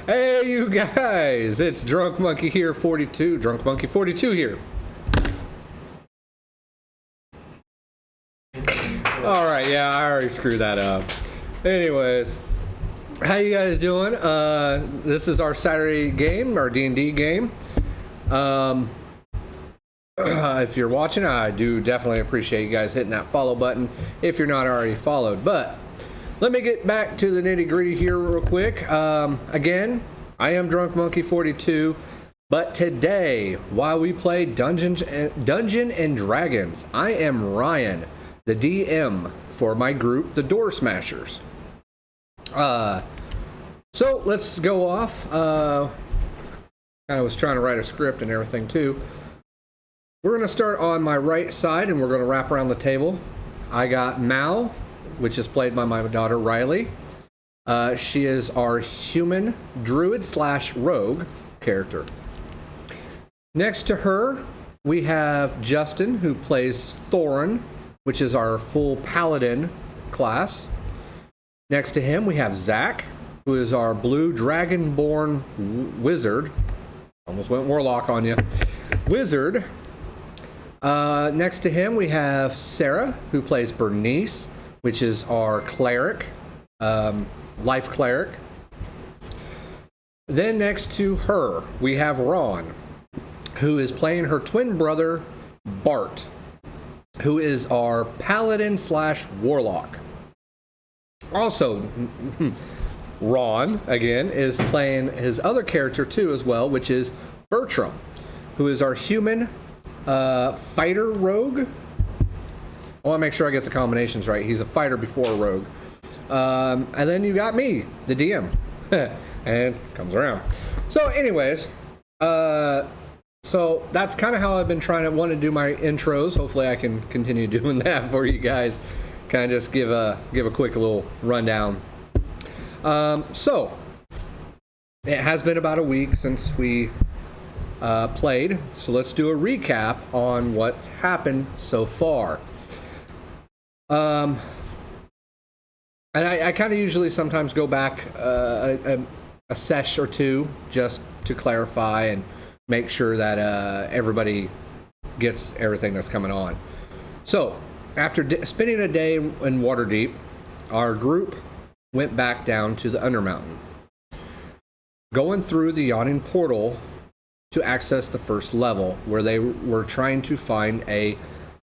Hey, you guys! It's Drunk Monkey here, 42. Drunk Monkey 42 here. Alright, yeah, I already screwed that up. Anyways, how you guys doing? This is our Saturday game, our D&D game. If you're watching, I do definitely appreciate you guys hitting that follow button if you're not already followed. But let me get back to the nitty-gritty here real quick. Again, I am Drunk Monkey 42, but today, while we play Dungeons and Dragons, I am Ryan, the DM for my group, the DoorSmashers. So let's go off. I was trying to write a script and everything too. We're going to start on my right side and we're going to wrap around the table. I got Mal, which is played by my daughter Riley. She is our human druid / rogue character. Next to her, we have Justin, who plays Thoron, which is our full Paladin class. Next to him, we have Zach, who is our blue Dragonborn wizard. Almost went Warlock on you. Wizard. Next to him, we have Sarah, who plays Bernnice, which is our Cleric, life Cleric. Then next to her, we have Ron, who is playing her twin brother, Bart, who is our Paladin / Warlock. Also, Ron, again, is playing his other character too as well, which is Bertram, who is our human fighter rogue. I want to make sure I get the combinations right. He's a fighter before a rogue. And then you got me, the DM. And comes around. So anyways, so that's kind of how I've been want to do my intros. Hopefully I can continue doing that for you guys. Kind of just give a quick little rundown. So it has been about a week since we played, so let's do a recap on what's happened so far. And I kind of usually sometimes go back a sesh or two just to clarify and make sure that everybody gets everything that's coming on. So after spending a day in Waterdeep, our group went back down to the Undermountain, going through the yawning portal to access the first level, where they were trying to find a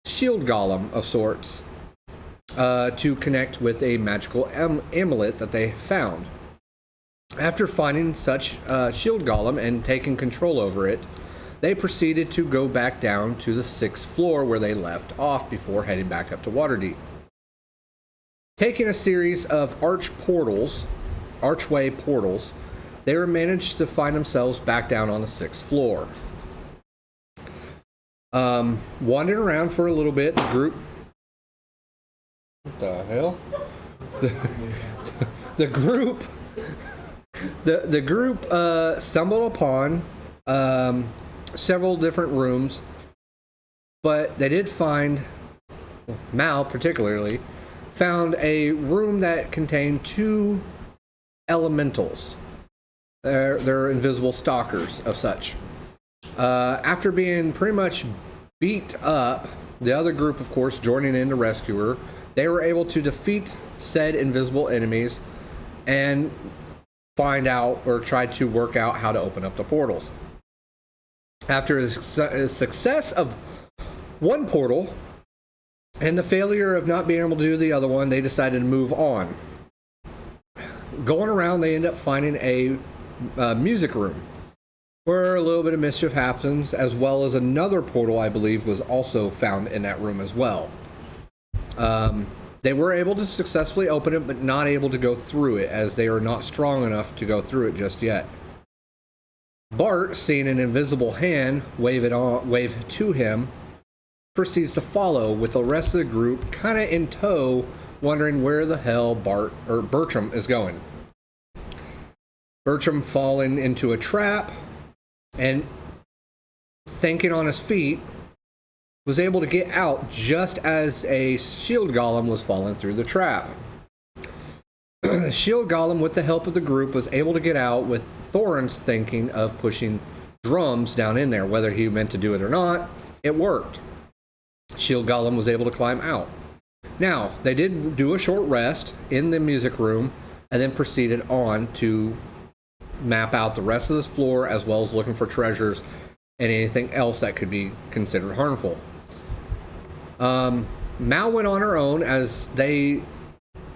shield golem of sorts to connect with a magical amulet that they found. After finding such shield golem and taking control over it, they proceeded to go back down to the 6th floor where they left off before heading back up to Waterdeep. Taking a series of archway portals, they were managed to find themselves back down on the 6th floor. Wandering around for a little bit, the group... What the hell? The group stumbled upon several different rooms, but they did find, Mal particularly, found a room that contained 2 elementals. They're invisible stalkers of such. After being pretty much beat up, the other group, of course, joining in to rescue her, they were able to defeat said invisible enemies and find out or try to work out how to open up the portals. After a success of one portal and the failure of not being able to do the other one, they decided to move on. Going around, they end up finding a music room where a little bit of mischief happens, as well as another portal, I believe, was also found in that room as well. They were able to successfully open it, but not able to go through it, as they are not strong enough to go through it just yet. Bart, seeing an invisible hand wave to him, proceeds to follow, with the rest of the group kind of in tow, wondering where the hell Bertram is going. Bertram falling into a trap and, thinking on his feet, was able to get out just as a shield golem was falling through the trap. The shield golem, with the help of the group, was able to get out with Thoron's thinking of pushing drums down in there. Whether he meant to do it or not, it worked. Shield Golem was able to climb out. Now, they did do a short rest in the music room and then proceeded on to map out the rest of this floor, as well as looking for treasures and anything else that could be considered harmful. Mal went on her own as they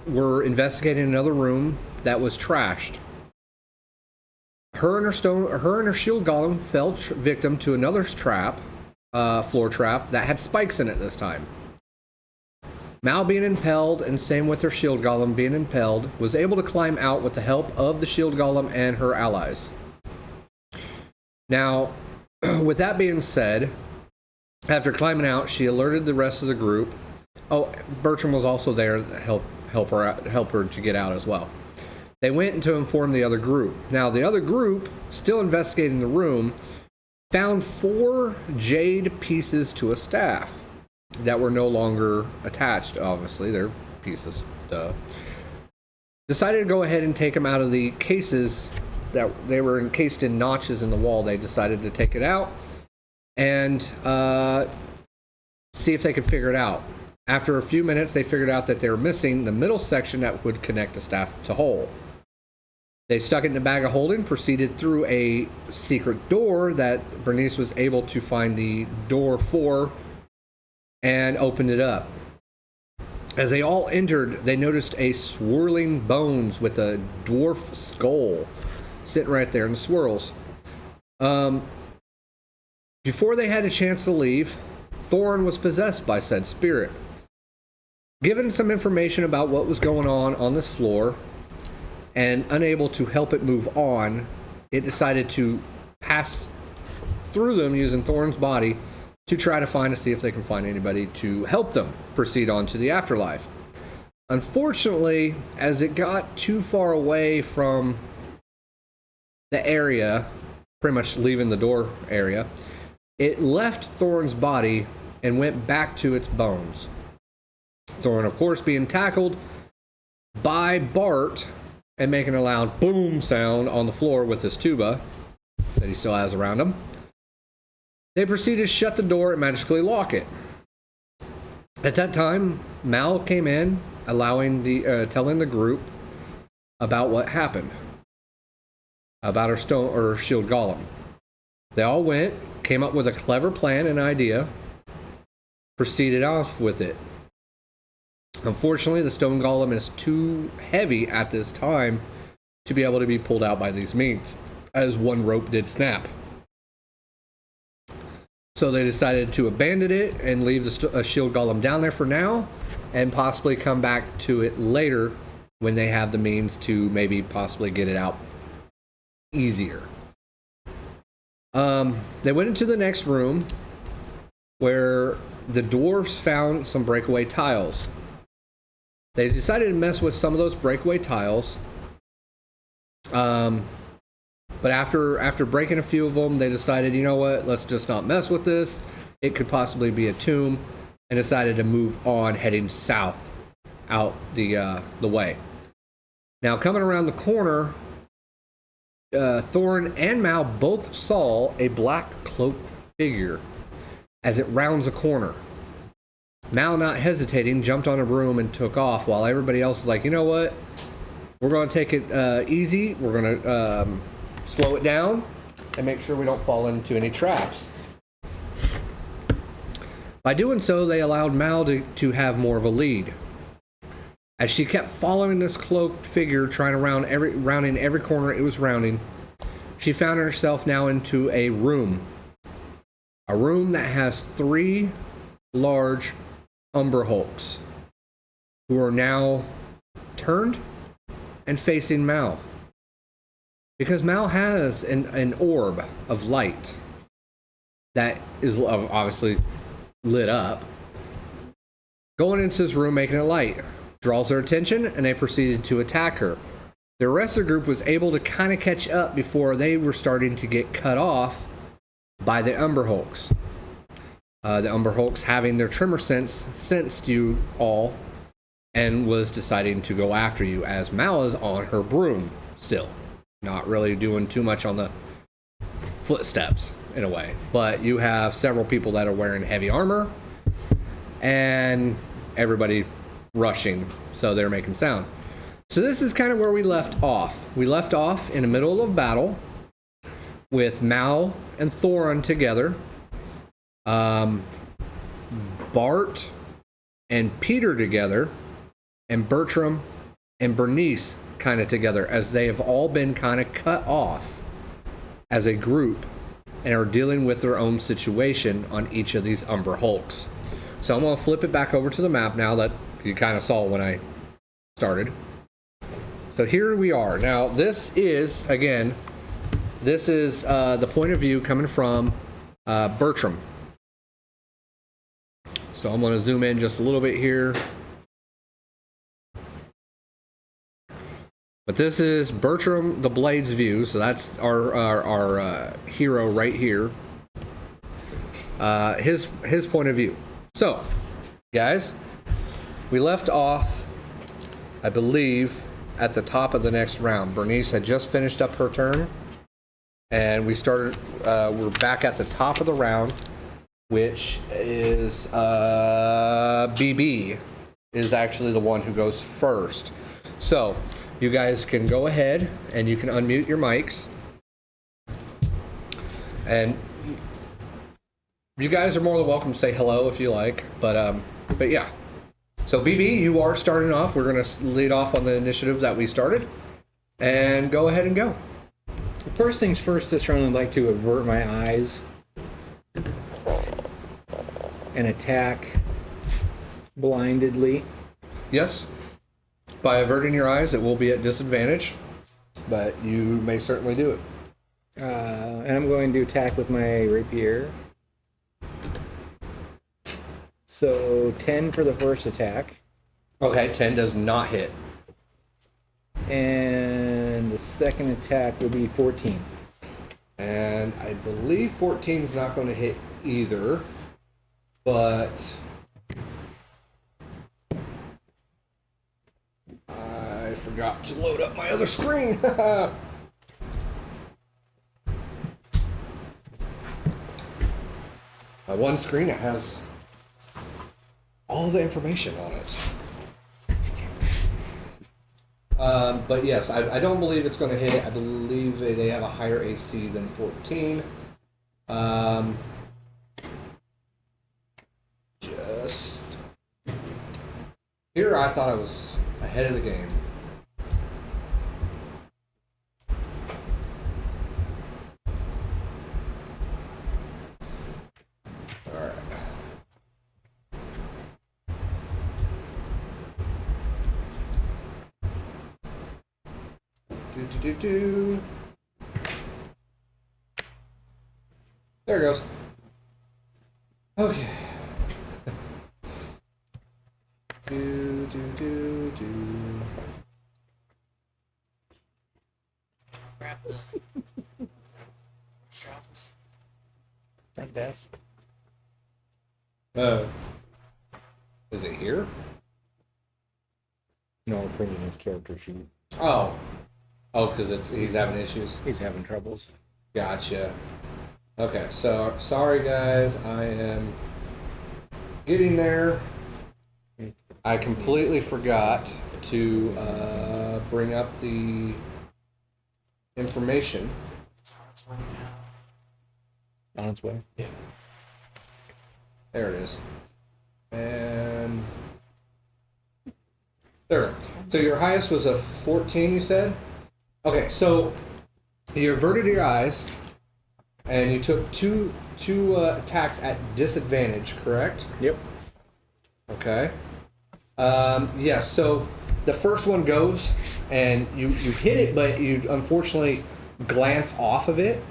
were investigating another room that was trashed. Her and her shield golem fell victim to another trap, floor trap that had spikes in it this time. Mal, being impelled, and same with her shield golem being impelled, was able to climb out with the help of the shield golem and her allies. Now, with that being said, after climbing out, she alerted the rest of the group. Oh, Bertram was also there to help her to get out as well. They went to inform the other group. Now, the other group, still investigating the room, found 4 jade pieces to a staff that were no longer attached. Obviously, they're pieces. Duh. Decided to go ahead and take them out of the cases that they were encased in notches in the wall. They decided to take it out and see if they could figure it out. After a few minutes, they figured out that they were missing the middle section that would connect the staff to hole. They stuck it in a bag of holding, proceeded through a secret door that Bernnice was able to find the door for, and opened it up. As they all entered, they noticed a swirling bones with a dwarf skull sitting right there in the swirls. Before they had a chance to leave, Thoron was possessed by said spirit. Given some information about what was going on this floor, and unable to help it move on, it decided to pass through them using Thoron's body to try to see if they can find anybody to help them proceed on to the afterlife. Unfortunately, as it got too far away from the area, pretty much leaving the door area, it left Thoron's body and went back to its bones. Thoron, of course, being tackled by Bart and making a loud boom sound on the floor with his tuba that he still has around him. They proceeded to shut the door and magically lock it. At that time, Mal came in, telling the group about what happened, about her shield golem. They all went, came up with a clever plan and idea, proceeded off with it. Unfortunately, the stone golem is too heavy at this time to be able to be pulled out by these means, as one rope did snap. So they decided to abandon it and leave the shield golem down there for now, and possibly come back to it later when they have the means to maybe possibly get it out easier. They went into the next room where the dwarves found some breakaway tiles. They decided to mess with some of those breakaway tiles. But after breaking a few of them, they decided, you know what, let's just not mess with this. It could possibly be a tomb, and decided to move on, heading south out the way. Now, coming around the corner, Thoron and Mal both saw a black cloaked figure as it rounds a corner. Mal, not hesitating, jumped on a broom and took off, while everybody else is like, you know what? We're going to take it easy. We're going to slow it down and make sure we don't fall into any traps. By doing so, they allowed Mal to have more of a lead. As she kept following this cloaked figure, trying to rounding every corner it was rounding, she found herself now into a room. A room that has 3 large Umber Hulks, who are now turned and facing Mal. Because Mal has an orb of light that is obviously lit up. Going into this room, making it light, draws their attention, and they proceeded to attack her. The rest of the group was able to kind of catch up before they were starting to get cut off by the Umber Hulks. The Umber Hulks, having their tremor sense, sensed you all and was deciding to go after you, as Mal is on her broom still, not really doing too much on the footsteps in a way. But you have several people that are wearing heavy armor, and everybody rushing, so they're making sound. So this is kind of where we left off. We left off in the middle of battle with Mal and Thoron together. Bart and Peter together, and Bertram and Bernnice kind of together, as they have all been kind of cut off as a group and are dealing with their own situation on each of these Umber Hulks. So I'm going to flip it back over to the map now that you kind of saw when I started. So here we are. Now this is, again, this is the point of view coming from Bertram. So I'm going to zoom in just a little bit here. But this is Bertram the Blade's view, so that's our hero right here. His point of view. So, guys, we left off, I believe, at the top of the next round. Bernnice had just finished up her turn, and we started. We're back at the top of the round, which is BB is actually the one who goes first. So. You guys can go ahead and you can unmute your mics. And you guys are more than welcome to say hello if you like. But yeah. So BB, you are starting off. We're going to lead off on the initiative that we started. And go ahead and go. First things first, this round I'd like to avert my eyes and attack blindedly. Yes. By averting your eyes, it will be at disadvantage, but you may certainly do it. And I'm going to attack with my rapier. So 10 for the first attack. Okay, 10 does not hit. And the second attack will be 14. And I believe 14 is not going to hit either, but... I forgot to load up my other screen. My one screen, it has all the information on it. But yes, I don't believe it's going to hit. I believe they have a higher AC than 14. Just here, I thought I was ahead of the game. Alright. Do. There it goes. Okay. Do. Grab the shelves. Front desk. Is it here? No, we're printing his character sheet. Oh, because he's having issues. He's having troubles. Gotcha. Okay, so sorry guys, I am getting there. I completely forgot to bring up the information. It's on its way now. On its way? Yeah. There it is. And there. So your highest was a 14, you said? Okay, so you averted your eyes, and you took two attacks at disadvantage, correct? Yep. Okay. Yes, so the first one goes, and you hit it, but you unfortunately glance off of it.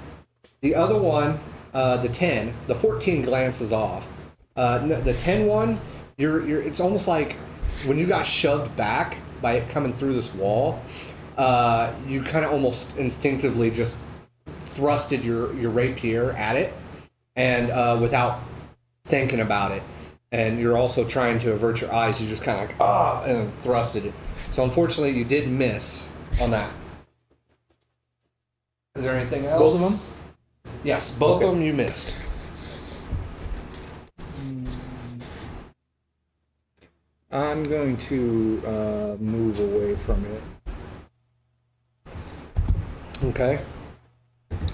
The other one, the 14 glances off. The 10 one, it's almost like when you got shoved back by it coming through this wall, you kind of almost instinctively just thrusted your rapier at it, and without thinking about it. And you're also trying to avert your eyes, you just kind of like, and thrusted it. So unfortunately, you did miss on that. there anything else? Both of them? Yes, both Okay. of them you missed. I'm going to move away from it. Okay.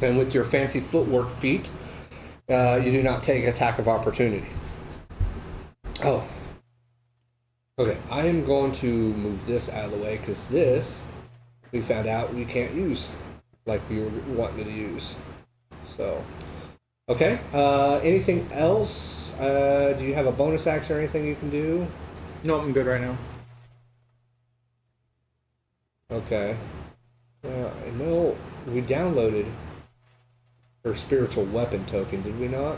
And with your fancy footwork feat, you do not take attack of opportunity. Oh. Okay, I am going to move this out of the way because this, we found out we can't use like we were wanting to use. So, okay. Anything else? Do you have a bonus action or anything you can do? No, I'm good right now. Okay. I know we downloaded her spiritual weapon token, did we not?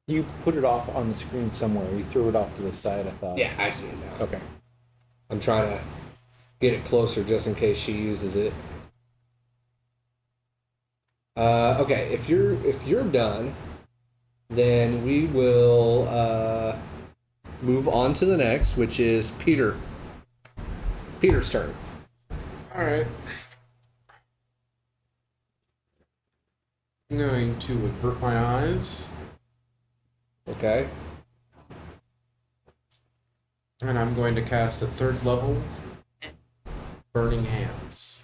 You put it off on the screen somewhere. You threw it off to the side, I thought. Yeah, I see it now. Okay. I'm trying to get it closer just in case she uses it. Okay, if you're done, then we will move on to the next, which is Peter. Peter's turn. Alright. I'm going to avert my eyes, Okay. and I'm going to cast a 3rd level Burning Hands.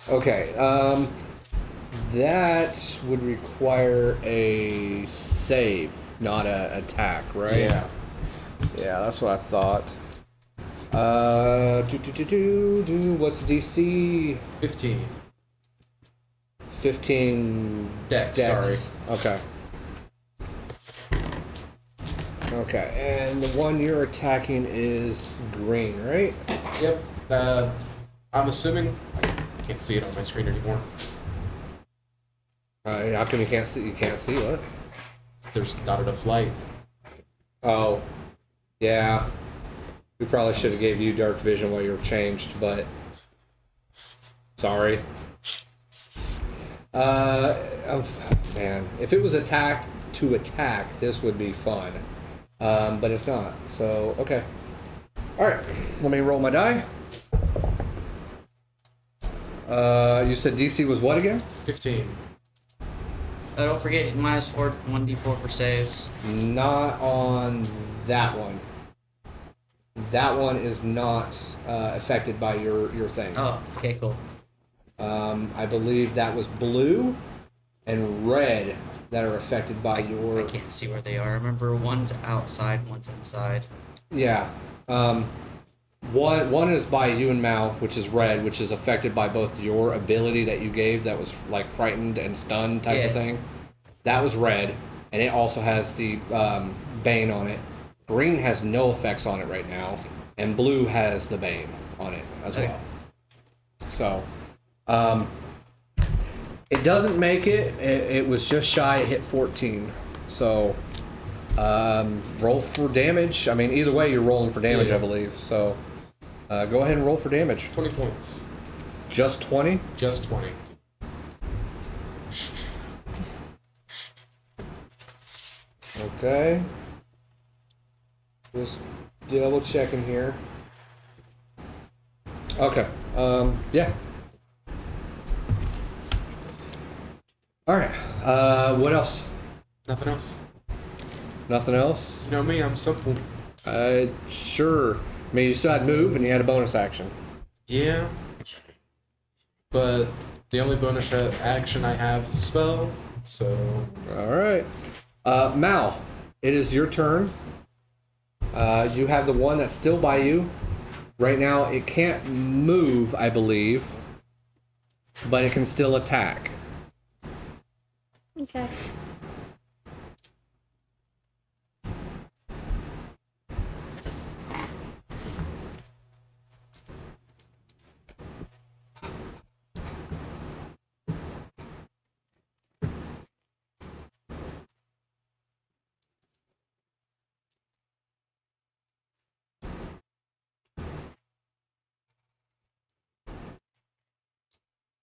Okay. That would require a save, not an attack, right? Yeah. Yeah, that's what I thought. What's the DC? 15. 15 Dex, dex. sorry. Okay. Okay, and the one you're attacking is green, right? Yep. I'm assuming I can't see it on my screen anymore. How come you can't see? You can't see what? There's not enough light. Oh, yeah. We probably should have gave you dark vision while you were changed, but sorry. Oh, man, if it was attack to attack, this would be fun, but it's not. So okay. All right, let me roll my die. You said DC was what again? 15. Don't forget -4, 1d4 for saves. Not on that one. That one is not affected by your thing. Oh, okay, cool. I believe that was blue and red that are affected by I your. can't see where they are. Remember, one's outside, one's inside. Yeah. One is by you and Mao, which is red, which is affected by both your ability that you gave, that was like frightened and stunned type of thing. That was red, and it also has the Bane on it. Green has no effects on it right now, and blue has the Bane on it as well. So, it doesn't make it. It was just shy. It hit 14. So, roll for damage. I mean, either way, you're rolling for damage, I believe. So, go ahead and roll for damage. 20 points. Just 20? Just 20. Okay. Just double checking here. Okay. Yeah. All right. What else? Nothing else. Nothing else? You know me, I'm simple. Sure. I mean, you still had move and you had a bonus action. Yeah. But the only bonus action I have is a spell, so... All right. Mal, it is your turn. You have the one that's still by you. Right now, it can't move, I believe, but it can still attack. Okay.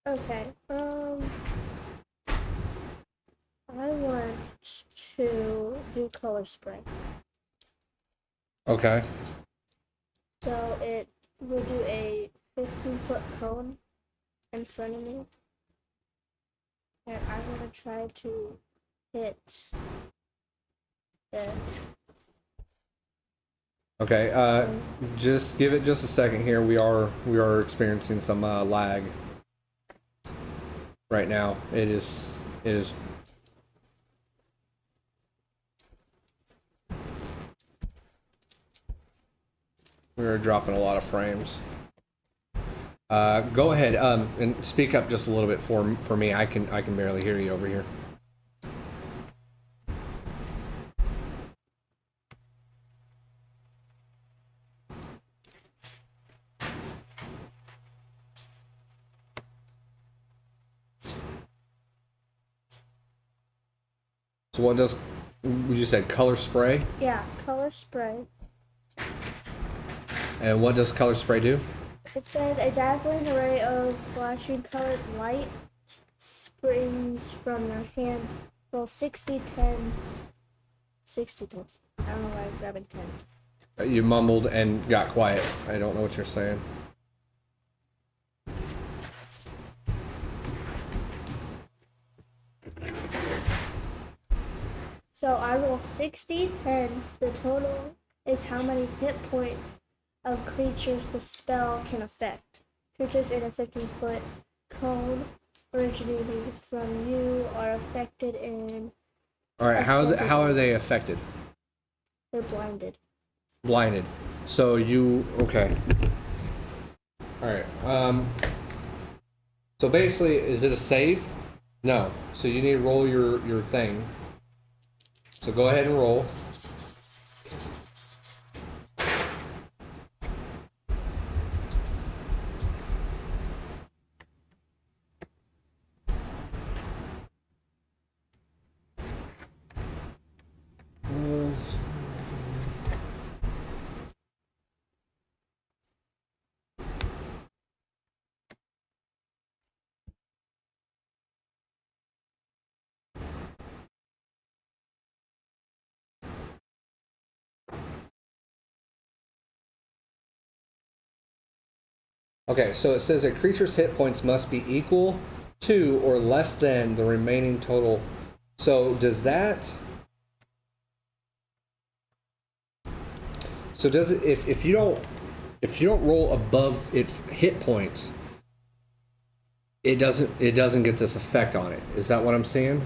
Okay. I want to do color spray. Okay. So it will do a 15-foot cone in front of me. And I'm gonna try to hit the Okay, just give it just a second here. We are experiencing some lag right now. It is we are dropping a lot of frames. Go ahead and speak up just a little bit for me. I can barely hear you over here. So what does you said color spray? yeah, color spray. And what does color spray do? It says a dazzling array of flashing colored light springs from your hand. Roll 60 times. 60 times. I don't know why I'm grabbing 10. You mumbled and got quiet. I don't know what you're saying. So I roll 60 tens. The total is how many hit points of creatures the spell can affect. Creatures in a 15-foot cone originating from you are affected in. All right, how are they affected? They're blinded. Blinded. So you okay? All right. So basically, is it a save? No. So you need to roll your thing. So go ahead and roll. Okay, so it says a creature's hit points must be equal to or less than the remaining total. So does that? So does it if you don't roll above its hit points, it doesn't get this effect on it. Is that what I'm seeing?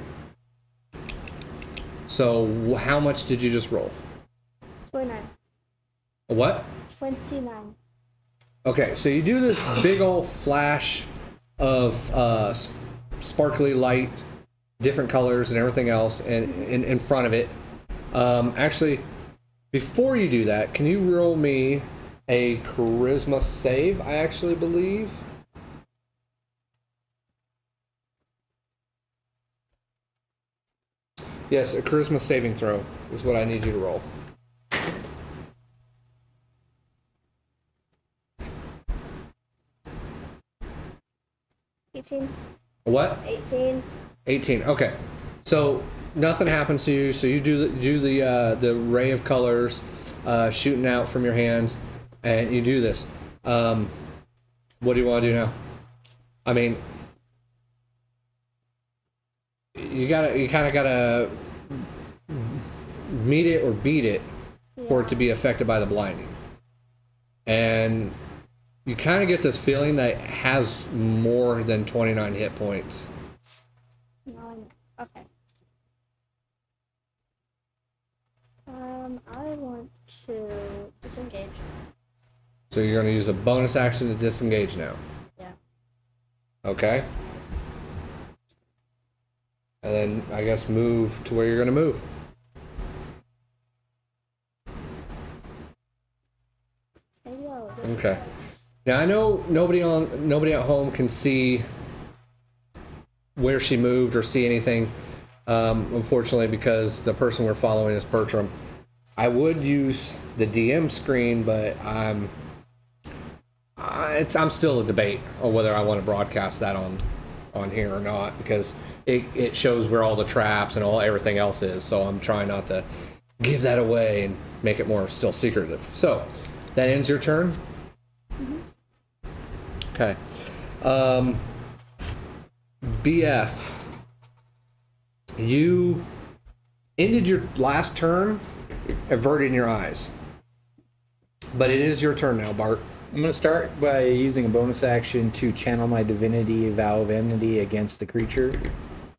So how much did you just roll? 29. What? 29. Okay, so you do this big old flash of sparkly light, different colors and everything else, and in front of it. Actually, before you do that, can you roll me a charisma save? I actually believe. Yes, a charisma saving throw is what I need you to roll. What? 18. 18. Okay. So nothing happens to you. So you do the ray of colors shooting out from your hands, and you do this. What do you want to do now? I mean, you kind of gotta meet it or beat it for it to be affected by the blinding, and you kind of get this feeling that it has more than 29 hit points. No, okay. I want to disengage. So you're going to use a bonus action to disengage now. Yeah. Okay. And then I guess move to where you're going to move. Maybe I'll Okay. Now I know nobody at home can see where she moved or see anything, unfortunately, because the person we're following is Bertram. I would use the DM screen, but I'm still a debate on whether I want to broadcast that on here or not, because it shows where all the traps and everything else is. So I'm trying not to give that away and make it more still secretive. So That ends your turn? Okay. BF, you ended your last turn averting your eyes. But it is your turn now, Bart. I'm going to start by using a bonus action to channel my divinity vow of enmity against the creature.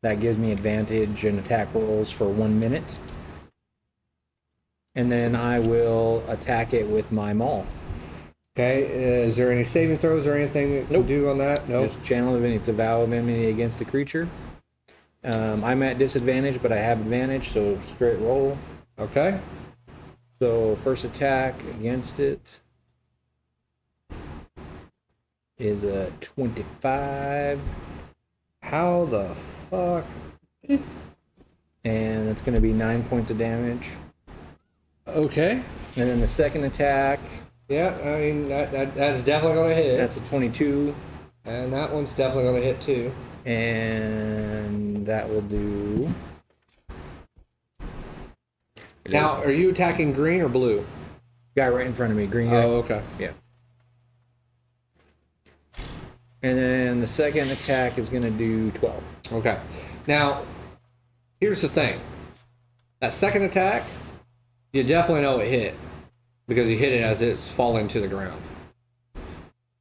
That gives me advantage in attack rolls for 1 minute. And then I will attack it with my maul. Okay, is there any saving throws or anything that you can do on that? No. Just channel divinity. It's a vow of enmity against the creature. I'm at disadvantage, but I have advantage, so straight roll. Okay. So first attack against it is a 25. How the fuck? And that's going to be 9 points of damage. Okay. And then the second attack, Yeah, I mean, that's definitely going to hit. that's a 22. And that one's definitely going to hit too. And that will do... Now, are you attacking green or blue? Guy right in front of me, green guy. Oh, okay. Yeah. And then the second attack is going to do 12. Okay. Now, here's the thing. That second attack, you definitely know it hit. Because you hit it as it's falling to the ground.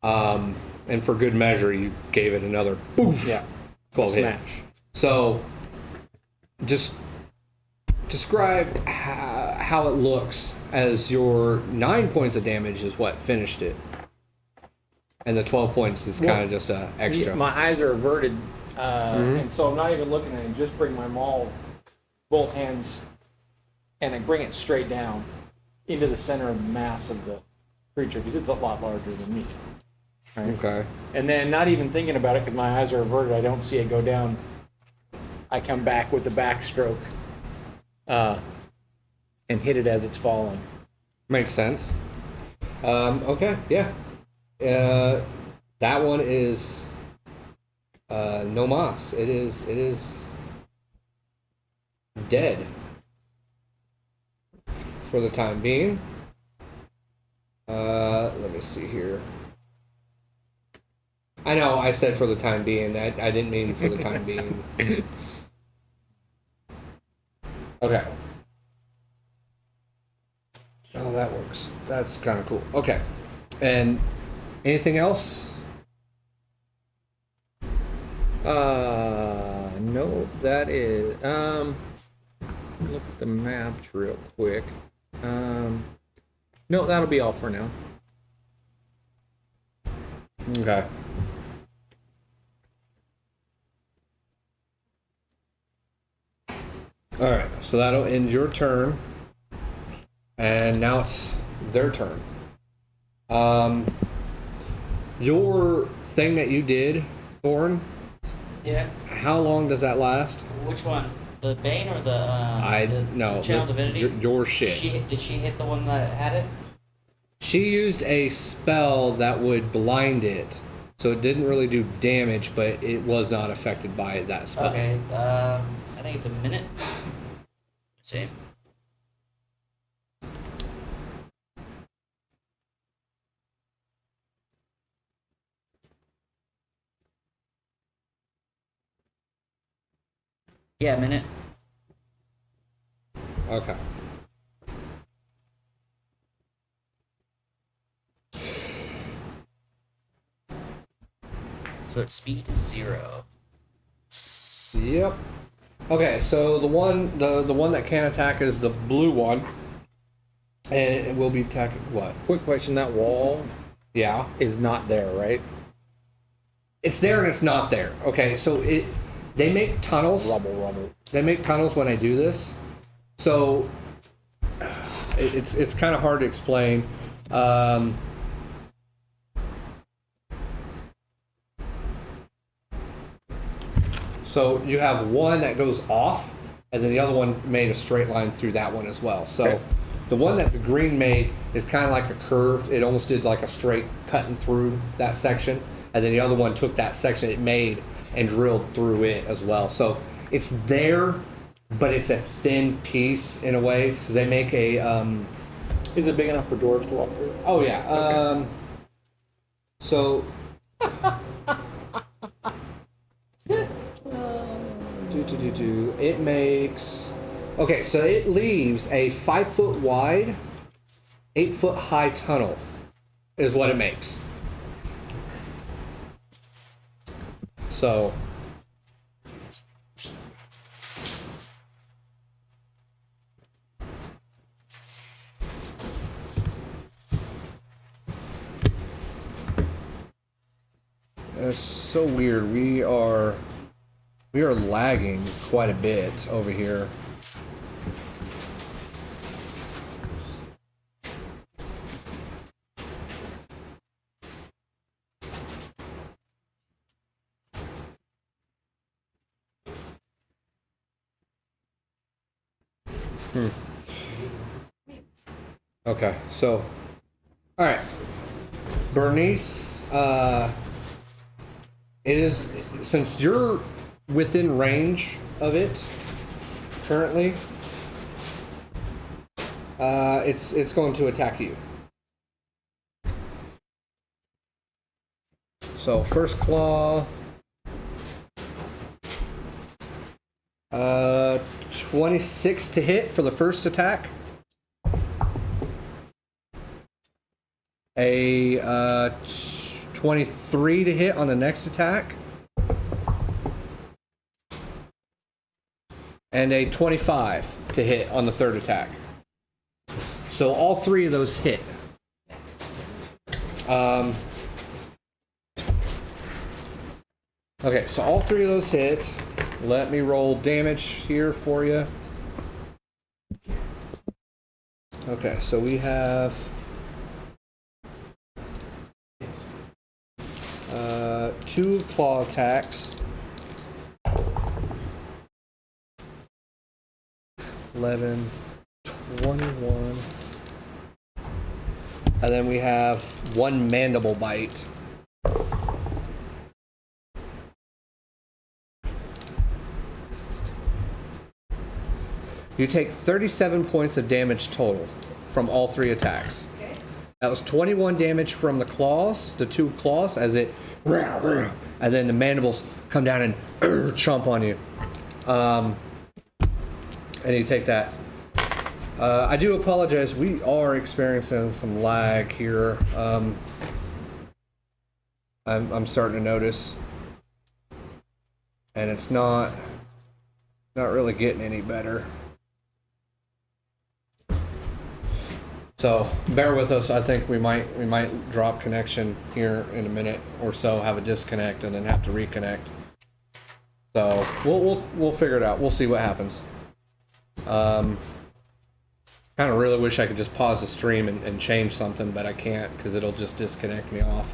And for good measure, you gave it another boof. Yeah. 12 hit. Smash. So, just describe how it looks as your 9 points of damage is what finished it. And the 12 points is kind of just a extra. My eyes are averted, and so I'm not even looking at it. Just bring my maul, both hands, and I bring it straight down into the center of the mass of the creature, because it's a lot larger than me. Right? Okay. And then, not even thinking about it, because my eyes are averted, I don't see it go down. I come back with the backstroke and hit it as it's falling. Makes sense. Okay, yeah. That one is no mas. It is dead for the time being. Let me see here. I know I said for the time being. I didn't mean for the time being. Okay. Oh, that works. That's kind of cool. Okay. And anything else? No, that is, look at the maps real quick. No, that'll be all for now. Okay. All right. So that'll end your turn. And now it's their turn. Your thing that you did, Thoron, Yeah. how long does that last? Which one? The Bane or the No, Channel Divinity? your shit. Did she hit the one that had it? She used a spell that would blind it, so it didn't really do damage, but it was not affected by that spell. Okay. I think it's a minute. Same. Yeah, a minute. Okay. So its speed is 0. Yep. Okay, so the one that can attack is the blue one, and it will be attacking what? Quick question, that wall Yeah, is not there, right? it's there and it's not there. Okay, so they make tunnels. Rubble. They make tunnels when I do this, so it's kind of hard to explain. So you have one that goes off, and then the other one made a straight line through that one as well. So Okay. the one that the green made is kind of like a curved. It almost did like a straight cutting through that section, and then the other one took that section it made and drilled through it as well. So it's there, but it's a thin piece in a way because they make a Is it big enough for dwarves to walk through? Oh yeah. So. It makes. Okay, so it leaves a 5-foot wide, 8-foot high tunnel, is what it makes. So. It's so weird. We are lagging quite a bit over here. Okay, so, all right, Bernnice, it is, since you're within range of it currently, it's going to attack you. So first claw, 26 to hit for the first attack. A 23 to hit on the next attack. And a 25 to hit on the third attack. So all three of those hit. Okay, so all three of those hit. Let me roll damage here for you. Okay, so we have 2 claw attacks. 11, 21. And then we have 1 mandible bite. You take 37 points of damage total from all 3 attacks. Okay. That was 21 damage from the claws, the 2 claws, as it, and then the mandibles come down and chomp on you. And you take that. I do apologize. We are experiencing some lag here. I'm starting to notice, and it's not really getting any better. So bear with us. I think we might drop connection here in a minute or so, have a disconnect, and then have to reconnect. So we'll figure it out. We'll see what happens. Kind of really wish I could just pause the stream and change something, but I can't because it'll just disconnect me off.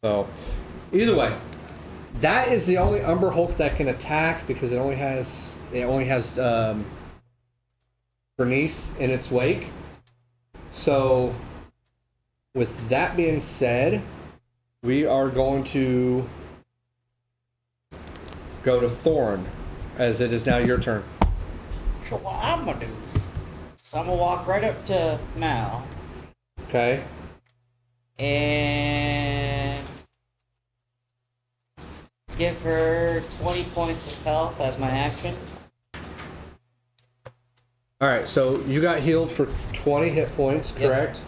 So either way, that is the only Umber Hulk that can attack because it only has Bernnice in its wake. So with that being said, we are going to go to Thoron, as it is now your turn. So what I'm gonna do? So I'm gonna walk right up to Mal Okay. and give her 20 points of health as my action. All right, so you got healed for 20 hit points, Yep. correct?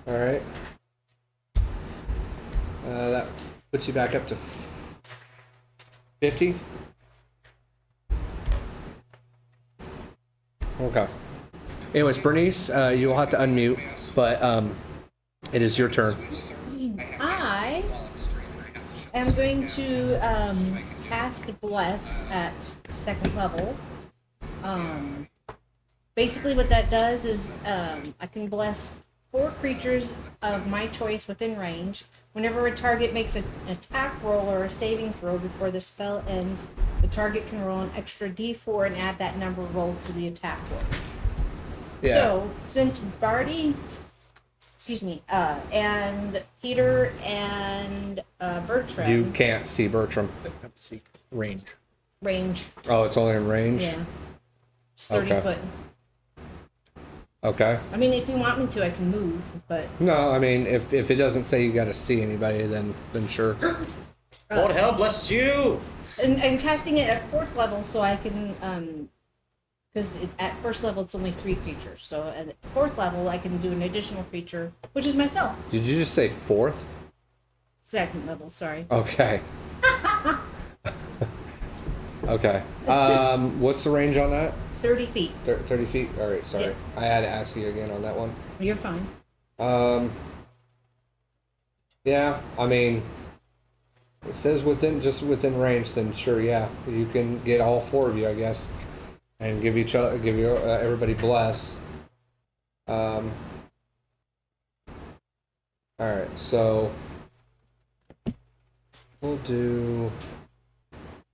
All right. That puts you back up to 50. Okay. Anyways, Bernnice, you will have to unmute, but it is your turn. I am going to cast Bless at 2nd level. Basically what that does is I can bless 4 creatures of my choice within range. Whenever a target makes an attack roll or a saving throw before the spell ends, the target can roll an extra d4 and add that number rolled to the attack roll. Yeah. So, since Barty, and Peter and Bertram You can't see Bertram. See range. range, Oh, it's only in range? yeah, it's 30 Okay. foot. Okay. I mean, if you want me to, I can move, but No, I mean, if it doesn't say you got to see anybody, then sure. Lord hell bless you! and casting it at 4th level, so I can because at 1st level it's only 3 creatures, so at 4th level I can do an additional creature, which is myself. Did you just say 4th? 2nd level, sorry. Okay. Okay. What's the range on that? 30 feet. 30 feet? All right, sorry. Yeah. I had to ask you again on that one. You're fine. Yeah, I mean, it says within range, then sure, yeah. You can get all 4 of you, I guess, and give everybody bless. All right, so we'll do.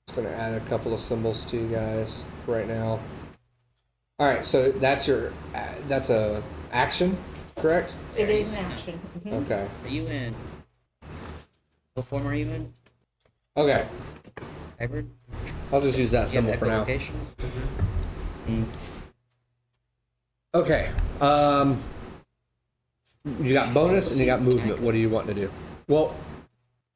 Just gonna add a couple of symbols to you guys for right now. All right, so that's a action, correct? It is an action. Mhm. Okay. Are you in? What form are you in? Okay. Hybrid? I'll just use that You have symbol for now. echolocation? Okay. You got bonus and you got movement. What do you want to do? Well,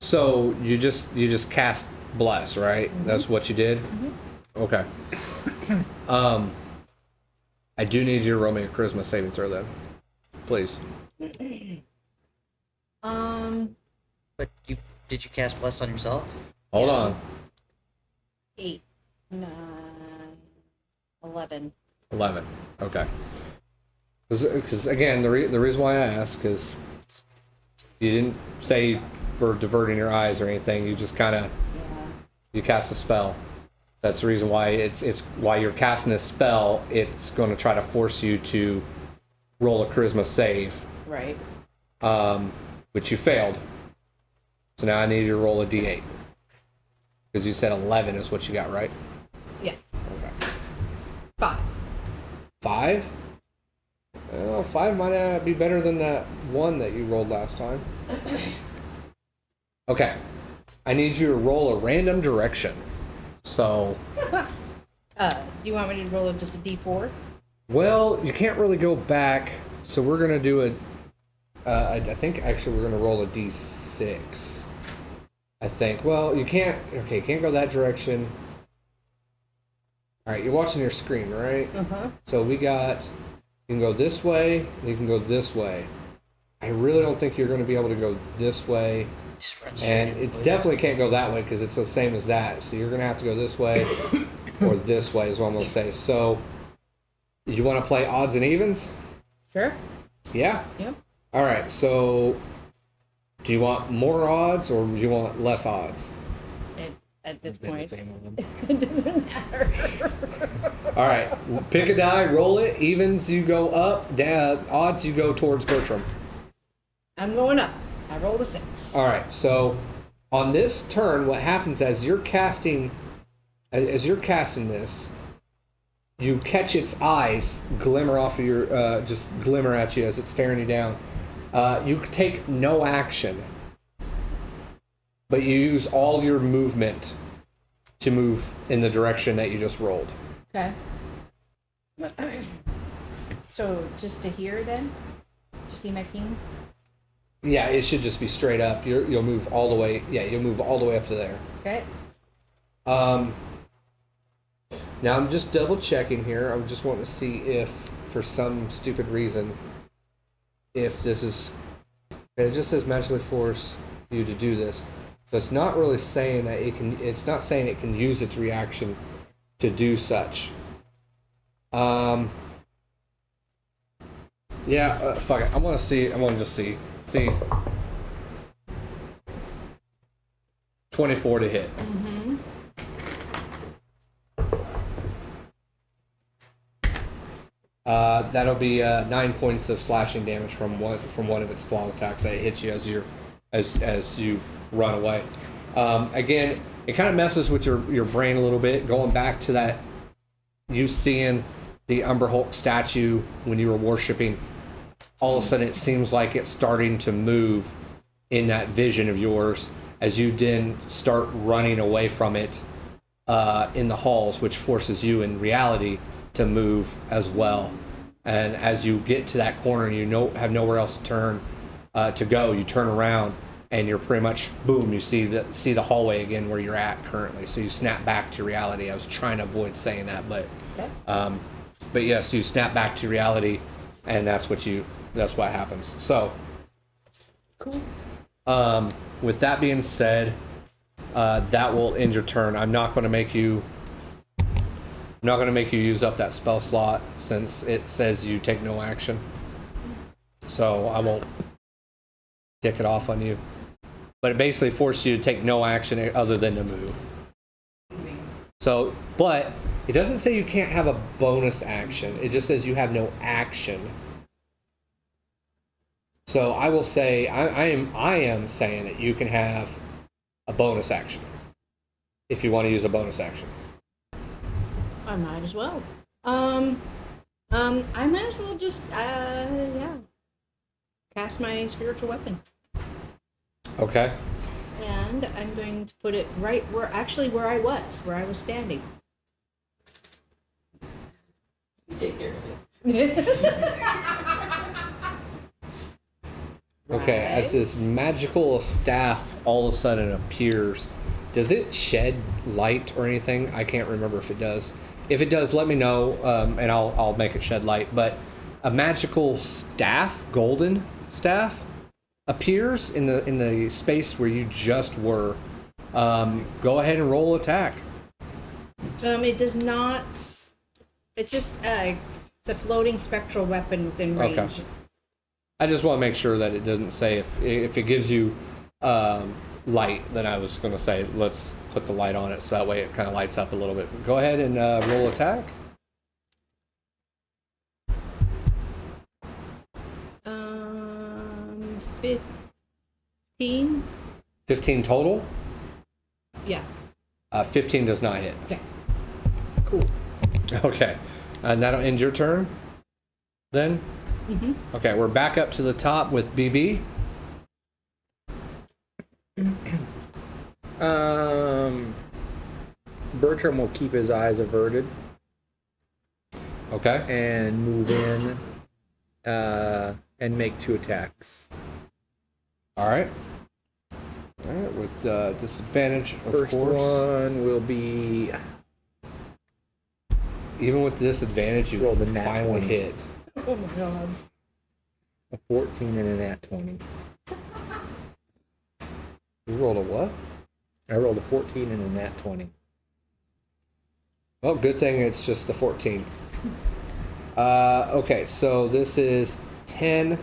so you just cast bless, right? That's what you did. Okay. I do need you to roll me a charisma saving throw, then, please. But did you cast bless on yourself? Hold on. 8, 9, 11. 11. Okay. Because again, the reason why I asked, because you didn't say we're diverting your eyes or anything. You just kind of you cast a spell. That's the reason why it's why you're casting a spell. It's going to try to force you to roll a charisma save, Right. which you failed. So now I need you to roll a d8 because you said 11 is what you got, right? Yeah. Okay. 5. 5? Well, 5 might be better than that 1 that you rolled last time. Okay. I need you to roll a random direction. So, Do you want me to roll just a d4? well, you can't really go back. So we're gonna do I think actually we're gonna roll a d6. I think. Well, you can't. Okay, you can't go that direction. All right, you're watching your screen, right? Uh-huh. So we got. You can go this way. And you can go this way. I really don't think you're going to be able to go this way. Just run And straight it into definitely can't go that way because it's the same as that. So you're going to have to go this way or this way is what I'm going to say. So you want to play odds and evens? Sure. Yeah? Yep. All right. So do you want more odds or do you want less odds? At this Been the point, same one. it doesn't matter. All right. Pick a die, roll it. Evens, you go up. Odds, you go towards Bertram. I'm going up. I rolled a 6. All right. So on this turn, what happens as you're casting this, you catch its eyes glimmer off of your, just glimmer at you as it's staring you down. You take no action, but you use all your movement to move in the direction that you just rolled. Okay. So just to here then? Do you see my ping? Yeah, it should just be straight up. You'll move all the way. Yeah, you'll move all the way up to there. Okay. Now I'm just double checking here. I'm just wanting to see if, for some stupid reason, if this is. It just says magically force you to do this. So it's not really saying that it can. It's not saying it can use its reaction to do such. Yeah. Fuck it. I want to see. I want to just see. See. 24 to hit. Mm-hmm. That'll be 9 points of slashing damage from one of its claw attacks that hits you as you run away. Again, it kind of messes with your brain a little bit. Going back to that, you seeing the Umber Hulk statue when you were worshiping, all of a sudden it seems like it's starting to move in that vision of yours as you then start running away from it in the halls, which forces you in reality to move as well. And as you get to that corner and have nowhere else to go, you turn around and you're pretty much, boom, you see the hallway again where you're at currently. So you snap back to reality. I was trying to avoid saying that, but yes, you snap back to reality, and that's what happens. So Cool. with that being said, that will end your turn. I'm not going to make you use up that spell slot since it says you take no action. So I won't tick it off on you. But it basically forces you to take no action other than to move. So, but it doesn't say you can't have a bonus action. It just says you have no action. So I will say, I am saying that you can have a bonus action if you want to use a bonus action. I might as well. I might as well just cast my spiritual weapon. Okay. And I'm going to put it right where I was standing. You take care of it. Okay, as this magical staff all of a sudden appears, does it shed light or anything? I can't remember if it does. If it does, let me know, and I'll make it shed light. But a magical staff, golden staff, appears in the space where you just were. Go ahead and roll attack. It does not. It's just it's a floating spectral weapon within range. Okay. I just want to make sure that it doesn't say if it gives you light, then I was going to say let's put the light on it so that way it kind of lights up a little bit. Go ahead and roll attack. 15. 15 total. Yeah. 15 does not hit. Okay. Cool. Okay, and that'll end your turn. Then. Mm-hmm. Okay, we're back up to the top with BB. Bertram will keep his eyes averted Okay. and move in and make 2 attacks. All right. All right, with disadvantage, of First course. one will be Even with disadvantage, you Roll the nat finally 20. hit. Oh my god. a 14 and a nat 20. You rolled a what? I rolled a 14 and a nat 20. Well, good thing it's just the 14. Okay, so this is 10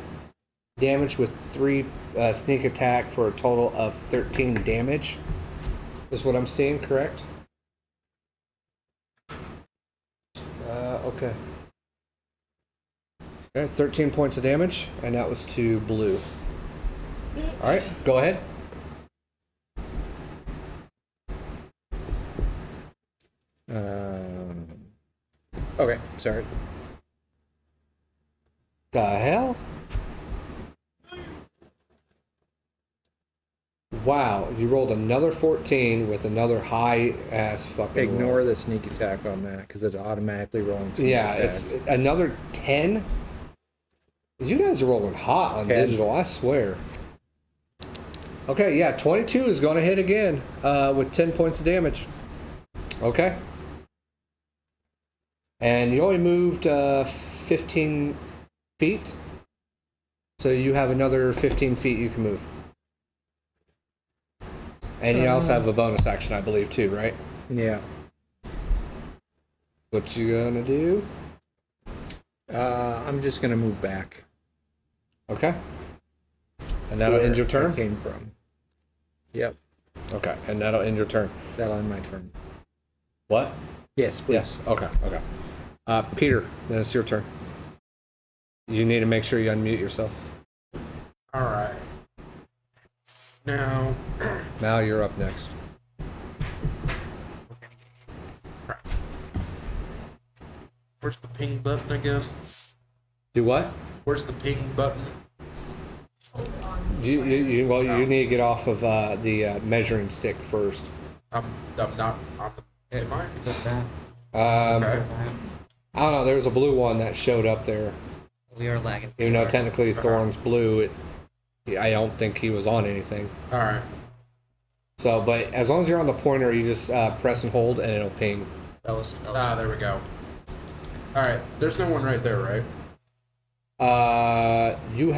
damage with 3 sneak attack for a total of 13 damage. Is what I'm seeing, correct? Okay. Okay, 13 points of damage, and that was to blue. All right, go ahead. Okay, sorry. The hell? Wow, you rolled another 14 with another high ass fucking Ignore roll. the sneak attack on that because it's automatically rolling sneak Yeah, attack. it's another 10. You guys are rolling hot on 10. digital, I swear. Okay, yeah, 22 is going to hit again with 10 points of damage. Okay. And you only moved 15 feet. So you have another 15 feet you can move. And you also have a bonus action, I believe, too, right? Yeah. What you gonna do? I'm just gonna move back. Okay. And that'll end your Where I turn? came from. Yep. Okay, and that'll end your turn. That'll end my turn. What? Yes, please. Yes. Okay. Peter, then it's your turn. You need to make sure you unmute yourself. All right. Now, Now you're up next. crap. Where's the ping button again? Do what? Where's the ping button? You need to get off of the measuring stick first. I'm not on the. Am I? Um, Okay. I don't know. There was a blue one that showed up there. We are lagging. Even though technically Thoron's blue, I don't think he was on anything. All right. So, but as long as you're on the pointer, you just press and hold, and it'll ping. There we go. All right. There's no one right there, right? You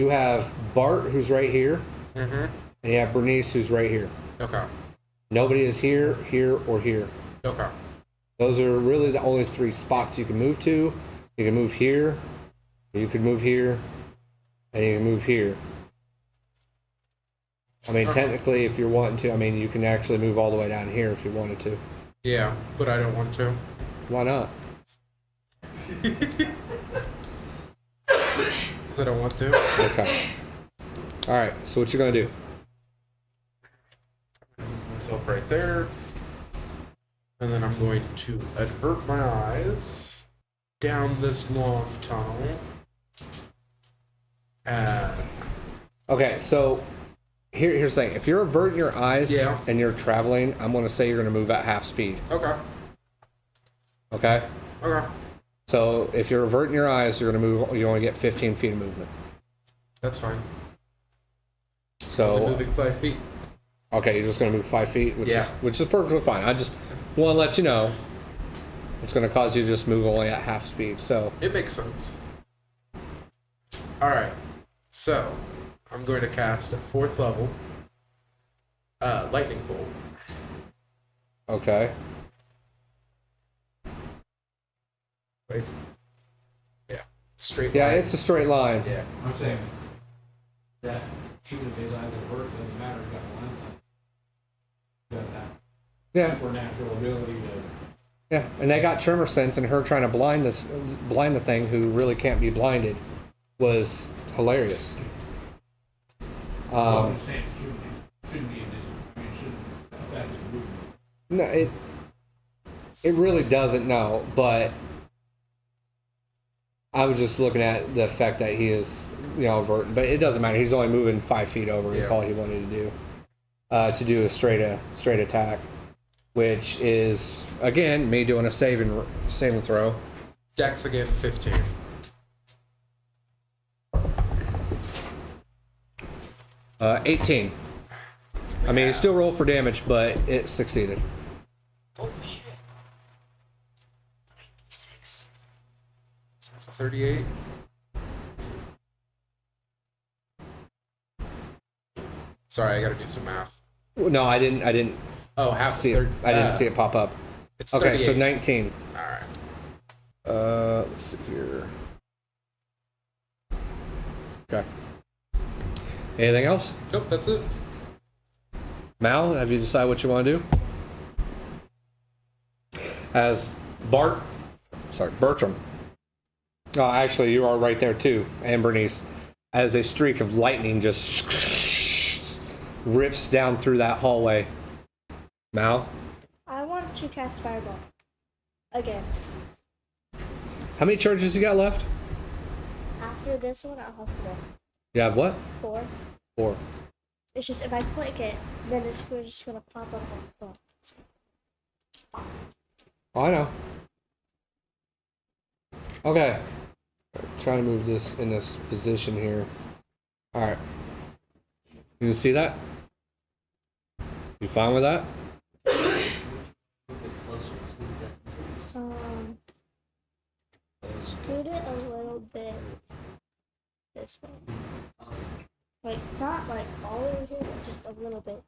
have Bart, who's right here, Mm-hmm. and you have Bernnice, who's right here. Okay. Nobody is here, here, or here. Okay. Those are really the only 3 spots you can move to. You can move here, you can move here, and you can move here. I mean, technically, if you're wanting to, I mean, you can actually move all the way down here if you wanted to. Yeah, but I don't want to. Why not? Because I don't want to. Okay. All right. So what you gonna do? Myself right there. And then I'm going to avert my eyes down this long tunnel. Okay. So here's the thing. If you're averting your eyes and you're traveling, I'm gonna say you're gonna move at half speed. Okay. Okay. Okay. So if you're averting your eyes, you're gonna move. You only get 15 feet of movement. That's fine. So Only moving 5 feet. okay, you're just gonna move 5 feet, which is perfectly fine. I just want to let you know it's gonna cause you to just move only at half speed. So It makes sense. Alright. So, I'm going to cast at 4th level. Lightning Bolt. okay. Wait. Yeah. Straight Yeah, line. it's a straight line. Yeah. I'm saying that even if his eyes are work, doesn't matter. You got blind sight. You got that Yeah. supernatural ability to. Yeah, and they got Tremor Sense, and her trying to blind the thing who really can't be blinded was hilarious. I'm just saying, shouldn't be a shouldn't affect his movement. No, it really doesn't. No, but I was just looking at the fact that he is, averting, but it doesn't matter. He's only moving 5 feet over. Is Yeah. all he wanted to do a straight attack, which is again me doing a saving throw. Dex again, 15. Uh, 18. I mean, he still rolled for damage, but it succeeded. Oh shit. 38. Sorry, I gotta do some math. No, I didn't Oh, half see the it. I didn't see it pop up. It's Okay, 38. so 19. Alright. Let's see here. Okay. Anything else? Nope, that's it. Mal, have you decided what you want to do? As Bertram. Oh, actually, you are right there too, and Bernnice. As a streak of lightning just rips down through that hallway. Mal, I want to cast Fireball. Again. how many charges you got left? After this one, I'll have 4. You have what? 4. 4. It's just if I click it, then we're just gonna pop up on the phone. Oh, I know. Okay. Trying to move this in this position here. Alright. You can see that? You fine with that? Scoot it a little bit this way. Like, not like all over here, but just a little bit.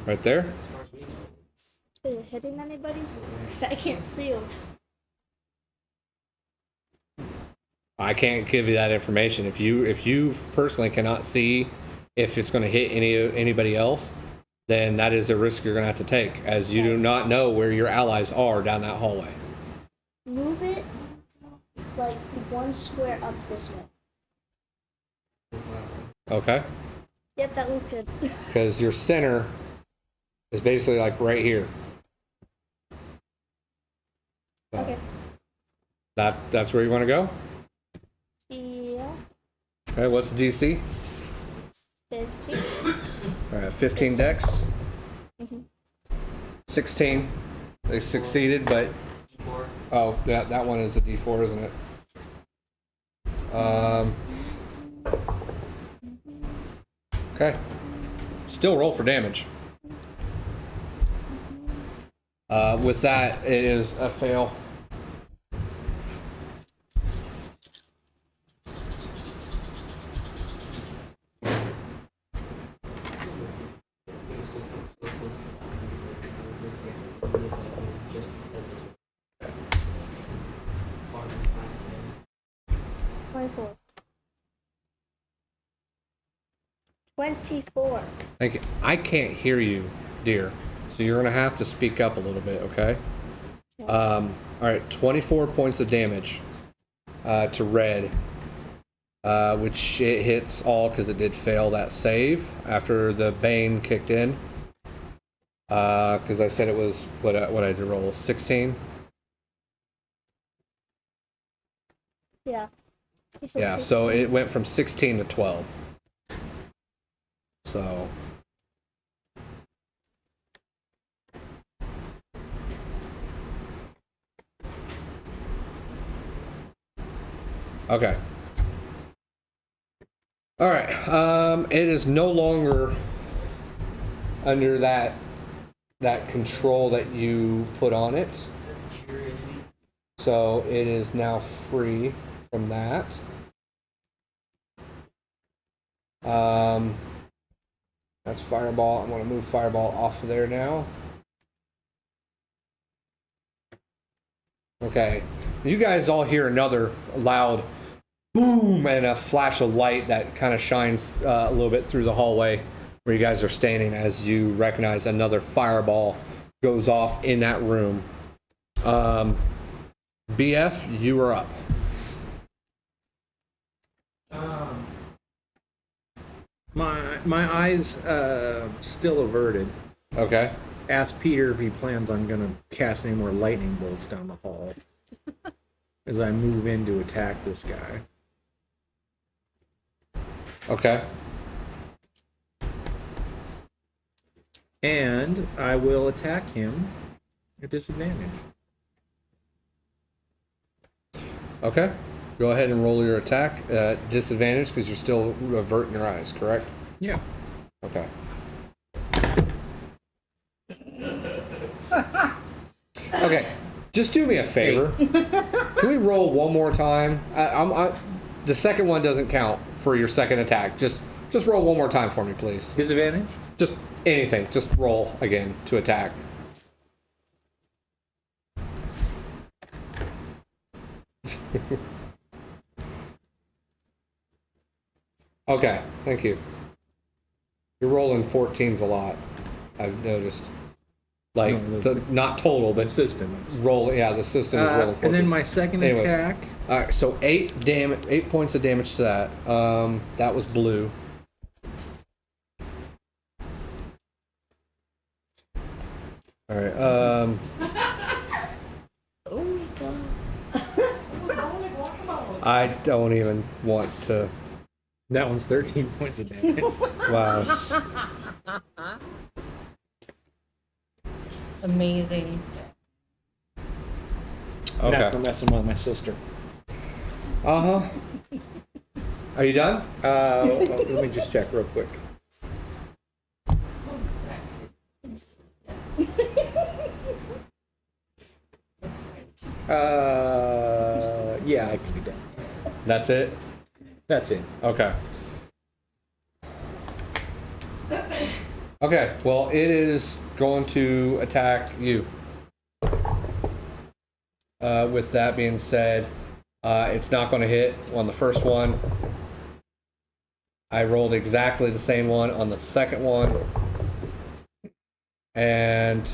Right there? Is it hitting anybody? Because I can't see them. I can't give you that information. If you personally cannot see if it's going to hit anybody else, then that is a risk you're going to have to take, as you do not know where your allies are down that hallway. Move it like 1 square up this way. Okay? Yep, that looked good. Because your center is basically like right here. So Okay. that's where you want to go? Yeah. Okay, what's the DC? It's 15. All right, 15 dex. 16. They succeeded, but oh, that one is a D4, isn't it? Okay. Still roll for damage. With that, it is a fail. Twenty-four. 24. Thank you. I can't hear you, dear. So you're gonna have to speak up a little bit, okay? All right, 24 points of damage to red, which it hits all because it did fail that save after the Bane kicked in. Because I said it was what I did roll 16. Yeah. You said Yeah, 16. so it went from 16 to 12. So. Okay. All right. It is no longer under that control that you put on it. So it is now free from that. That's Fireball. I'm going to move Fireball off of there now. Okay. You guys all hear another loud boom and a flash of light that kind of shines a little bit through the hallway where you guys are standing as you recognize another Fireball goes off in that room. BF, you are up. My eyes still averted. Okay. Ask Peter if he plans on gonna cast any more lightning bolts down the hall as I move in to attack this guy. Okay. And I will attack him at disadvantage. Okay. Go ahead and roll your attack. Disadvantage because you're still averting your eyes, correct? Yeah. Okay. Okay. Just do me a favor. Can we roll one more time? The second one doesn't count for your second attack. Just roll one more time for me, please. Disadvantage? Just anything. Just roll again to attack. Okay, thank you. You're rolling 14s a lot, I've noticed. Like, No, not total, but system. roll. Yeah, the system is rolling 14. And then my second Anyways. attack. All right, so 8 points of damage to that. That was blue. All right. Oh my god. I don't even want to. That one's 13 points of damage. Wow. Amazing. Okay. Not for messing with my sister. Uh huh. Are you done? Let me just check real quick. Yeah, I can be done. That's it. That's it. Okay. Okay. Well, it is going to attack you. With that being said, it's not going to hit on the first one. I rolled exactly the same one on the second one. And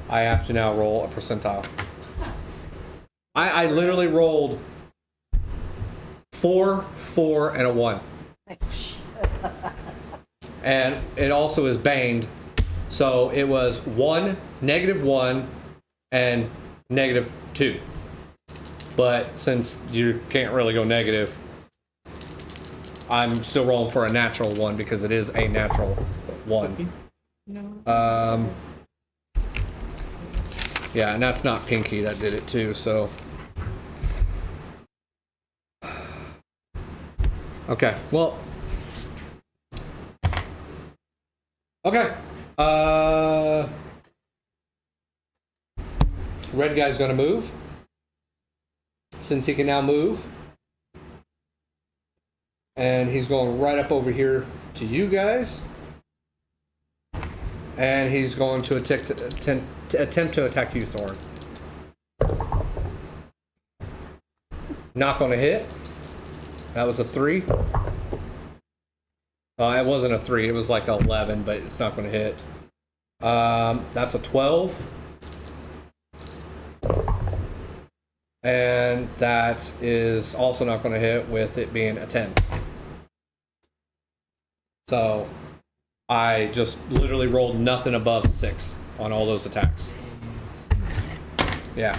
I have to now roll a percentile. I literally rolled 4, 4, and a 1. And it also is banged. So it was 1, -1, and -2. But since you can't really go negative, I'm still rolling for a natural one because it is a natural one. No. Yeah, and that's not Pinky that did it too, so. Okay, well. Okay. Red guy's gonna move. Since he can now move. And he's going right up over here to you guys. And he's going to attempt to attack you, Thoron. Not going to hit. That was a 3. It wasn't a 3. It was like 11, but it's not going to hit. That's a 12. And that is also not going to hit with it being a 10. So I just literally rolled nothing above 6 on all those attacks. Yeah.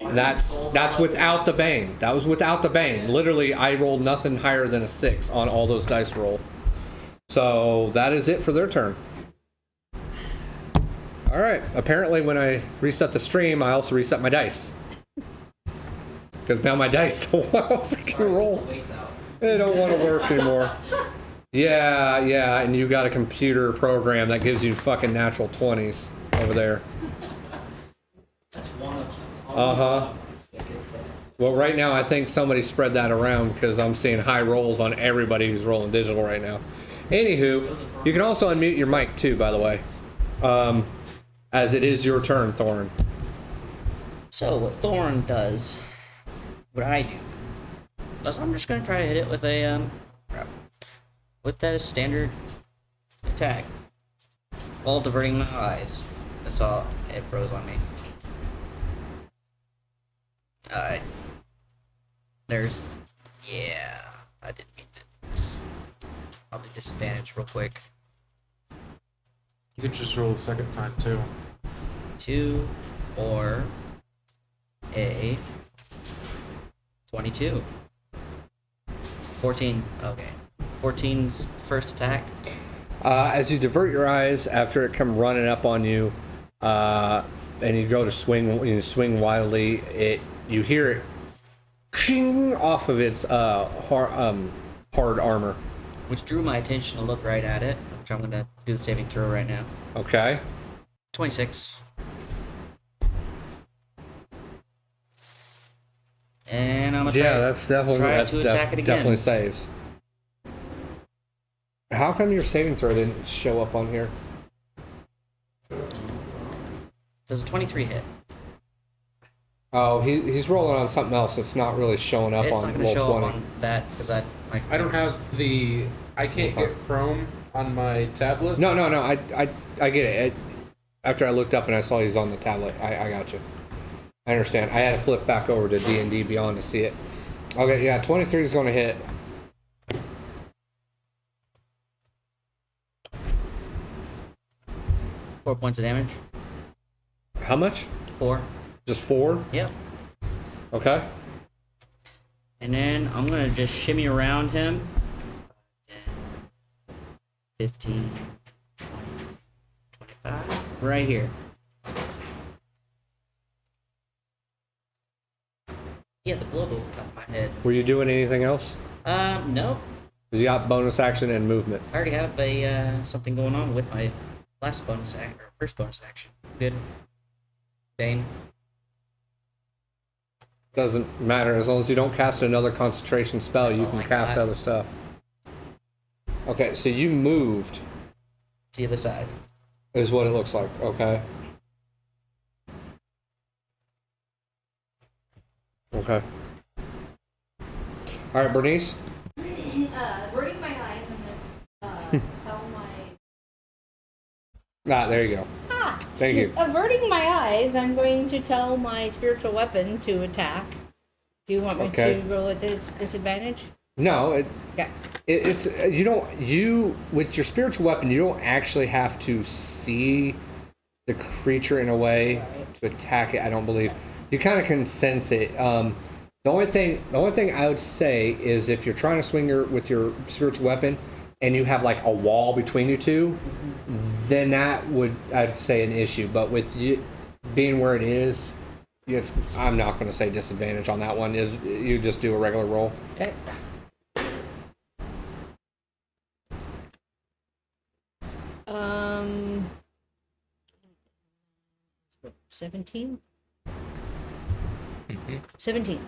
That's without the Bane. That was without the Bane. Literally, I rolled nothing higher than a 6 on all those dice roll. So that is it for their turn. All right. Apparently, when I reset the stream, I also reset my dice. Because now my dice don't want to freaking roll. They don't want to work anymore. Yeah, and you got a computer program that gives you fucking natural 20s over there. That's one of us. Uh-huh. Well, right now, I think somebody spread that around because I'm seeing high rolls on everybody who's rolling digital right now. Anywho, you can also unmute your mic too, by the way. As it is your turn, Thoron. So what Thoron does, what I do, is I'm just gonna try to hit it with a with that standard attack, while diverting my eyes. That's all. It froze on me. Alright. Yeah, I didn't mean to. I'll do disadvantage real quick. You could just roll the second time too. 2 or a 22. 14. Okay. 14's first attack. As you divert your eyes after it come running up on you, and you go to swing, you swing wildly, you hear it ching off of its hard armor. Which drew my attention to look right at it, which I'm gonna do the saving throw right now. Okay. 26. And I'm gonna try that's definitely try to attack it again. Definitely saves. How come your saving throw didn't show up on here? Does a 23 hit? Oh, he's rolling on something else that's not really showing up It's on not gonna roll show 20. up on that because I don't have the. I can't get Chrome on my tablet. No. I get it. After I looked up and I saw he's on the tablet, I got you. I understand. I had to flip back over to D&D Beyond to see it. Okay, yeah, 23 is going to hit. Four points of damage. How much? 4. Just 4? Yep. Okay. And then I'm gonna just shimmy around him. 10, 15, 20, 25. Right here. Yeah, the globe over top of my head. Were you doing anything else? No. You got bonus action and movement. I already have a something going on with my last bonus action or first bonus action. Good. Bane. Doesn't matter. As long as you don't cast another concentration spell, you can cast other stuff. Okay, so you moved, To the other side. is what it looks like. Okay. Okay. All right, Bernice. Averting my eyes, I'm gonna tell my. There you go. Thank you. Averting my eyes, I'm going to tell my spiritual weapon to attack. Do you want me to roll at disadvantage? No, Okay. it's you with your spiritual weapon, you don't actually have to see the creature in a way to attack it. I don't believe you kind of can sense it. The only thing I would say is if you're trying to swing with your spiritual weapon and you have like a wall between you two, then that would, I'd say, an issue. But with you being where it is, I'm not going to say disadvantage on that one. Is you just do a regular roll. Okay. 17? 17.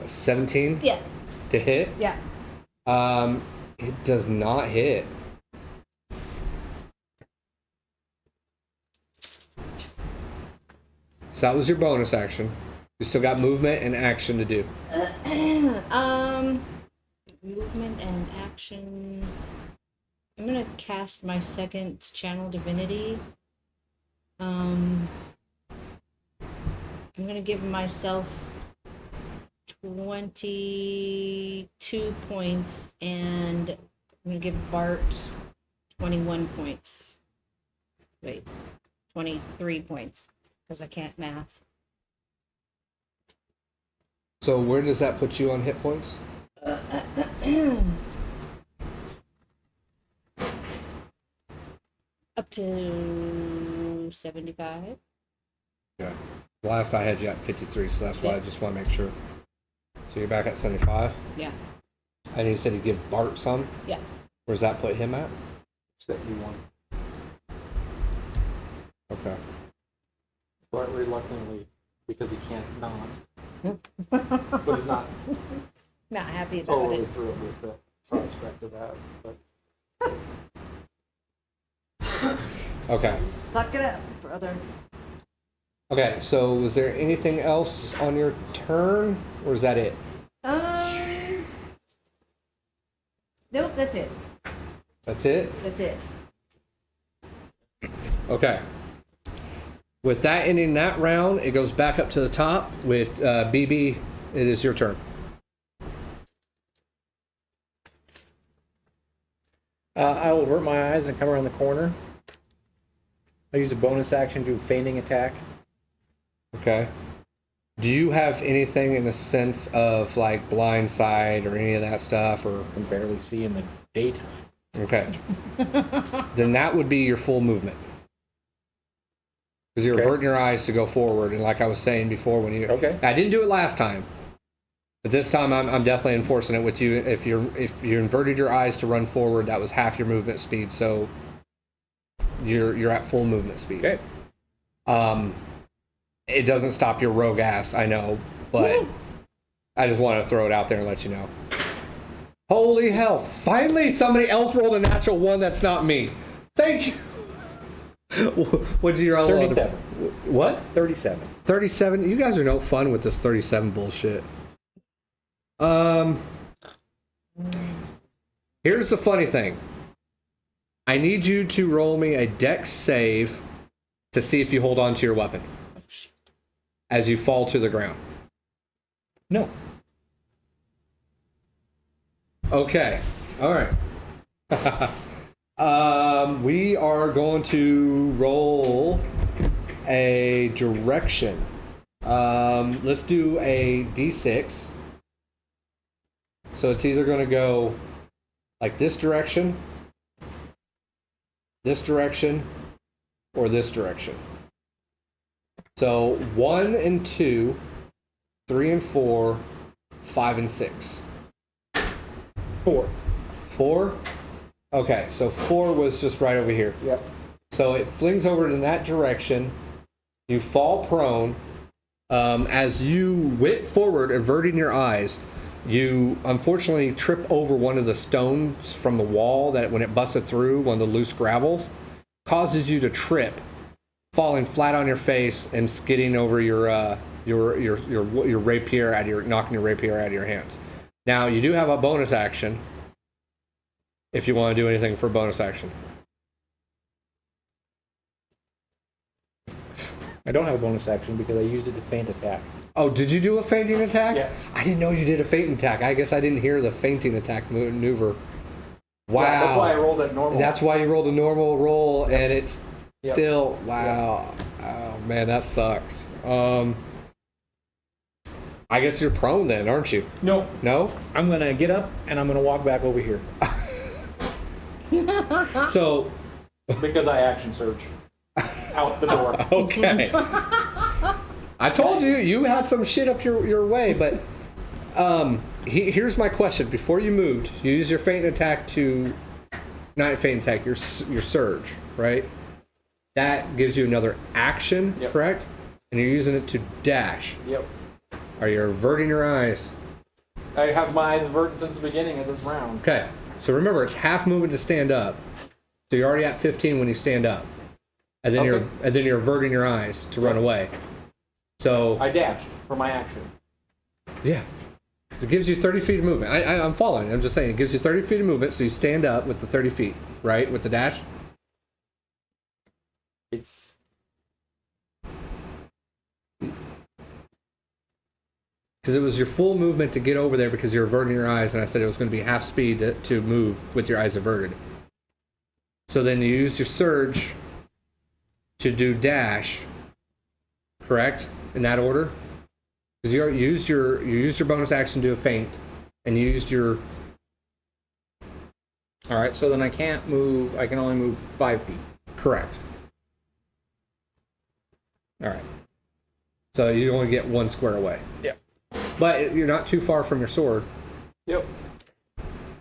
17 Yeah. to hit. Yeah. It does not hit. So that was your bonus action. You still got movement and action to do. Movement and action. I'm gonna cast my second channel divinity. I'm gonna give myself 22 points, and I'm gonna give Bart 21 points. Wait, 23 points, because I can't math. So where does that put you on hit points? Up to 75. Yeah. Last I had you at 53, so that's why I just want to make sure. So you're back at 75? Yeah. And you said you give Bart some? Yeah. Where's that put him at? 71. Okay. But reluctantly, because he can't not. But he's not Not happy about totally it. thrilled with the prospect of that. But Okay. Suck it up, brother. Okay, so was there anything else on your turn? Or is that it? Nope, that's it. That's it? That's it. Okay. With that ending that round, it goes back up to the top with BB. It is your turn. I will avert my eyes and come around the corner. I use a bonus action to do feigning attack. Okay. Do you have anything in the sense of like blind sight or any of that stuff? Or I can barely see in the daytime. okay. Then that would be your full movement. Because you're Okay. averting your eyes to go forward, and like I was saying before, when you I didn't do it last time, but this time I'm definitely enforcing it with you. If you inverted your eyes to run forward, that was half your movement speed, so you're at full movement speed. Okay. It doesn't stop your rogue ass, I know, but I just wanted to throw it out there and let you know. Holy hell! Finally, somebody else rolled a natural one. That's not me. Thank you. What'd you roll? 37. What? 37. 37? You guys are no fun with this 37 bullshit. Here's the funny thing. I need you to roll me a dex save to see if you hold on to your weapon as you fall to the ground. No. Okay. All right. We are going to roll a direction. Let's do a d6. So it's either going to go like this direction, or this direction. So 1 and 2, 3 and 4, 5 and 6. 4. 4? Okay, so 4 was just right over here. Yep. So it flings over in that direction. You fall prone. As you whip forward, averting your eyes, you unfortunately trip over one of the stones from the wall that when it busted through, one of the loose gravels, causes you to trip, falling flat on your face and skidding over your rapier out of your, knocking your rapier out of your hands. Now you do have a bonus action if you want to do anything for bonus action. I don't have a bonus action because I used it to feint attack. Oh, did you do a fainting attack? Yes. I didn't know you did a fainting attack. I guess I didn't hear the fainting attack maneuver. Wow. Yeah, that's why I rolled at normal. That's why you rolled a normal roll, and it's Yep. still wow. Oh man, that sucks. I guess you're prone then, aren't you? No, No? I'm gonna get up and I'm gonna walk back over here So, because I action surge out the door. okay. I told you, you had some shit up your way, but here's my question. Before you moved, you used your feint attack to, not feint attack, your surge, right? That gives you another action, Yep. correct? And you're using it to dash. Yep. Are you averting your eyes? I have my eyes averted since the beginning of this round. Okay, so remember, it's half movement to stand up. So you're already at 15 when you stand up. And then Okay. you're averting your eyes to run away. So I dashed for my action. yeah, it gives you 30 feet of movement. I'm following. I'm just saying it gives you 30 feet of movement. So you stand up with the 30 feet, right, with the dash. It's Because it was your full movement to get over there because you're averting your eyes, and I said it was going to be half speed to move with your eyes averted. So then you use your surge to do dash, correct? In that order? Because you used your bonus action to do a feint, and you used your... all right. So then I can't move. I can only move 5 feet. Correct. All right. So you only get 1 square away. Yep. But you're not too far from your sword. Yep.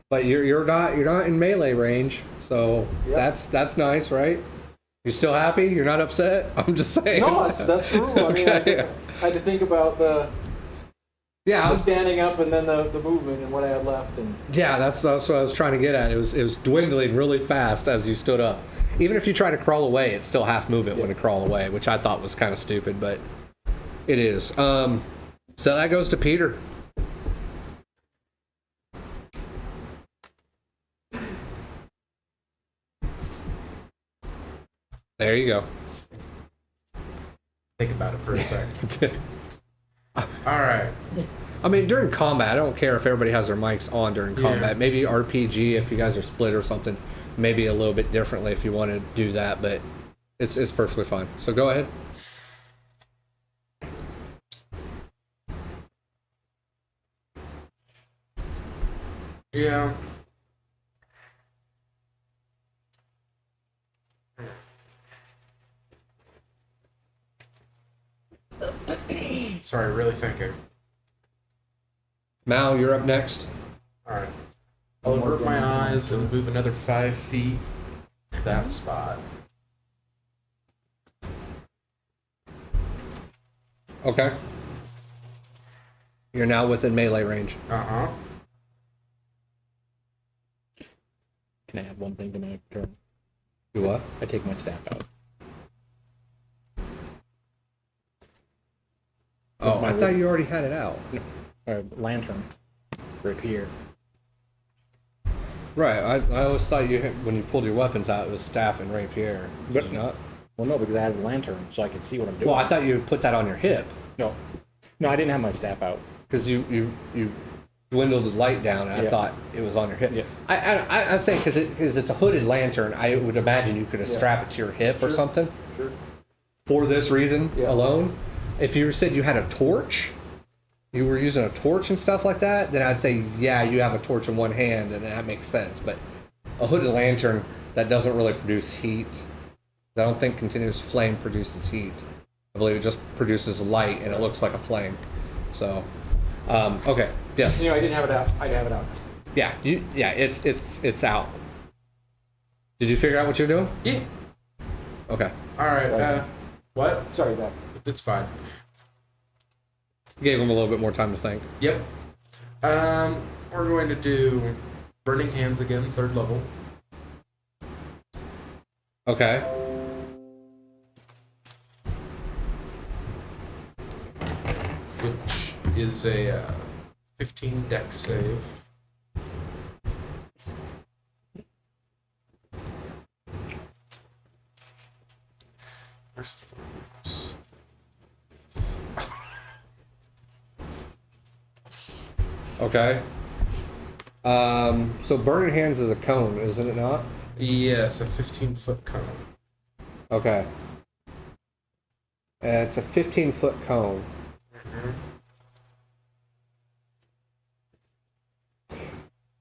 But you're not in melee range, so Yep. that's nice, right? You still happy? You're not upset? I'm just saying. No, that's the rule. I mean, Okay. I had to think about the standing up and then the movement and what I had left. And that's what I was trying to get at. It was dwindling really fast as you stood up. Even if you try to crawl away, it's still half movement when you crawl away, which I thought was kind of stupid, but it is. So that goes to Peter. There you go. Think about it for a second. All right. I mean, during combat, I don't care if everybody has their mics on during combat. Yeah. Maybe RPG, if you guys are split or something, maybe a little bit differently if you want to do that, but it's perfectly fine. So go ahead. Yeah. Sorry, really thinking. Mal, you're up next. Alright. I'll avert my eyes and move another 5 feet to that spot. Okay. You're now within melee range. Uh-huh. can I add one thing to my turn? Do what? I take my staff out. Oh, I thought you already had it out. Lantern. Rapier. Right, I always thought you had, when you pulled your weapons out, it was staff and rapier. Did you not? Well, no, because I had a lantern, so I could see what I'm doing. Well, I thought you put that on your hip. No, I didn't have my staff out. Because you dwindled the light down, and I Yeah. thought it was on your hip. Yeah. I say because it's a hooded lantern, I would imagine you could have strapped it to your hip or Sure. something. Sure. For this reason Yeah. alone. If you said you had a torch, you were using a torch and stuff like that, then I'd say, yeah, you have a torch in one hand, and that makes sense. But a hooded lantern, that doesn't really produce heat. I don't think continuous flame produces heat. I believe it just produces light, and it looks like a flame. So, okay, yes. I didn't have it out. I'd have it out. Yeah, it's out. Did you figure out what you're doing? Yeah. Okay. Alright, what? Sorry, Zach. It's fine. Gave him a little bit more time to think. Yep. We're going to do Burning Hands again, 3rd level. Okay. Which is a 15 dex save. Where's the mouse? Okay. So Burning Hands is a cone, isn't it not? Yes, a 15-foot cone.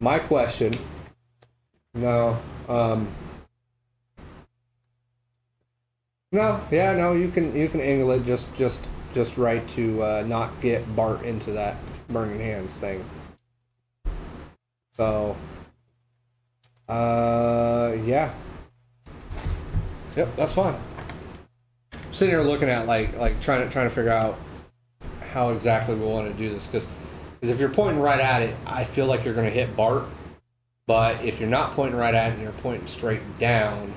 My question. No. No. Yeah. No. You can angle it just right to not get Bart into that burning hands thing. So. Yeah. Yep. That's fine. Sitting here looking at like trying to figure out how exactly we want to do this because if you're pointing right at it, I feel like you're going to hit Bart. But if you're not pointing right at it and you're pointing straight down,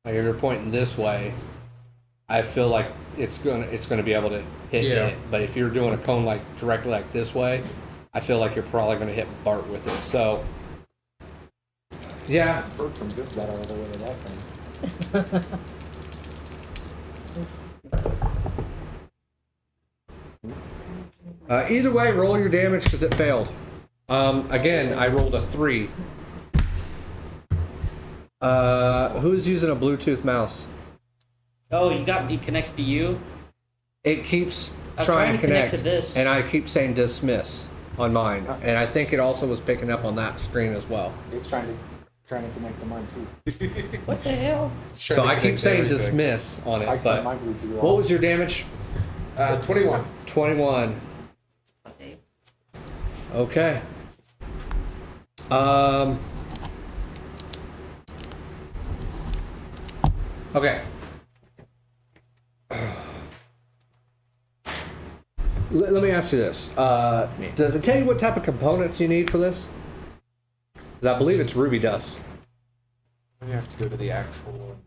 like if you're pointing this way, I feel like it's gonna be able to hit it. But if you're doing a cone like directly like this way, I feel like you're probably going to hit Bart with it. So yeah. Bertram just got out of the way of that thing. Either way, roll your damage because it failed. Again, I rolled a 3. Who's using a Bluetooth mouse? Oh, you got me connected to you? It keeps I'm trying to connect to this. and I keep saying dismiss on mine, and I think it also was picking up on that screen as well. It's trying to connect to mine too. What the hell? So I keep saying dismiss on it, but what was your damage? 21. 21. Okay. Okay. Let me ask you this. Does it tell you what type of components you need for this? 'Cause I believe it's ruby dust. We have to go to the actual one.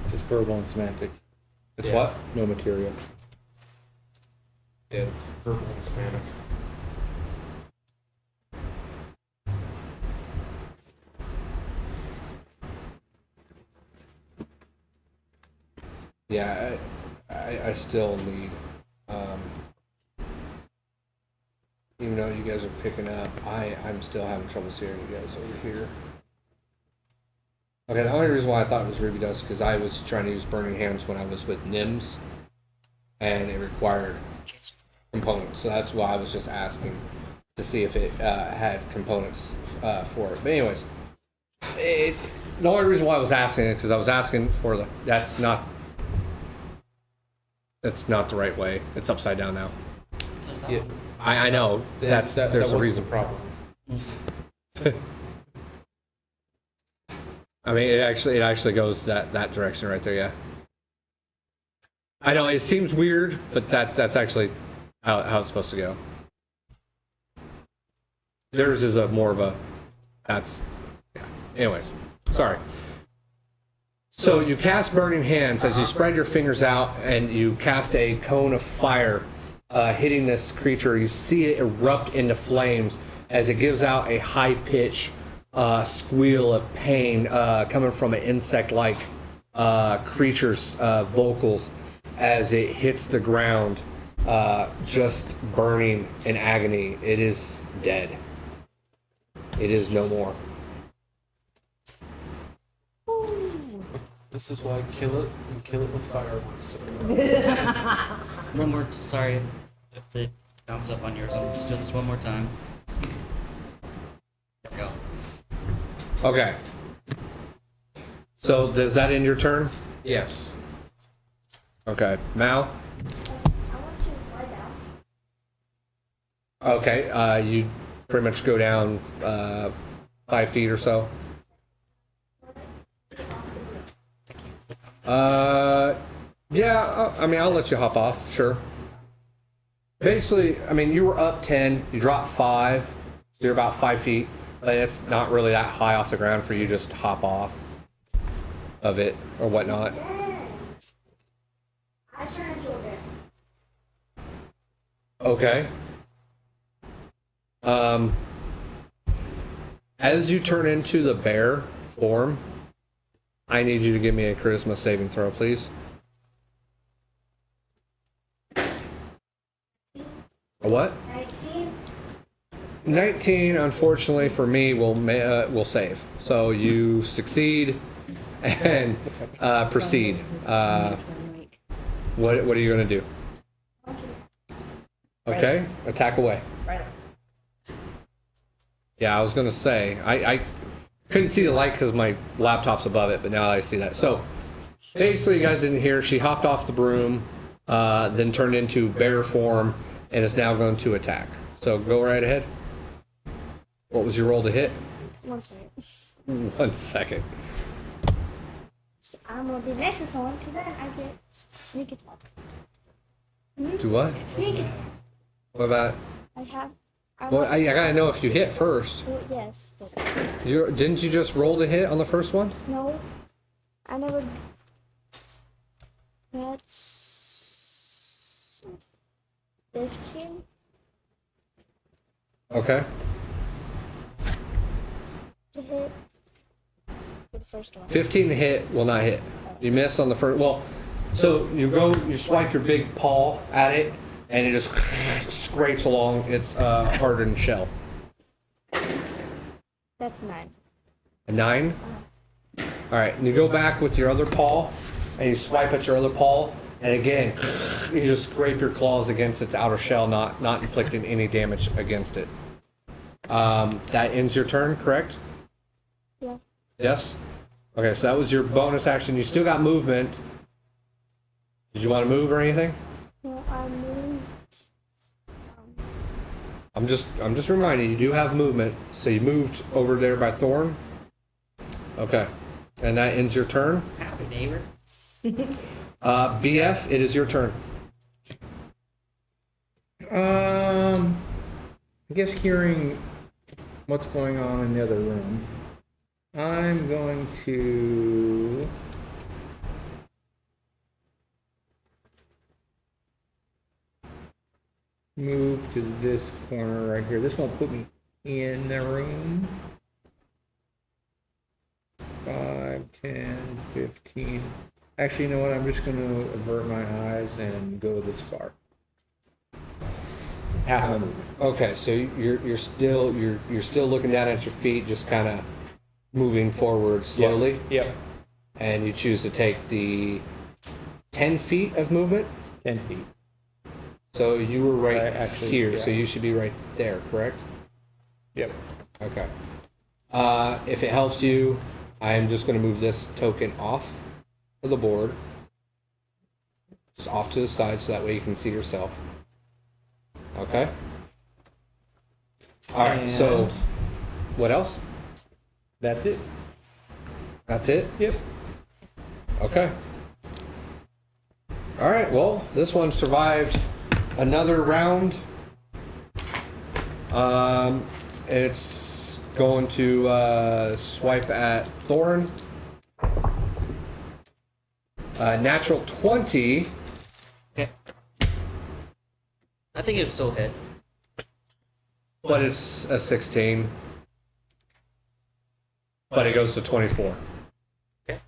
It's verbal and semantic. It's what? No material. Yeah, it's verbal and semantic. Yeah, I still need, even though you guys are picking up, I'm still having trouble seeing you guys over here. Okay, the only reason why I thought it was ruby dust is because I was trying to use burning hands when I was with Nims, and it required components, so that's why I was just asking to see if it had components for it. But anyways, the only reason why I was asking it because I was asking for that's not the right way. It's upside down now. Yeah, I know there's a wasn't reason. the problem. I mean, it actually goes that direction right there. Yeah. I know it seems weird, but that's actually how it's supposed to go. Theirs is more of a. That's. Yeah. Anyways, sorry. So you cast Burning Hands as you spread your fingers out and you cast a cone of fire hitting this creature. You see it erupt into flames as it gives out a high-pitched squeal of pain coming from an insect-like creature's vocals as it hits the ground, just burning in agony. It is dead. It is no more. This is why I kill it and kill it with fireworks. One more, sorry if the thumbs up on yours. I'm just doing this one more time. There we go. Okay. So does that end your turn? Yes. Okay. Mal? I want you to fly down. Okay. You pretty much go down 5 feet or so. Yeah, I mean, I'll let you hop off, sure. Basically, I mean, you were up 10, you dropped 5, so you're about 5 feet, but it's not really that high off the ground for you just to hop off of it or whatnot. I turn into a bear. Okay. As you turn into the bear form, I need you to give me a charisma saving throw, please. A what? 19. 19, unfortunately for me, will save. So you succeed and proceed. What are you going to do? Okay, attack away. Right. Yeah, I was gonna say I couldn't see the light because my laptop's above it, but now I see that. So basically, you guys didn't hear. She hopped off the broom, then turned into bear form, and is now going to attack. So go right ahead. What was your roll to hit? 1 second. 1 second. So I'm gonna be next to someone because then I get sneak attack. Do what? Sneak attack. What about? I have. Well, I gotta know if you hit first. Well, yes, but Didn't you just roll to hit on the first one? no, I never. That's 15. Okay. To hit for the first one. 15 to hit will not hit. You miss on the first. Well, so you swipe your big paw at it, and it just scrapes along its hardened shell. That's 9. A 9. All right, and you go back with your other paw, and you swipe at your other paw, and again, you just scrape your claws against its outer shell, not inflicting any damage against it. That ends your turn, correct? Yeah. Yes? Okay, so that was your bonus action. You still got movement. Did you want to move or anything? No, I moved. I'm just reminding you do have movement. So you moved over there by Thorn. Okay. And that ends your turn. Happy neighbor. BF, it is your turn. I guess hearing what's going on in the other room, I'm going to move to this corner right here. This won't put me in the room. 5, 10, 15. Actually, you know what? I'm just going to avert my eyes and go this far. Half a movement. Okay, so you're still looking down at your feet, just kind of moving forward slowly. Yep. And you choose to take the 10 feet of movement. 10 feet. So you were right Actually, here, yeah. so you should be right there, correct? Yep. Okay. If it helps you, I am just going to move this token off of the board. Just off to the side so that way you can see yourself. Okay? Alright, so And what else? that's it. That's it? Yep. Okay. Alright, well, this one survived another round. It's going to swipe at Thoron. Natural 20. Okay. I think it would still hit. But it's a 16. But it goes to 24. Okay.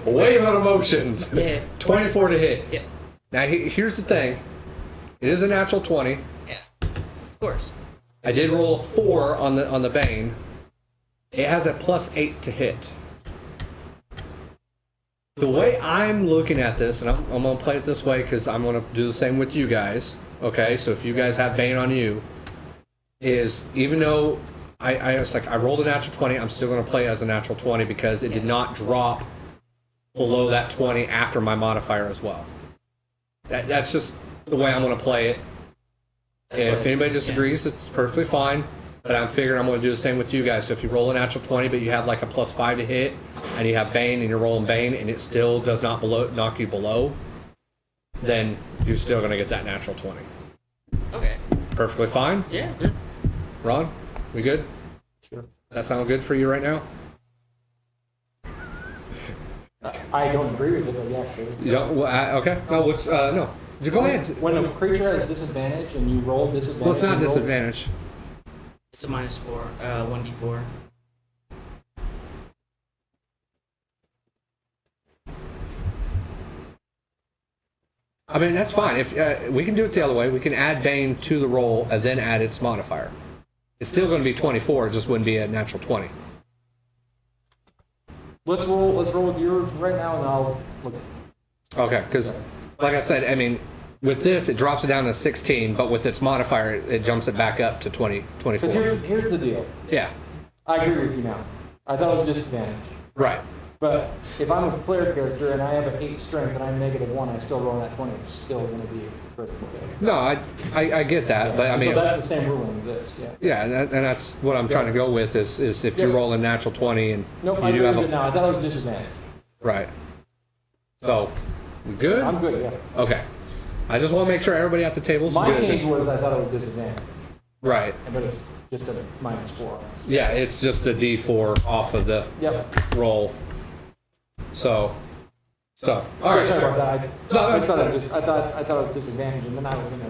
Wave of emotions. Yeah. 24 to hit. Yep. Now here's the thing. It is a natural 20. Yeah. Of course. I did roll a 4 on the Bane. It has a +8 to hit. The way I'm looking at this, and I'm going to play it this way because I'm going to do the same with you guys. Okay, so if you guys have Bane on you, is even though I was like, I rolled a natural 20, I'm still going to play as a natural 20 because it did not drop below that 20 after my modifier as well. That's just the way I'm going to play it. If anybody disagrees, it's perfectly fine. But I'm figuring I'm going to do the same with you guys. So if you roll a natural 20, but you have like a +5 to hit, and you have Bane, and you're rolling Bane, and it still does not knock you below, then you're still going to get that natural 20. Okay. Perfectly fine. Yeah. Ron, we good? Sure. That sound good for you right now? I don't agree with it, but yeah, sure. You don't? Well, okay. No, what's no? Just go ahead. When a creature has disadvantage and you roll disadvantage. Well, it's not you roll- disadvantage. It's a -4. 1d4. I mean, that's fine. If we can do it the other way, we can add Bane to the roll and then add its modifier. It's still going to be 24. It just wouldn't be a natural 20. Let's roll with yours right now, and I'll look. Okay, because like I said, I mean, with this, it drops it down to 16, but with its modifier, it jumps it back up to 20, 24. Because here's the deal. Yeah, I agree with you now. I thought it was a disadvantage. right. But if I'm a player character and I have an 8 strength and I'm -1, I still roll that 20, it's still going to be critical failure. No, I get that, but I mean, So that's the same rule as this, yeah. yeah, and that's what I'm trying to go with is if you Yeah. roll a natural 20 and Nope, I you do agree have with it a now. I thought it was a disadvantage. right. So, we good? I'm good, yeah. Okay. I just want to make sure everybody at the table's My good. change was I thought it was disadvantage, Right. but it's just a -4 on this. Yeah, it's just the D4 off of the Yep. roll. So, all right. Sorry about that. No, I that's thought fine. I thought it was disadvantage, and then I was going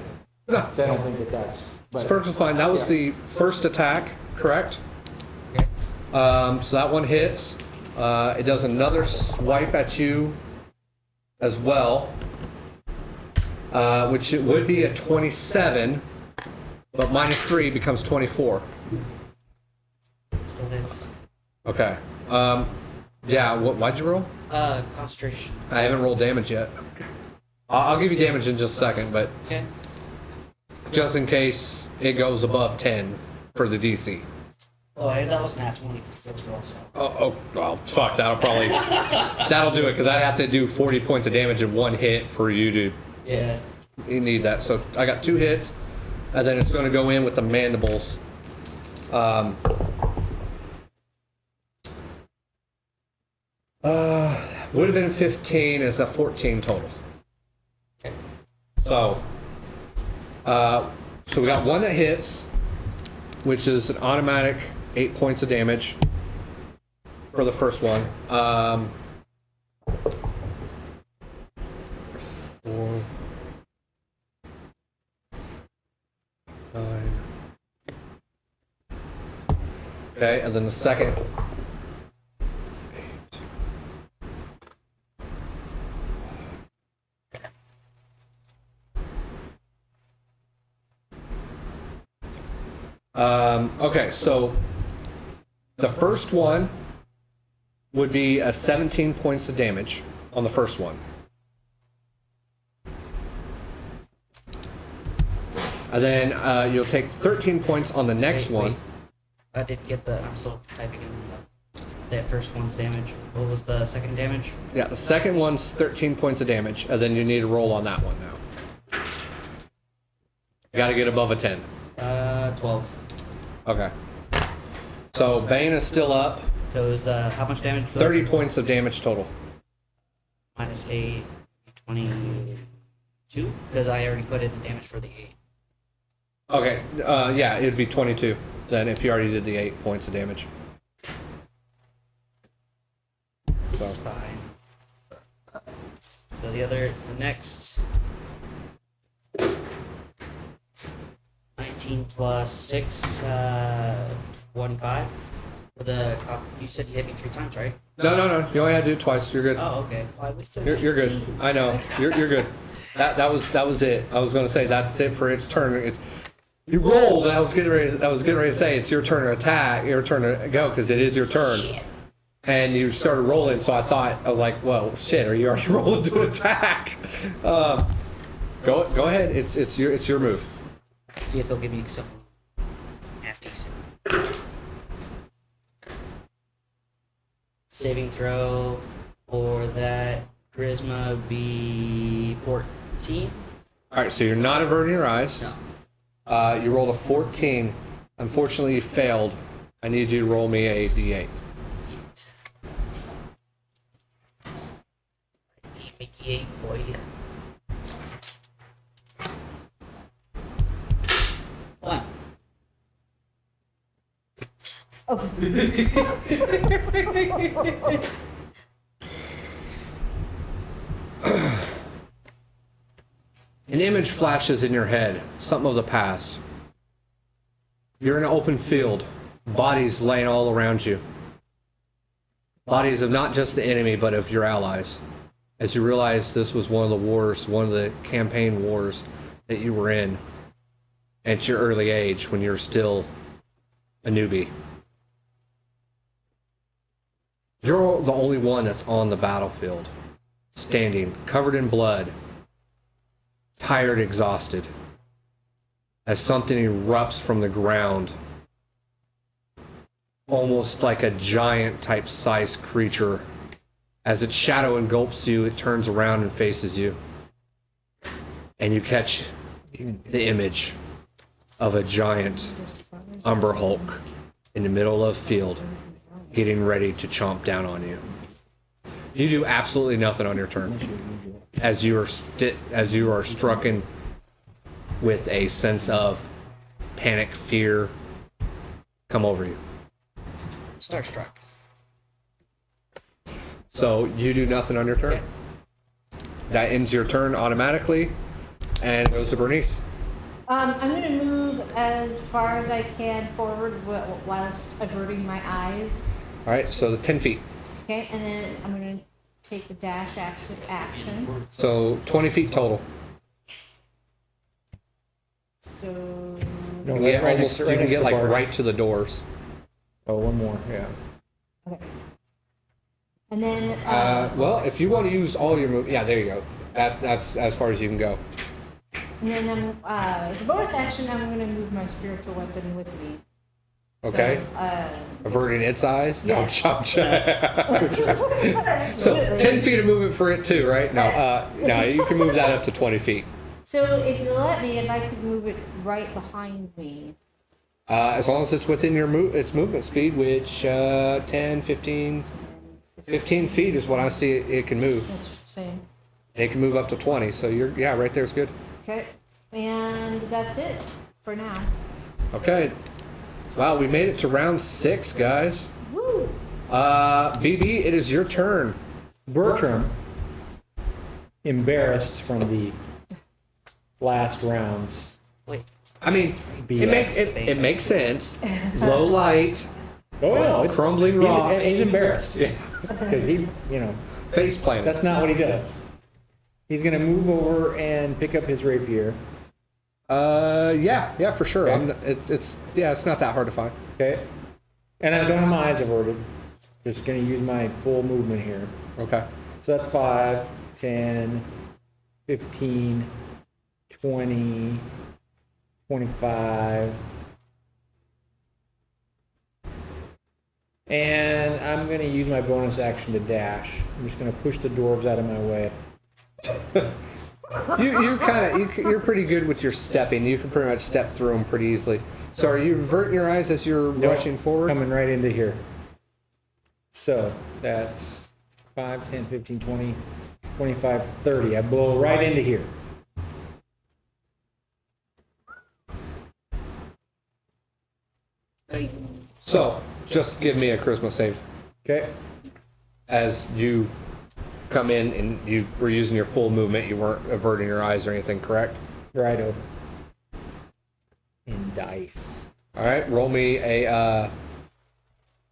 No, to say I don't think that that's. But it's perfectly fine. That was Yeah. the first attack, correct? Okay. So that one hits. It does another swipe at you as well, which it would be a 27, but -3 becomes 24. Still hits. Okay. Yeah, why'd you roll? Concentration. I haven't rolled damage yet. I'll give you damage in just a second, but Okay. just in case it goes above 10 for the DC. Oh, that was nat 20 for first roll, so. Oh, well, fuck, that'll do it, because I'd have to do 40 points of damage in one hit for you to Yeah. you need that. So I got 2 hits, and then it's going to go in with the mandibles. Would have been 15, is a 14 total. Okay. So we got one that hits, which is an automatic 8 points of damage for the first one. 4, 9. Okay, and then the second. 8. Okay, so the first one would be a 17 points of damage on the first one. And then you'll take 13 points on the next one. I did get the. I'm still typing in that first one's damage. What was the second damage? Yeah, the second one's 13 points of damage, and then you need to roll on that one now. You gotta get above a 10. 12. Okay. So Bane is still up. So it was how much damage? 30 points of damage total. Minus 8, 22? Because I already put in the damage for the 8. Okay, yeah, it'd be 22 then if you already did the 8 points of damage. This So. is fine. So the next 19 plus 6, 25. For you said you hit me 3 times, right? No, you only had to do it twice. You're good. Oh, okay. Well, we still You're good. I know. You're good. That was it. I was gonna say that's it for its turn. You rolled, and I was getting ready to say it's your turn to attack, your turn to go, because it is your turn. Shit. And you started rolling, so I was like, well, shit, are you already rolling to attack? Go ahead. It's your move. See if he'll give me some half decent. Saving throw for that charisma would be 14. All right, so you're not averting your eyes. No. You rolled a 14. Unfortunately, you failed. I need you to roll me a d8. Mickey 8, boy. One. Oh, An image flashes in your head, something of the past. You're in an open field, bodies laying all around you. Bodies of not just the enemy, but of your allies. As you realize this was one of the wars, one of the campaign wars that you were in at your early age when you were still a newbie. You're the only one that's on the battlefield, standing, covered in blood. tired, exhausted, as something erupts from the ground, almost like a giant type sized creature. As its shadow engulfs you, it turns around and faces you. And you catch the image of a giant Umber Hulk in the middle of the field, getting ready to chomp down on you. You do absolutely nothing on your turn, as you are strucken with a sense of panic, fear come over you. Starstruck. So you do nothing on your turn. Okay. That ends your turn automatically, and goes to Bernnice. I'm going to move as far as I can forward whilst averting my eyes. All right, so the 10 feet. Okay, and then I'm going to take the dash action. So 20 feet total. So No, You can get almost, you can next get to like Bart. right to the doors. Oh, one more. Yeah. okay, and then Well, if you want to use all your move, yeah, there you go. That's as far as you can go. and then the bonus action, I'm going to move my spiritual weapon with me. Okay. So, Averting its eyes. Yes. No, so 10 feet of movement for it too, right? No, you can move that up to 20 feet. So if you let me, I'd like to move it right behind me. As long as it's within your its movement speed, which 10, 15 feet is what I see it can move. That's same. It can move up to 20, so yeah, right there's good. Okay, and that's it for now. Okay. Wow, we made it to round 6, guys. Woo! BB, it is your turn. Bertram, embarrassed from the last rounds. Wait. I mean, BS. it makes sense. Low light, Oh no, it's crumbling rocks. He's embarrassed because he, face planted. that's not what he does. He's gonna move over and pick up his rapier. Yeah, for sure. Okay. It's not that hard to find. Okay, and I don't have my eyes averted. Just gonna use my full movement here. Okay. So that's 5, 10, 15, 20, 25. And I'm going to use my bonus action to dash. I'm just going to push the dwarves out of my way. You're pretty good with your stepping. You can pretty much step through them pretty easily. So are you averting your eyes as you're rushing forward? Coming right into here. So that's 5, 10, 15, 20, 25, 30. I blow right into here. So just give me a charisma save Okay. as you come in and you were using your full movement. You weren't averting your eyes or anything, correct? Righto. And dice. All right. Roll me a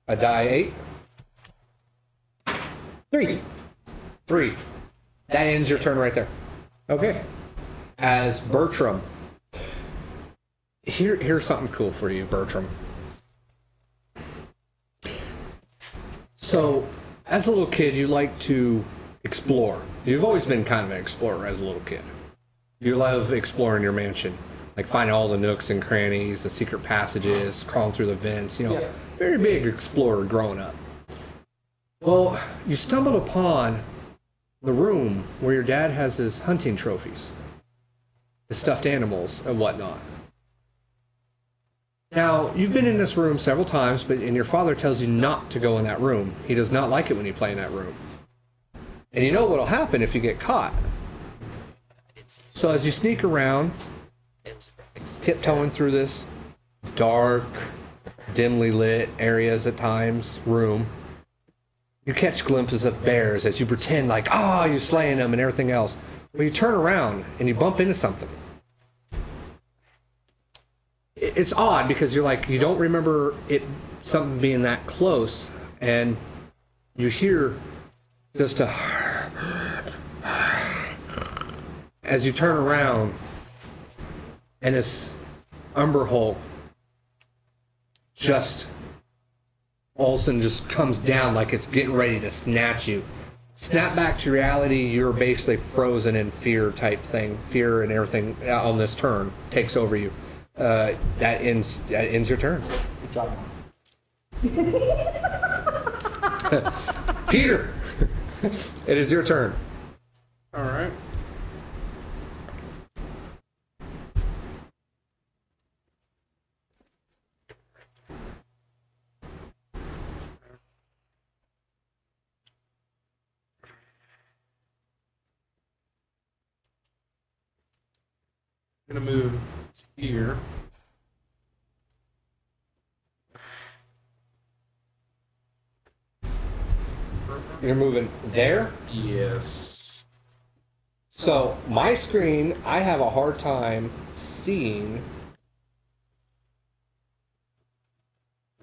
die 8. 3. 3. That ends your turn right there. Okay. As Bertram, here's something cool for you, Bertram. So, as a little kid, you like to explore. You've always been kind of an explorer as a little kid. You love exploring your mansion, like finding all the nooks and crannies, the secret passages, crawling through the vents. Yeah. Very big explorer growing up. Well, you stumbled upon the room where your dad has his hunting trophies, the stuffed animals and whatnot. Now, you've been in this room several times, and your father tells you not to go in that room. He does not like it when you play in that room. And you know what'll happen if you get caught. So as you sneak around, tiptoeing through this dark, dimly lit areas at times, room, you catch glimpses of bears as you pretend like, you're slaying them and everything else. Well, you turn around and you bump into something. It's odd because you're like, you don't remember something being that close, and you hear just a as you turn around, and this Umber Hulk just all of a sudden just comes down like it's getting ready to snatch you, snap back to reality, you're basically frozen in fear type thing. Fear and everything on this turn takes over you. That ends your turn. Good job. Peter, it is your turn. All right. I'm gonna move here. You're moving there. Yes. So my screen, I have a hard time seeing.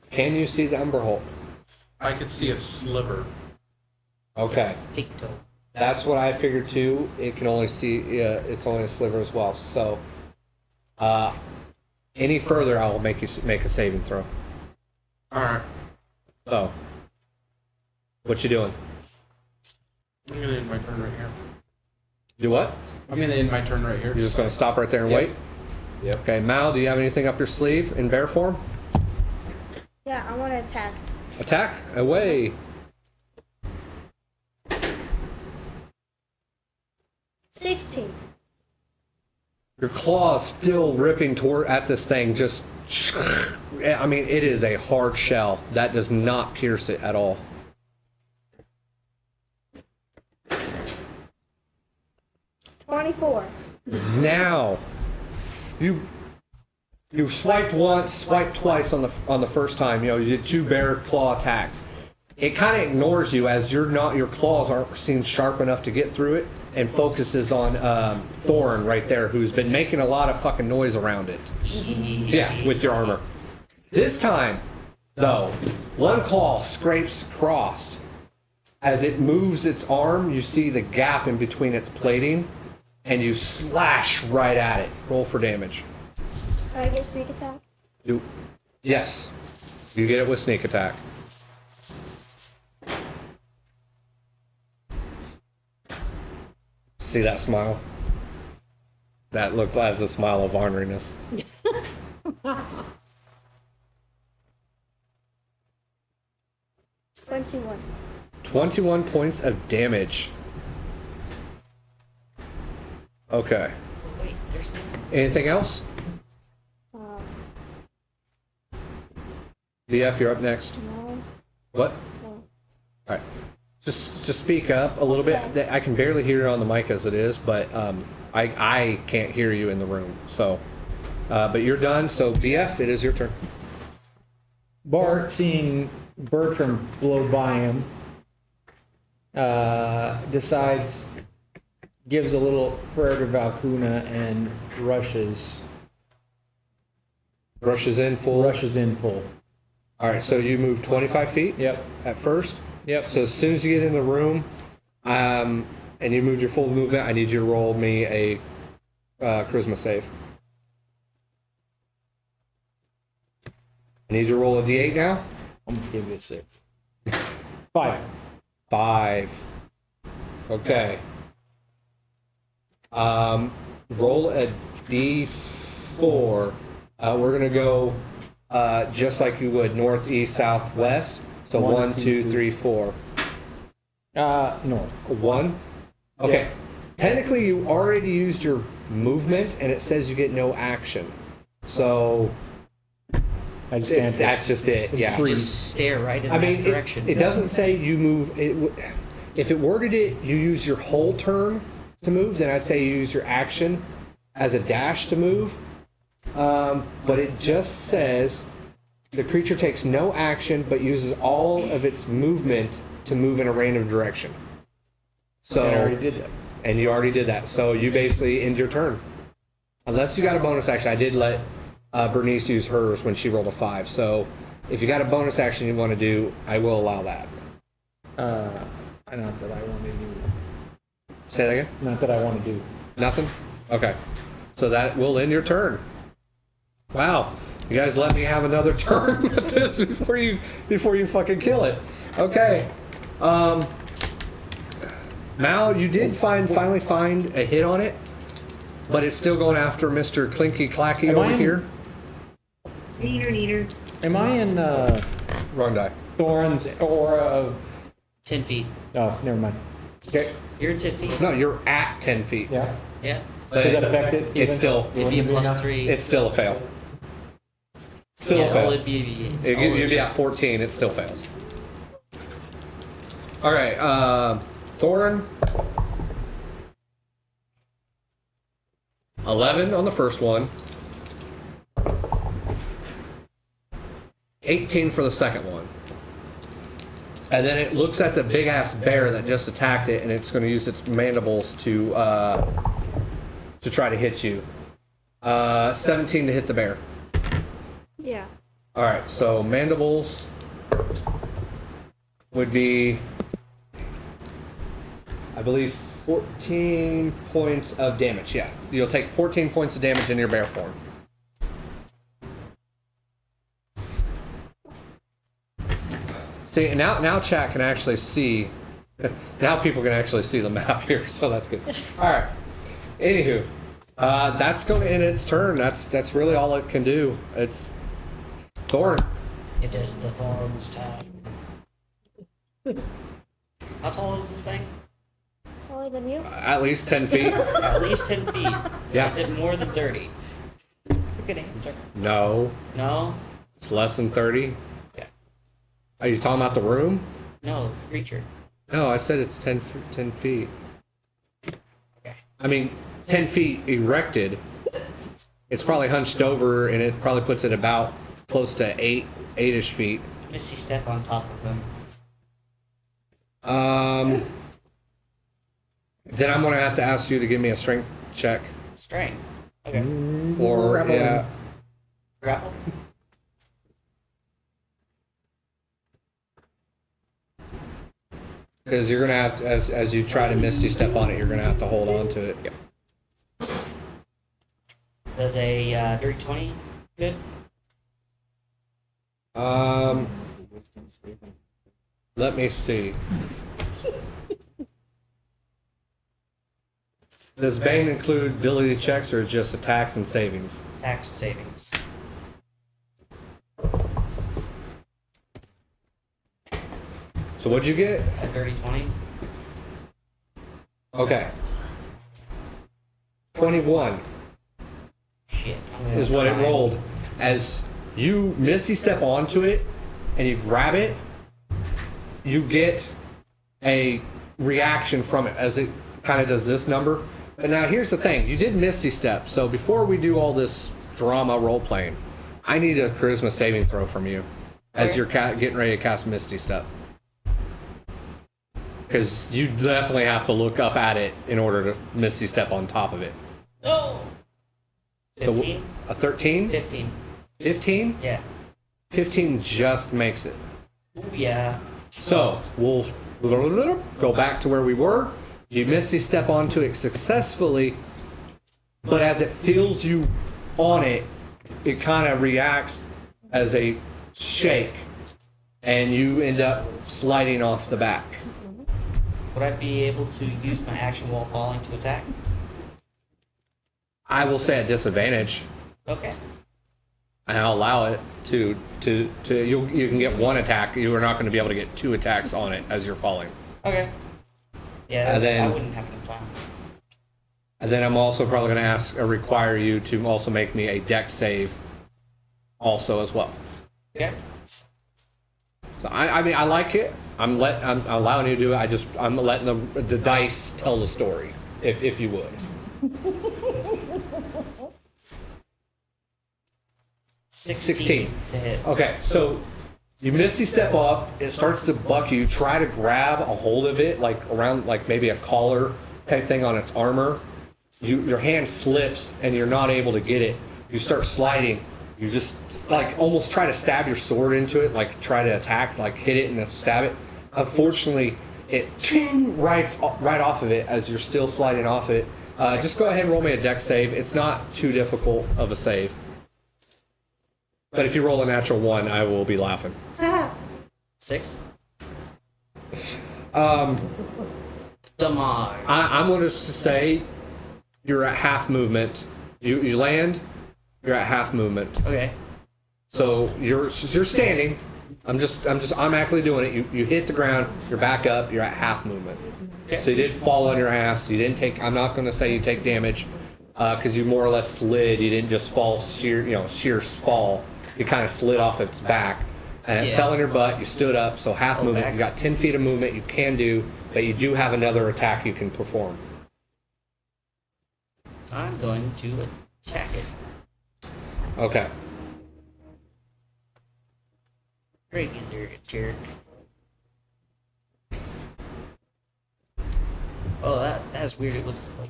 Can you see the Umber Hulk? I could see a sliver. Okay, Big toe. that's what I figured too. It can only see. It's only a sliver as well. So, any further, I will make you make a saving throw. All right. So, what you doing? I'm gonna end my turn right here. Do what? I'm gonna end my turn right here. You're just gonna stop right there and Yep. wait. Yep. Okay, Mal, do you have anything up your sleeve in bear form? Yeah, I want to attack. Attack away. 16. Your claws still ripping toward at this thing. Just, I mean, it is a hard shell that does not pierce it at all. $24. Now, you swiped once, swiped twice on the first time. You know, you did 2 bear claw attacks. It kind of ignores you as your claws aren't seem sharp enough to get through it, and focuses on Thoron right there, who's been making a lot of fucking noise around it. Yeah, with your armor. This time, though, one claw scrapes across. As it moves its arm, you see the gap in between its plating, and you slash right at it. Roll for damage. Can I get sneak attack? Yes, you get it with sneak attack. See that smile? That looks like a smile of orneriness. 21. 21 points of damage. Okay. Wait, there's no. Anything else? BF, you're up next. No. What? No. All right. Just speak up a little bit. Okay. I can barely hear you on the mic as it is, but I can't hear you in the room. So, but you're done. So BF, it is your turn. Bart, seeing Bertram blow by him, decides, gives a little prayer to Valkuna and rushes In full. in full. All right. So you move 25 feet. Yep. At first. Yep. So as soon as you get in the room, and you moved your full movement, I need you to roll me a charisma save. I need you to roll a d8 now. I'm gonna give you a 6. 5. 5. Okay. Roll a d4. We're gonna go just like you would, north, east, south, west. So 1, 2, 3, 4. North. 1. Okay. Technically, you already used your movement, and it says you get no action. So I just stand there. that's just it. Yeah. Just stare right in I that mean, direction. it doesn't say you move. If it worded it, you use your whole turn to move, then I'd say you use your action as a dash to move. But it just says the creature takes no action, but uses all of its movement to move in a random direction. So I already did that. And you already did that. So you basically end your turn. Unless you got a bonus action. I did let Bernnice use hers when she rolled a 5. So if you got a bonus action you want to do, I will allow that. Not that I want to do. Say that again? Not that I want to do. Nothing? Okay. So that will end your turn. Wow. You guys let me have another turn with this before you fucking kill it. Okay. Mal, you did finally find a hit on it, but it's still going after Mr. Clinky Clacky Am I over in- here. Neater. Am I in Wrong die. Thoron's aura of... 10 feet. Oh, never mind. Okay. You're at 10 feet. No, you're at 10 feet. Yeah. Yeah. But Does that affect it? it's still, It'd be a +3. it's still a fail. Still yeah, a fail. it'd be, You'd be at 14, it still fails. Alright, Thoron. 11 on the first one. 18 for the second one. And then it looks at the big ass bear that just attacked it, and it's going to use its mandibles to try to hit you. 17 to hit the bear. Yeah. All right, so mandibles would be, I believe, 14 points of damage. Yeah, you'll take 14 points of damage in your bear form. See, now chat can actually see. Now people can actually see the map here, so that's good. All right. Anywho, that's going to end its turn. That's really all it can do. It's Thoron. It is the Thorn's time. How tall is this thing? Taller than you? At least 10 feet. At least 10 feet. Yeah. Is it more than 30? Good answer. No, No? it's less than 30. Okay. Are you talking about the room? No, the creature. No, I said it's 10 feet. Okay. I mean, 10 feet erected. It's probably hunched over, and it probably puts it about close to 8-ish feet. Misty step on top of him. Then I'm gonna have to ask you to give me a strength check, Strength. Okay. or Grapple. yeah, Grapple. because you're gonna have to, as you try to misty step on it, you're gonna have to hold on to it. Does a dirty 20 good? Let me see. Does Bane include ability checks or just attacks and savings? Attack savings. So what'd you get? A dirty 20? Okay. 21 Shit. is what it rolled. As you misty step onto it and you grab it, you get a reaction from it as it kind of does this number. But now here's the thing, you did misty step, so before we do all this drama role playing, I need a charisma saving throw from you as Okay. you're getting ready to cast misty step. Because you definitely have to look up at it in order to misty step on top of it. Oh! So 15? a 13? 15. 15? Yeah. 15 just makes it. Ooh, yeah. So we'll go back to where we were. You misty step onto it successfully, but as it feels you on it, it kind of reacts as a shake, and you end up sliding off the back. Would I be able to use my action while falling to attack? I will say at disadvantage, Okay. and I'll allow it to you can get one attack. You are not going to be able to get two attacks on it as you're falling. Okay. Yeah, And then- I wouldn't have enough time. And then I'm also probably going to ask or require you to also make me a dex save also as well. Okay. So I mean I like it. I'm allowing you to do it. I'm letting the dice tell the story, if you would. 16 to hit. Okay, so you misty step up, it starts to buck you, try to grab a hold of it, like around like maybe a collar type thing on its armor. Your hand slips and you're not able to get it. You start sliding. You just like almost try to stab your sword into it, like try to attack, like hit it and then stab it. Unfortunately, it ting right off of it as you're still sliding off it. Just go ahead and roll me a dex save. It's not too difficult of a save. But if you roll a natural 1, I will be laughing. 6. Demise. I'm going to say you're at half movement. You land, you're at half movement. Okay. So you're standing. I'm actually doing it. You hit the ground, you're back up, you're at half movement. Okay. So you did fall on your ass. You didn't take. I'm not going to say you take damage, because you more or less slid. You didn't just fall sheer fall. You kind of slid off its back, and it fell on your butt. You stood up. So half movement. back. You got 10 feet of movement. You can do, but you do have another attack you can perform. I'm going to attack it. Okay. Regular jerk. Oh, that's weird. It was like,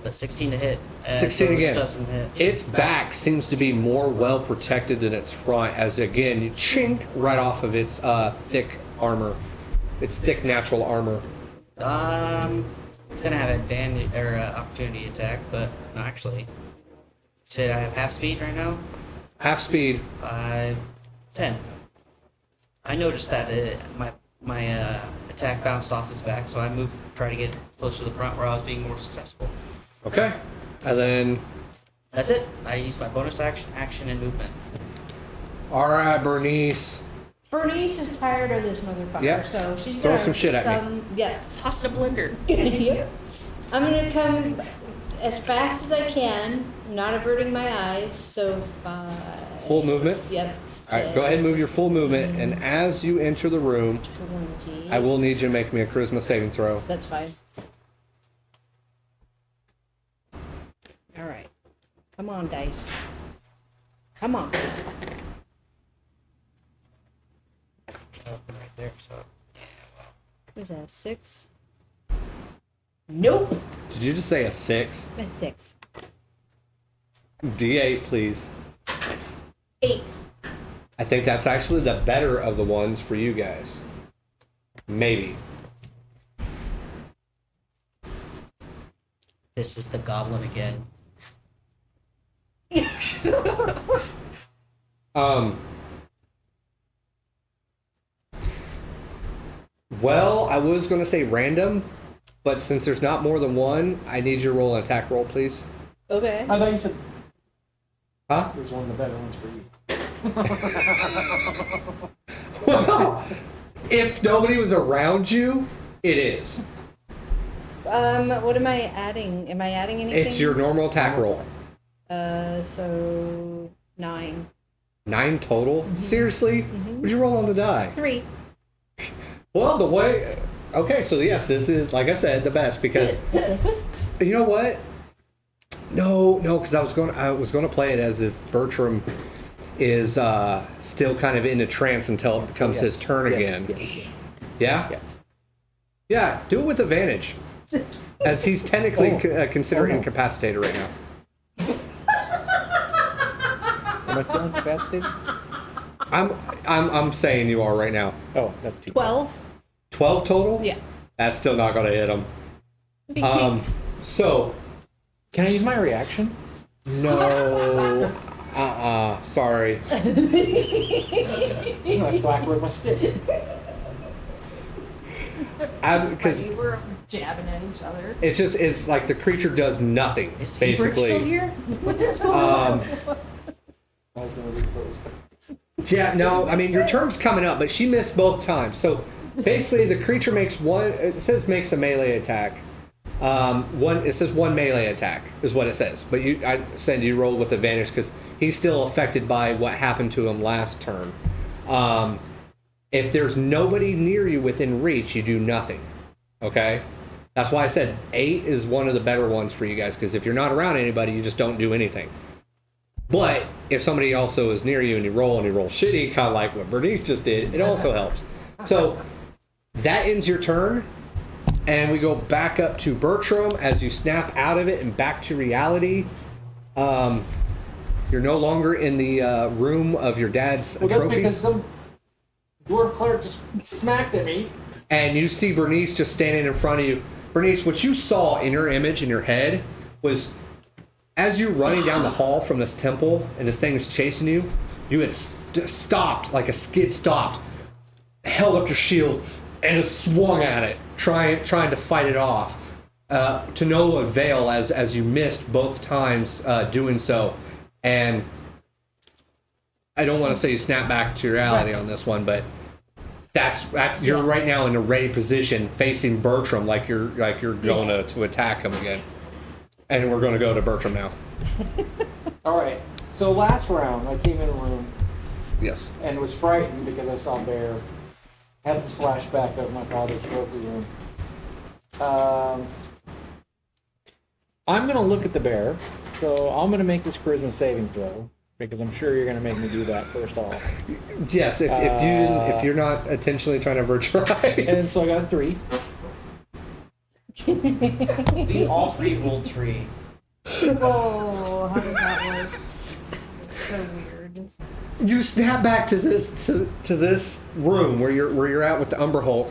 but 16 to hit. 16 which again. Doesn't hit. Its back seems to be more well protected than its front, as again you chink right off of its thick armor, its thick natural armor. It's gonna have advantage or opportunity attack, but no, actually, said I have half speed right now. Half speed. 10. I noticed that my attack bounced off his back, so I moved, try to get closer to the front where I was being more successful. Okay. And then, That's it. I used my bonus action, and movement. all right, Bernnice. Bernice is tired of this motherfucker, Yep. so she's Throw gonna some shit at me. Yeah. Toss it in a blender. Yep. I'm gonna come as fast as I can, not averting my eyes. So 5. Full movement. Yep. All right, go ahead and move your full movement, and as you enter the room, 20. I will need you to make me a charisma saving throw. That's fine. All right. Come on, dice. Come on. Right there. So What is that? 6? Nope. Did you just say a 6? A 6. D8, please. 8. I think that's actually the better of the ones for you guys. Maybe. this is the goblin again. Well, I was going to say random, but since there's not more than one, I need you to roll an attack roll, please. Okay. I thought you said Huh? it was one of the better ones for you. Well, if nobody was around you, it is. What am I adding? Am I adding anything? It's your normal attack roll. So 9. 9 total? Seriously? What'd you roll on the die? 3. Well, the way... Okay, so yes, this is, like I said, the best, because... You know what? No, because I was going to play it as if Bertram is still kind of in a trance until it becomes his turn again. Yes. Yeah? Yes. Yeah, do it with advantage. As he's technically considered incapacitated right now. Am I still incapacitated? I'm saying you are right now. Oh, that's 2. 12. 12 total? Yeah. That's still not going to hit him. So, Can I use my reaction? no. Sorry. I whack with my stick. Because We were jabbing at each other. it's like the creature does nothing, Is Ebert still basically. here? What the hell's going on? I was going to repose. Yeah, no, I mean, your turn's coming up, but she missed both times. So, basically, the creature makes makes a melee attack. It says one melee attack is what it says. But I said you rolled with advantage because he's still affected by what happened to him last turn. If there's nobody near you within reach, you do nothing. Okay? That's why I said 8 is one of the better ones for you guys, because if you're not around anybody, you just don't do anything. But if somebody also is near you and you roll shitty, kind of like what Bernnice just did, it also helps. So that ends your turn. And we go back up to Bertram as you snap out of it and back to reality. You're no longer in the room of your dad's Well, that's because trophies. some dwarf cleric just smacked at me. And you see Bernnice just standing in front of you. Bernnice, what you saw in your image in your head was as you're running down the hall from this temple and this thing is chasing you, you had stopped, like a skid stopped, held up your shield, and just swung at it. trying to fight it off, to no avail as you missed both times doing so, and I don't want to say you snap back to reality on this one, but that's you're right now in a ready position facing Bertram like you're going to attack him again, and we're going to go to Bertram now. All right. So last round, I came in a room Yes. and was frightened because I saw a bear. Had this flashback of my father's trophy room. I'm going to look at the bear, so I'm going to make this charisma saving throw because I'm sure you're going to make me do that first off. Yes. If you're not intentionally trying to virtualize. And so I got a 3. We all 3 rolled 3. Oh, how does that work? So weird. You snap back to this room where you're at with the Umber Hulk,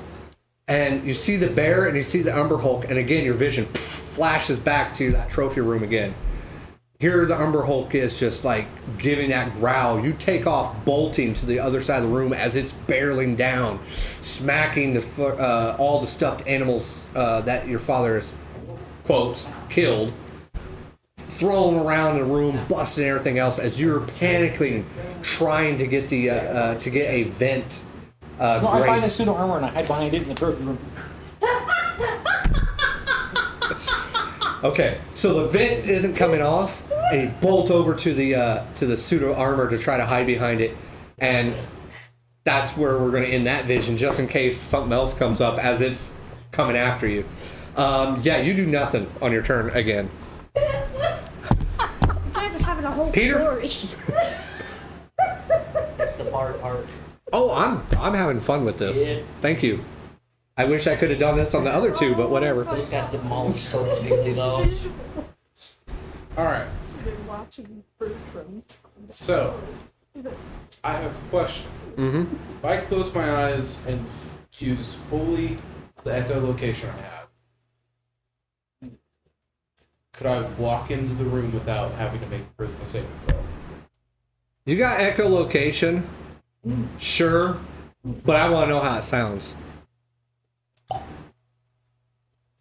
and you see the bear and you see the Umber Hulk, and again your vision flashes back to that trophy room again. Here the Umber Hulk is just like giving that growl. You take off, bolting to the other side of the room as it's barreling down, smacking all the stuffed animals that your father has, quotes, killed, thrown around the room, busting everything else as you're panicking, trying to get a vent. No, I find a suit of armor and I hide behind it in the trophy room. Okay, so the vent isn't coming off, and you bolt over to the pseudo armor to try to hide behind it, and that's where we're going to end that vision, just in case something else comes up as it's coming after you. Yeah, you do nothing on your turn again. You guys are having a whole Peter? story. That's the hard part. Oh, I'm having fun with this. Yeah. Thank you. I wish I could have done this on the other two, but whatever. Those got demolished so quickly though. All right. They're watching Bertram. So, I have a question. Mm-hmm. If I close my eyes and use fully the echolocation I have, could I walk into the room without having to make a charisma saving throw? You got echolocation, sure, but I want to know how it sounds.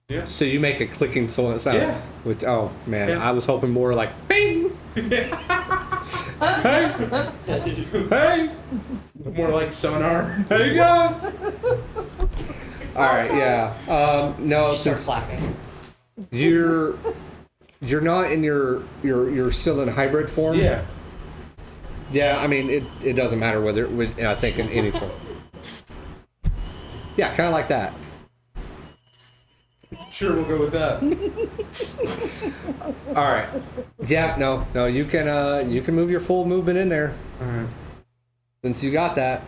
Yeah. So you make a clicking sound. Yeah. With oh man, Yeah. I was hoping more like bing. Hey, hey, More like sonar. there you go. All right, yeah. No, You start since clapping. you're not in you're still in hybrid form. Yeah. Yeah, I mean it doesn't matter whether I think in any form. Yeah, kind of like that. Sure, we'll go with that. All right. Yeah, no, you can move your full movement in there All right. since you got that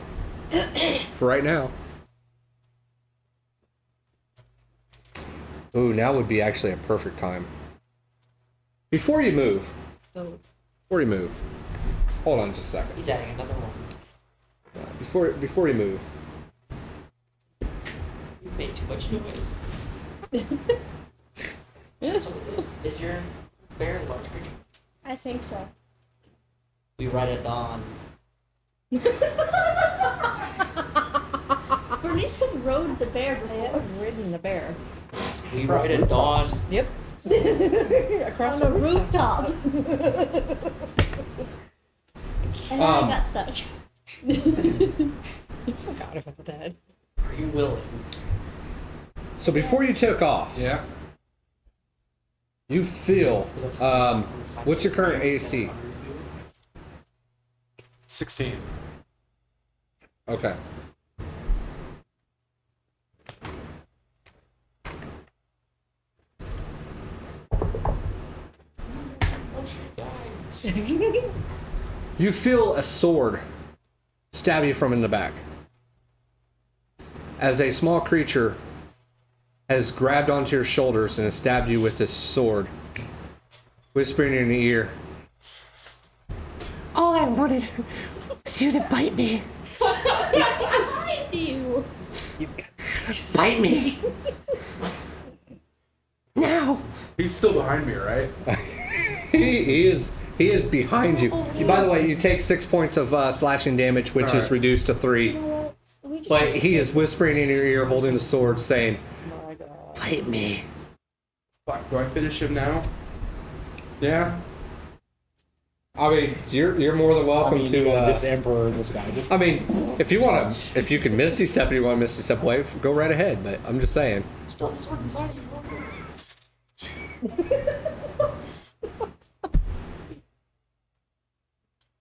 for right now. Ooh, now would be actually a perfect time. Before you move, hold on just a second. He's adding another one. Before you move, You made too much noise. So is your bear a large creature? I think so. We ride at dawn. Bernice has rode the bear I before. have ridden the bear. We ride at dawn. Yep. Across On the the rooftop. And I got stuck. I forgot about that. Are you willing? so before you took off, Yeah. you feel what's your current AC? 16. Okay. You feel a sword stab you from in the back. As a small creature has grabbed onto your shoulders and has stabbed you with this sword, whispering in your ear, "All I wanted was you to bite me. I do. Bite me. Now." He's still behind me, right? He is behind you. By the way, you take 6 points of slashing damage, which is Alright. reduced to 3. You know what? We just But he is whispering in your ear, holding the sword, saying, Fight me. Fuck, do I finish him now? Yeah. I mean, you're more than welcome to. this emperor and this guy. Just I mean, if you want to, if you can Misty Step and you want to Misty Step away, go right ahead. But I'm just saying. still the sword inside you.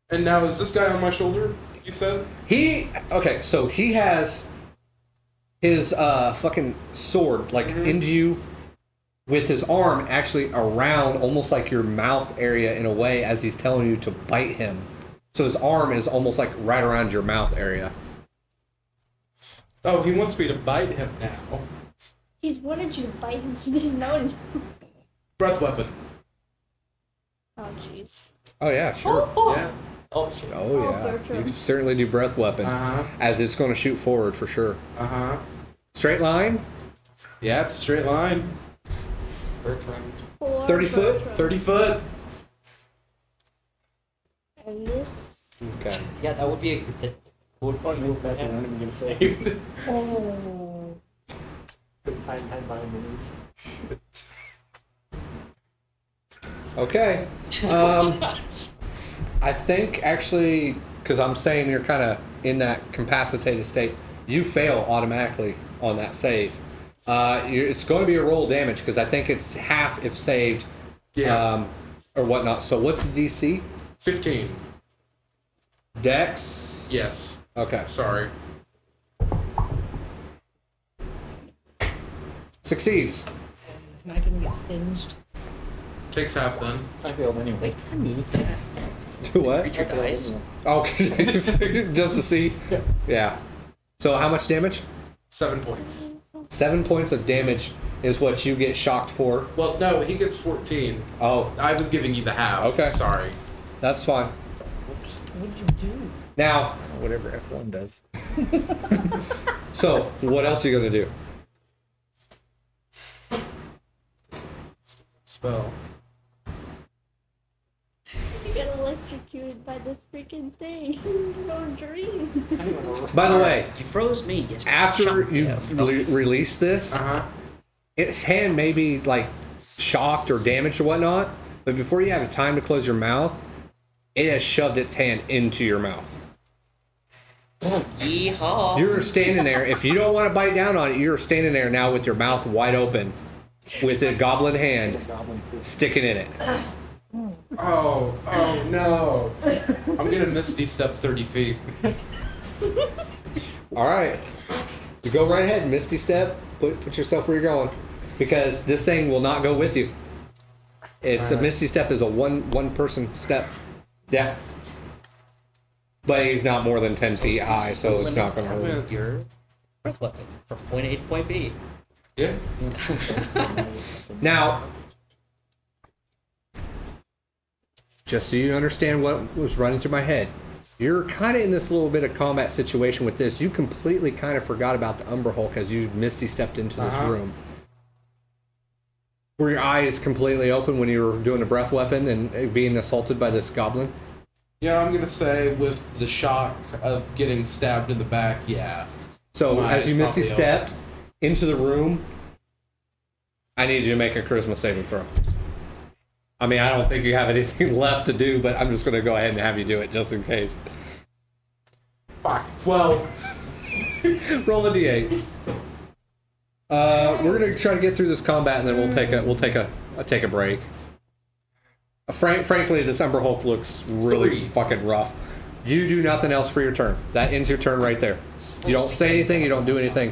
And now is this guy on my shoulder? You said? Okay, so he has his fucking sword like into you with his arm actually around almost like your mouth area in a way as he's telling you to bite him. So his arm is almost like right around your mouth area. Oh, he wants me to bite him now. He's wanted you to bite him since he's known. Breath weapon. Oh, jeez. Oh yeah, sure. Yeah. Oh shit. Oh yeah, Bertram. you can certainly do breath weapon Uh-huh. as it's going to shoot forward for sure. Uh-huh. Straight line, Yeah, it's a straight line. Bertram. 30 foot? Bertram. 30 foot. And this. Okay. Yeah, that would be a. That would That's an enemy gonna save. Oh. Hide behind the knees. Okay. I think actually, because I'm saying you're kind of in that incapacitated state, you fail automatically on that save. It's going to be a roll damage because I think it's half if saved, Yeah. or whatnot. So what's the DC? 15. Dex. Yes. Okay. Sorry. Succeeds. And I didn't get singed. Takes half then. I failed anyway. Wait, can I move that? Do what? Creature dies. Okay. Just to see. Yeah. So how much damage? 7 points. 7 points of damage is what you get shocked for. Well, no, he gets 14. Oh, I was giving you the half. Okay. Sorry. that's fine. What'd you do? Now, Whatever F1 does. so what else are you gonna do? Spell. You got electrocuted by this freaking thing. No dream. By the way, You froze me. Yes, after shocked you me. release this, Uh-huh. its hand may be like shocked or damaged or whatnot, but before you have time to close your mouth, it has shoved its hand into your mouth. Yeehaw. You're standing there. If you don't want to bite down on it, you're standing there now with your mouth wide open, with a goblin hand sticking in it. Oh no. I'm gonna Misty Step 30 feet. All right, you go right ahead, Misty Step. Put yourself where you're going, because this thing will not go with you. It's a Misty Step is a one person step. Yeah. But he's not more than 10 feet this high, is so the it's not limit going to of hurt. your breath weapon from point A to point B. Yeah. Now, just so you understand what was running through my head, you're kind of in this little bit of combat situation with this. You completely kind of forgot about the Umber Hulk as you Misty stepped into this room. Were your eyes completely open when you were doing the breath weapon and being assaulted by this goblin? Yeah, I'm gonna say with the shock of getting stabbed in the back, yeah. So My as you eyes Misty probably stepped into the room, I need you to make a charisma saving throw. I mean, I don't think you have anything left to do, but I'm just going to go ahead and have you do it just in case. Fuck. 12. Roll a d8. We're going to try to get through this combat, and then we'll take a break. Frankly, this Umber Hulk looks really 3. fucking rough. You do nothing else for your turn. That ends your turn right there. You don't say anything. You don't do anything.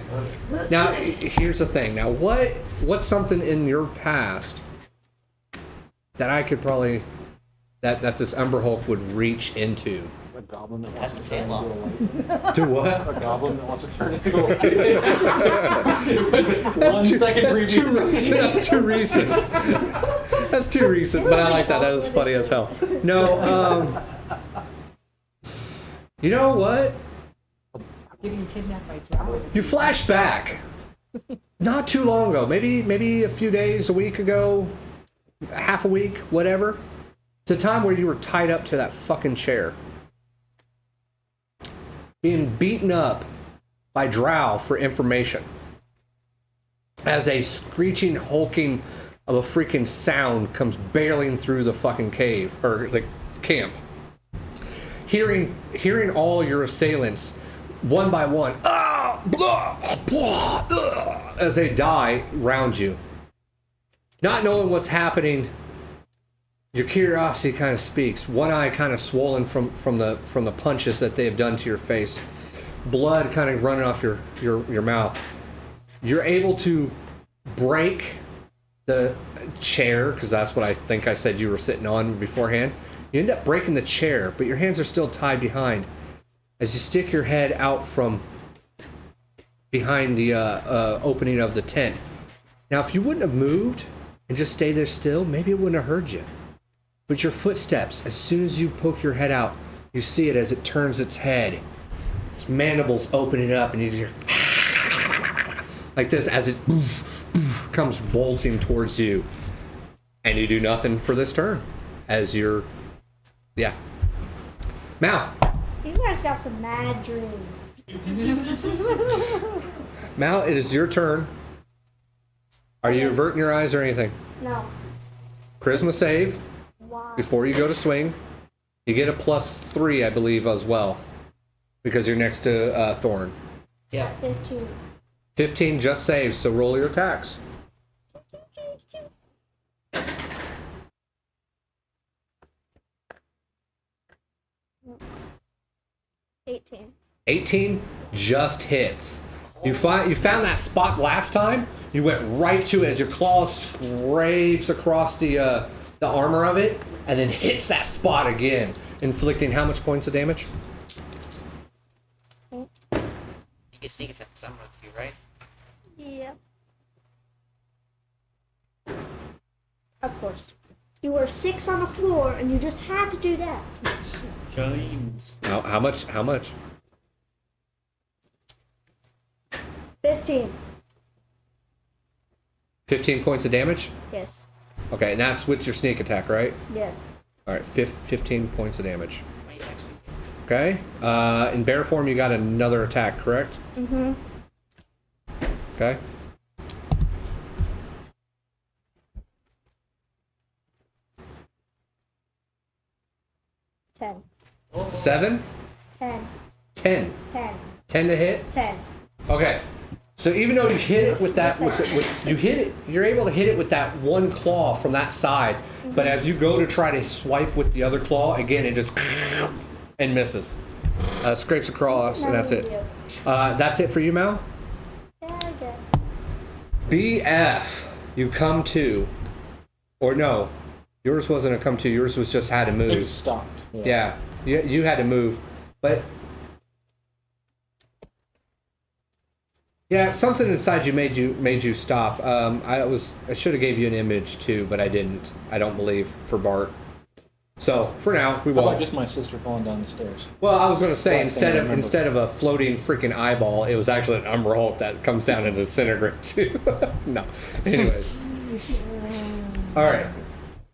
Now, here's the thing. Now, what's something in your past that I could probably that this Umber Hulk would reach into? A goblin that Cut wants the to turn tail into off. a light. Do what? A goblin that wants to turn into a light. 1 second previous. That's too recent. That's too recent, but I like that. That is funny as hell. No, you know what? Getting kidnapped by Druid. You flash back. Not too long ago, maybe a few days, a week ago, half a week, whatever. To the time where you were tied up to that fucking chair. Being beaten up by Drow for information. as a screeching, hulking of a freaking sound comes barreling through the fucking cave, or the camp. Hearing all your assailants, one by one, as they die round you. Not knowing what's happening, your curiosity kind of speaks. One eye kind of swollen from the punches that they have done to your face. Blood kind of running off your mouth. You're able to break the chair, because that's what I think I said you were sitting on beforehand. You end up breaking the chair, but your hands are still tied behind. As you stick your head out from behind the opening of the tent. Now, if you wouldn't have moved and just stayed there still, maybe it wouldn't have heard you. But your footsteps, as soon as you poke your head out, you see it as it turns its head. Its mandibles opening up, and you hear like this as it comes bolting towards you. And you do nothing for this turn. As you're... Yeah. Mal. You guys got some mad dreams. Mal, it is your turn. Are you averting your eyes or anything? No. Charisma save Why? before you go to swing. You get a +3, I believe, as well. Because you're next to Thoron. Yeah. 15. 15 just saves, so roll your attacks. 18. 18 just hits. You found that spot last time. You went right to it as your claw scrapes across the armor of it, and then hits that spot again, inflicting how much points of damage? You get sneak attack, I'm with you, right? Yeah. Of course. You were 6 on the floor, and you just had to do that. James. How much? 15. 15 points of damage? Yes. Okay, and that's with your sneak attack, right? Yes. All right, 15 points of damage. Wait, actually. Okay. In bear form, you got another attack, correct? Mm-hmm. Okay. Ten. 7? 10. 10. 10. 10 to hit? 10. Okay. So even though you hit it with that, you hit it, you're able to hit it with that one claw from that side, but as you go to try to swipe with the other claw, again, it just and misses. Scrapes across, and that's it. That's it for you, Mal? Yeah, I guess. BF, you come to, or no, yours wasn't a come to, yours was just had to It move. just stopped. Yeah, you had to move, but yeah, something inside you made you stop. I should have gave you an image too, but I didn't. I don't believe for Bart. So for now, we How about won't. just my sister falling down the stairs? Well, I was going to say Last thing I remember. instead of a floating freaking eyeball, it was actually an Umber Hulk that comes down and disintegrates too. No. Anyways. All right.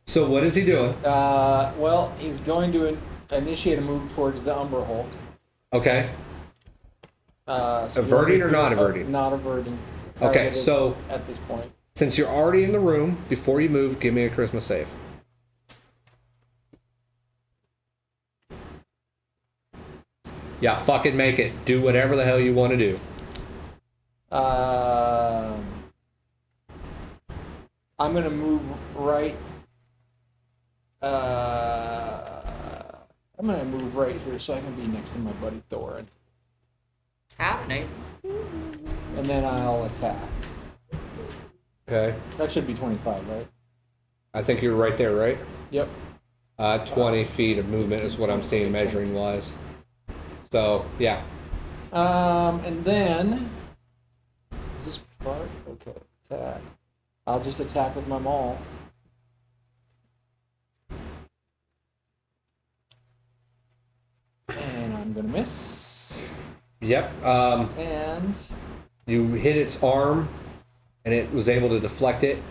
So what is he doing? Well, he's going to initiate a move towards the Umber Hulk. Okay. So Averting or we'll not do- averting? Not averting. Okay, Target is so- at this point. Since you're already in the room, before you move, give me a charisma save. Yeah, fucking make it. Do whatever the hell you want to do. I'm gonna move right. I'm gonna move right here so I can be next to my buddy Thoron, Happening. and then I'll attack. Okay. That should be 25, right? I think you're right there, right? Yep. 20 feet of movement is what I'm seeing measuring wise. So, yeah. And then is this part? Okay, attack. I'll just attack with my maul. And I'm gonna miss. Yep. And You hit its arm, and it was able to deflect it.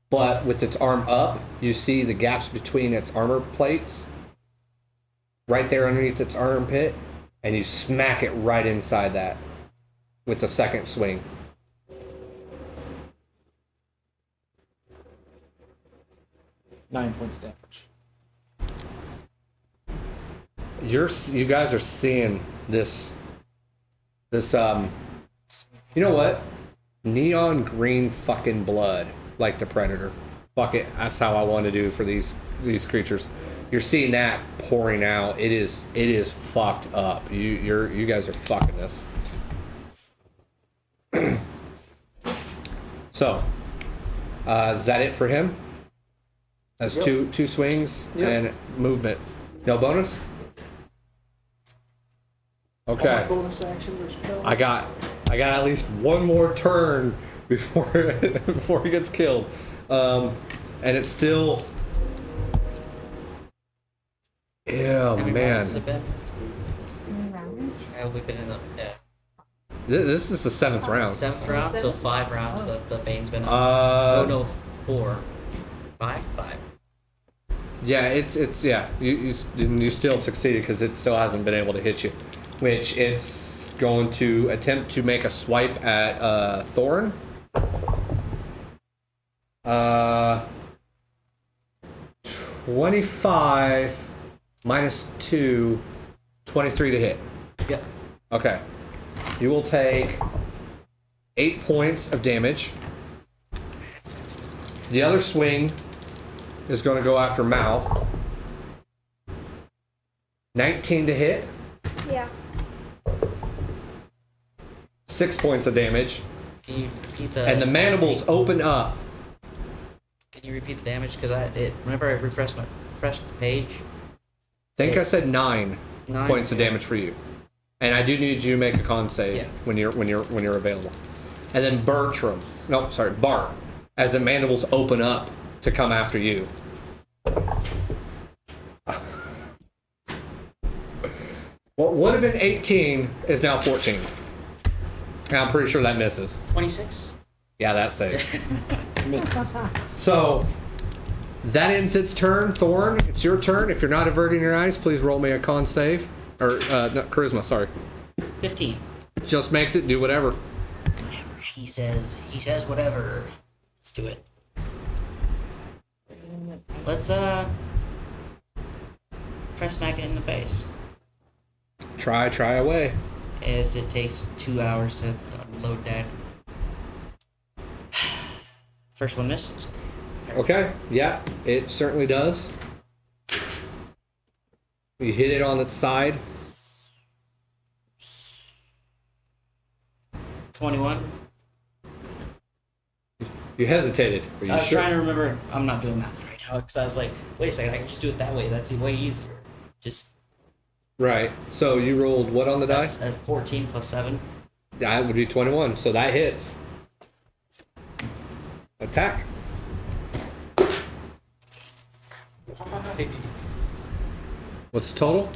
But with its arm up, you see the gaps between its armor plates, right there underneath its armpit, and you smack it right inside that with a second swing. 9 points of damage. You guys are seeing this you know what? Neon green fucking blood, like the Predator. Fuck it, that's how I want to do for these creatures. You're seeing that pouring out. It is fucked up. You guys are fucking this. So, is that it for him? That's two swings and movement. No bonus? All Okay. my bonus actions are spells. I got at least one more turn before before he gets killed. And it's still How many man. rounds has it been? Rounds? Have we been in the This is the 7th round. 7th round? So 5 rounds that the Bane's been on. No, 4. 5? 5. Yeah, it's yeah. You still succeeded because it still hasn't been able to hit you, which it's going to attempt to make a swipe at Thoron. 25 minus 2, 23 to hit. Yep. Okay. You will take 8 points of damage. The other swing is going to go after Mal. 19 to hit. Yeah. 6 points of damage. Can you repeat the... And the mandibles open up. Can you repeat the damage? Because whenever I refreshed the page... I said 9 9 points of damage for you. And I do need you to make a con save when you're available. And then Bart, as the mandibles open up to come after you. What would have been 18 is now 14. And I'm pretty sure that misses. 26? Yeah, that's safe. So that ends its turn. Thorn, it's your turn. If you're not averting your eyes, please roll me a con save. Or not charisma, sorry. 15. Just makes it do whatever. Whatever he says whatever. Let's do it. Let's try smack it in the face. Try away. As it takes 2 hours to unload that. First one misses. Okay, yeah, it certainly does. You hit it on its side. 21. You hesitated. Are you I was sure? trying to remember. I'm not doing math right now because I was like, wait a second, I can just do it that way. That's way easier. Just Right. So you rolled what on the die? that's 14 plus 7. That would be 21. So that hits. Attack. What's the total?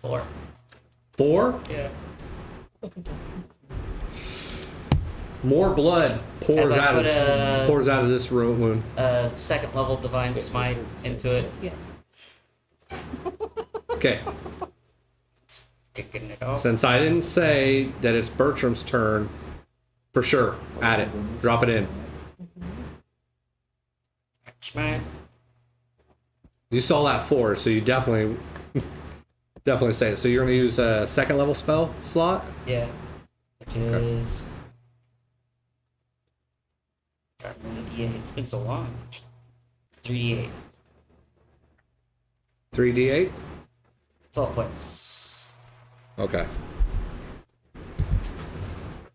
4. 4? Yeah. More blood pours As I out put a- pours out of this wound. Second level divine smite into it. Yeah. Okay. Kicking it off. Since I didn't say that it's Bertram's turn, for sure, add it. Drop it in. Smite. You saw that 4, so you definitely say it. So you're going to use a second level spell slot? Yeah. Which is. God, D8. It's been so long. 3d8. 3d8? 12 points. Okay.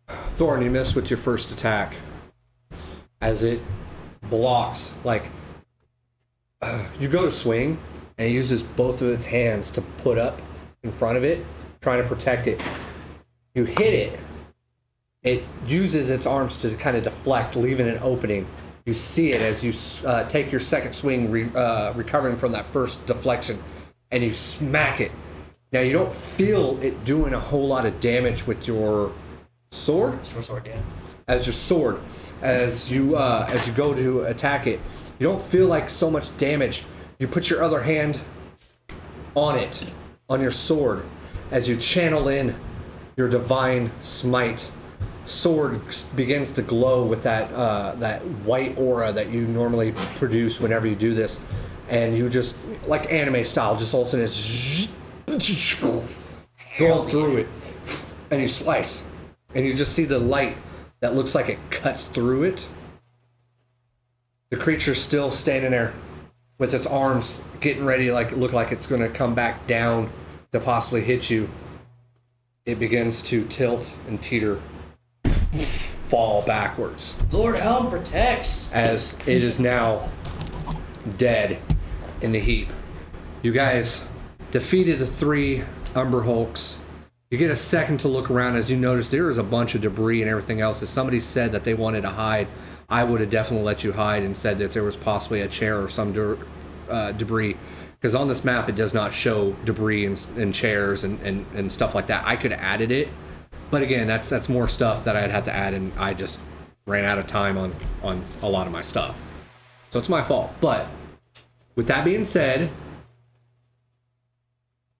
Thorn, you miss with your first attack. As it blocks, like, you go to swing, and it uses both of its hands to put up in front of it, trying to protect it. You hit it. It uses its arms to kind of deflect, leaving an opening. You see it as you take your second swing, recovering from that first deflection, and you smack it. Now, you don't feel it doing a whole lot of damage with your sword. Short sword, yeah. As your sword, as you go to attack it, you don't feel like so much damage. You put your other hand on it, on your sword, as you channel in your divine smite, sword begins to glow with that white aura that you normally produce whenever you do this, and you just like anime style, just all of a sudden it's going through it, and you slice, and you just see the light that looks like it cuts through it. The creature's still standing there with its arms getting ready, like look like it's going to come back down to possibly hit you. It begins to tilt and teeter, fall backwards. Lord Helm protects. As it is now dead in the heap. You guys defeated the 3 Umber Hulks. You get a second to look around as you notice there is a bunch of debris and everything else. If somebody said that they wanted to hide, I would have definitely let you hide and said that there was possibly a chair or some debris. Because on this map, it does not show debris and chairs and stuff like that. I could have added it. But again, that's more stuff that I'd have to add, and I just ran out of time on a lot of my stuff. So it's my fault. But with that being said,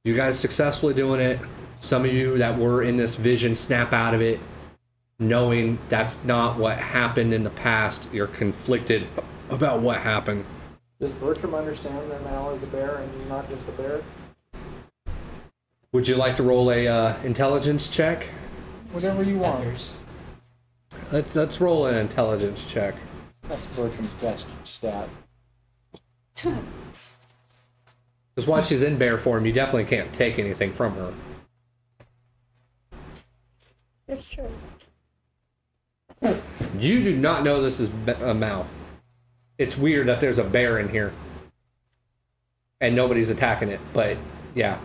you guys successfully doing it. Some of you that were in this vision snap out of it, knowing that's not what happened in the past. You're conflicted about what happened. Does Bertram understand that Mal is a bear and not just a bear? Would you like to roll a intelligence check? Whatever you want. Let's roll an intelligence check. That's Bertram's best stat. Because while she's in bear form, you definitely can't take anything from her. It's true. You do not know this is a Mal. It's weird that there's a bear in here. And nobody's attacking it, but yeah.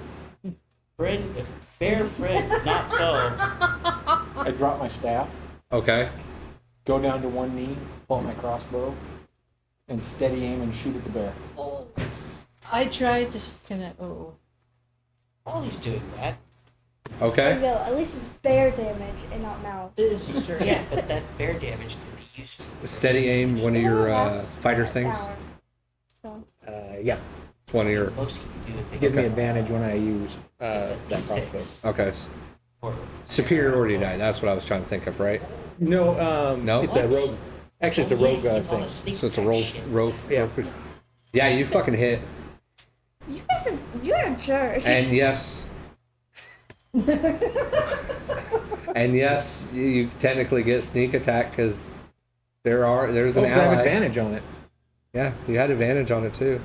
Friend, bear friend, not foe. I drop my staff, Okay. go down to one knee, pull out my crossbow, and steady aim and shoot at the bear. Oh, I tried to kind of. Oh, Ollie's doing that. There you Okay. go. At least it's bear damage and not mouse. this is true. Yeah, but that bear damage can be useful. Steady aim, one of your That's fighter things. power. So Yeah. It's one of your. Most you can do with It gives me Okay. advantage when I use It's a that D6. crossbow. Okay. For Superiority die. That's what I was trying to think of, right? No, No? it's a What? rogue. Actually, it's a Oh, yeah, rogue it's all thing. the sneak So it's a attack roll. shit. Roll. Yeah. Yeah, you fucking hit. you're a jerk. And yes. And yes, you technically get sneak attack because there's an Oh, I have ally. advantage on it. Yeah, you had advantage on it too.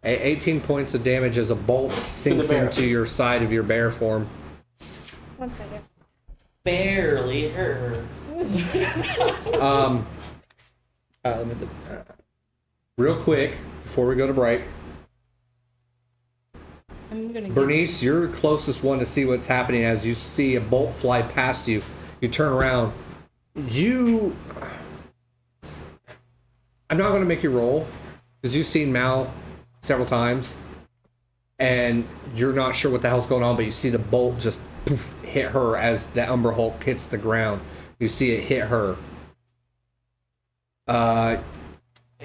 18 points of damage as a bolt sinks bear. into your side of your bear form. 1 second. Barely hurt. Um, real quick before we go to break, I'm gonna. Bernnice, you're the closest one to see what's happening as you see a bolt fly past you. You turn around. I'm not going to make you roll because you've seen Mal several times and you're not sure what the hell's going on, but you see the bolt just poof, hit her as the Umber Hulk hits the ground. You see it hit her.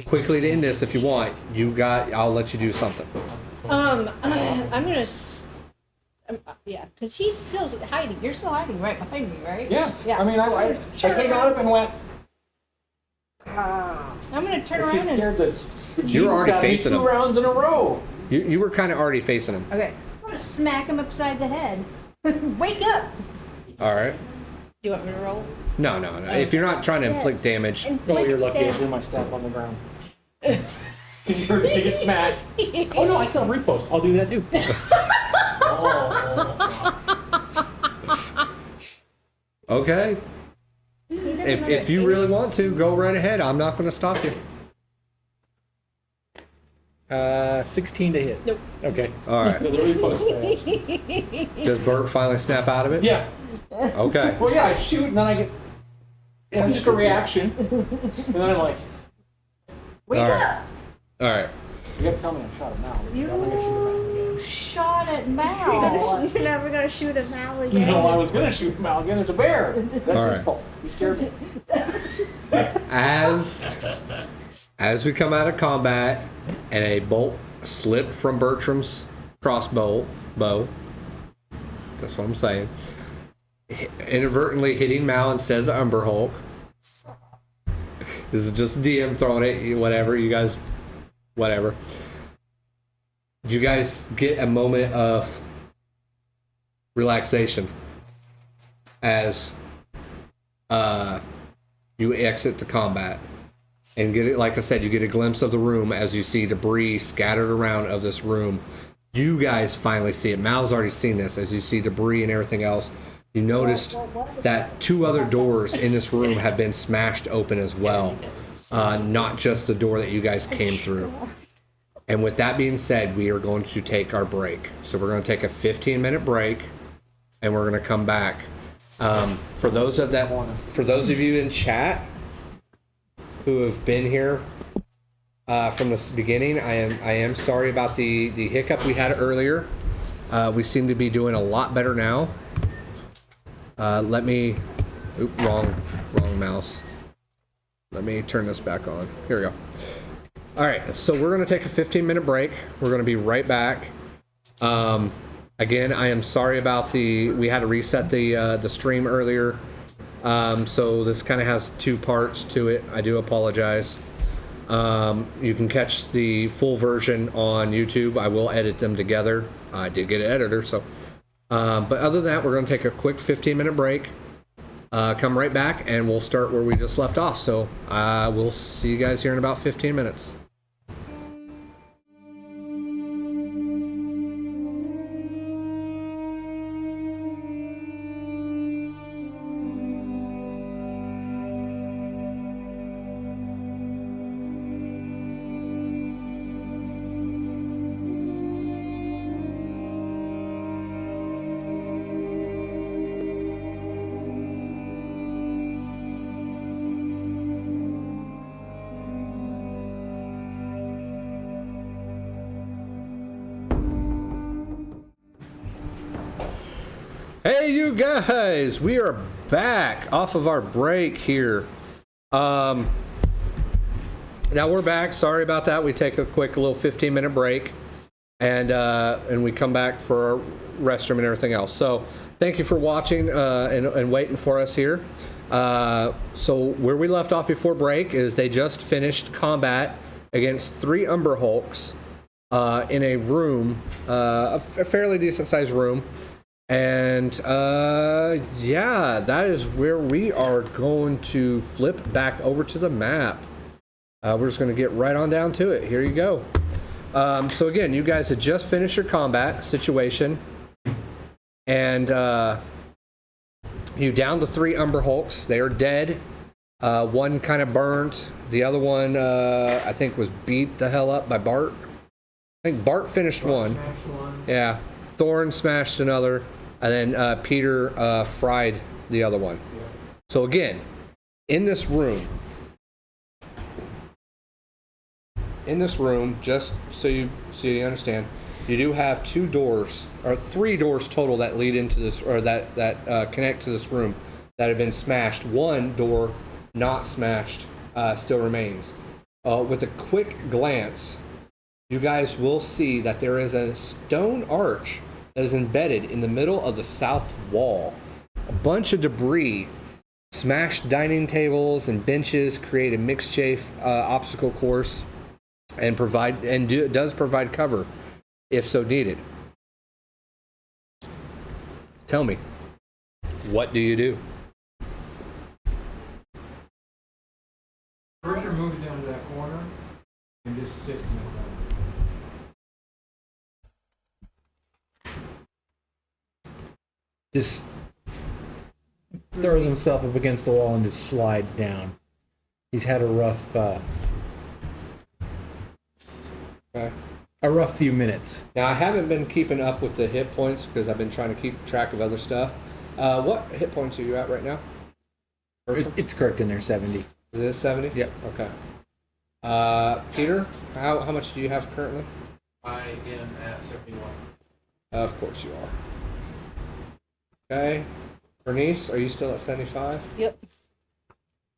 Quickly to end this, if you want, I'll let you do something. I'm gonna. Yeah, because he's still hiding. You're still hiding right behind me, right? Yeah. Yeah. I mean, I came out of it and went. I'm gonna turn around She's scared and. that You're already got me facing two him. rounds in a row. You were kind of already facing him. Okay. I'm gonna smack him upside the head. Wake up! All right. Do you want me to roll? No. If you're not trying to inflict Yes. damage, Oh, Inflict you're lucky I damage. threw my staff on the ground. Because you heard me get smacked. Oh no, I still have repost. I'll do that too. okay. If you really want to, go right ahead. I'm not going to stop you. 16 to hit. Nope. Okay. All right. So the repost fails. Does Bert finally snap out of it? Yeah. Okay. Well, yeah, I shoot and then I get. It's just a reaction. And then I'm like, Wake All right. up! All right. you gotta tell me I shot him now. because I'm not gonna shoot him out again. You shot at Mal. You're never gonna shoot a Mal again. No, I was gonna shoot him out again. There's a bear. That's All his right. fault. He scared me. As we come out of combat and a bolt slipped from Bertram's bow. That's what I'm saying. inadvertently hitting Mal instead of the Umber Hulk. This is just DM throwing it, whatever, you guys, whatever. Did you guys get a moment of relaxation as you exit the combat? And get it, like I said, you get a glimpse of the room as you see debris scattered around of this room. You guys finally see it. Mal's already seen this. As you see debris and everything else, you noticed that 2 other doors in this room have been smashed open as well. Not just the door that you guys came through. And with that being said, we are going to take our break. So we're going to take a 15-minute break, and we're going to come back. For those of you in chat who have been here from the beginning, I am sorry about the hiccup we had earlier. We seem to be doing a lot better now. Let me, wrong mouse. Let me turn this back on. Here we go. All right, so we're going to take a 15-minute break. We're going to be right back. Again, I am sorry about we had to reset the stream earlier. So this kind of has 2 parts to it. I do apologize. You can catch the full version on YouTube. I will edit them together. I did get an editor, so. But other than that, we're going to take a quick 15-minute break. Come right back, and we'll start where we just left off. So we'll see you guys here in about 15 minutes. Hey, you guys, we are back off of our break here. Now we're back. Sorry about that. We take a quick little 15-minute break, and we come back for our restroom and everything else. So thank you for watching and waiting for us here. So where we left off before break is they just finished combat against 3 Umber Hulks in a room, a fairly decent sized room. And yeah, that is where we are going to flip back over to the map. We're just going to get right on down to it. Here you go. So again, you guys had just finished your combat situation, and you downed the 3 Umber Hulks. They are dead. One kind of burnt. The other one, I think, was beat the hell up by Bart. I think Bart finished one. Yeah. Thoron smashed another. And then Peter fried the other one. Yeah. So again, in this room, just so you understand, you do have 2 doors, or 3 doors total that lead into this, or that connect to this room that have been smashed. 1 door not smashed still remains. With a quick glance, you guys will see that there is a stone arch that is embedded in the middle of the south wall. A bunch of debris, smashed dining tables and benches create a mixed chafe obstacle course and does provide cover if so needed. Tell me, what do you do? Bertram moves down to that corner and just sits in the corner. Just throws himself up against the wall and just slides down. He's had a rough few minutes. Now, I haven't been keeping up with the hit points because I've been trying to keep track of other stuff. What hit points are you at right now? It's correct in there, 70. Is it 70? Yep. Okay. Peter, how much do you have currently? I am at 71. Of course you are. Okay. Bernnice, are you still at 75? Yep.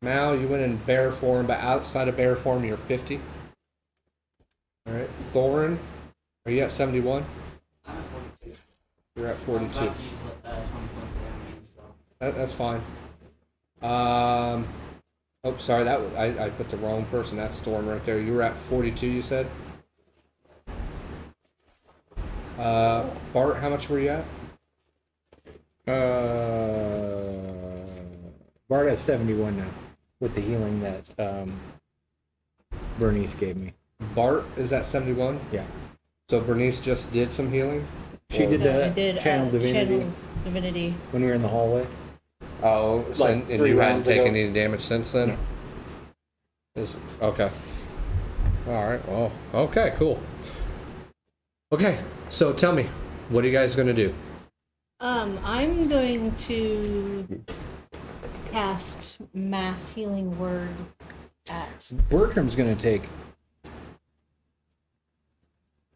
Mal, you went in bear form, but outside of bear form, you're 50. All right. Thoron, are you at 71? I'm at 42. You're at I'm 42. about to use 20 points of damage as well. That's fine. Oh, sorry. I put the wrong person. That's Storm right there. You were at 42. You said. Bart, how much were you at? Bart has 71 now with the healing that Bernnice gave me. Bart is at 71. Yeah. So Bernice just did some healing. She did I the did channel divinity Channel Divinity. when we were in the hallway. Oh, so, Like and 3 you hadn't rounds taken ago? any damage since then? Okay. Alright, well, okay, cool. Okay, so tell me, what are you guys going to do? I'm going to cast Mass Healing Word at. Bertram's gonna take.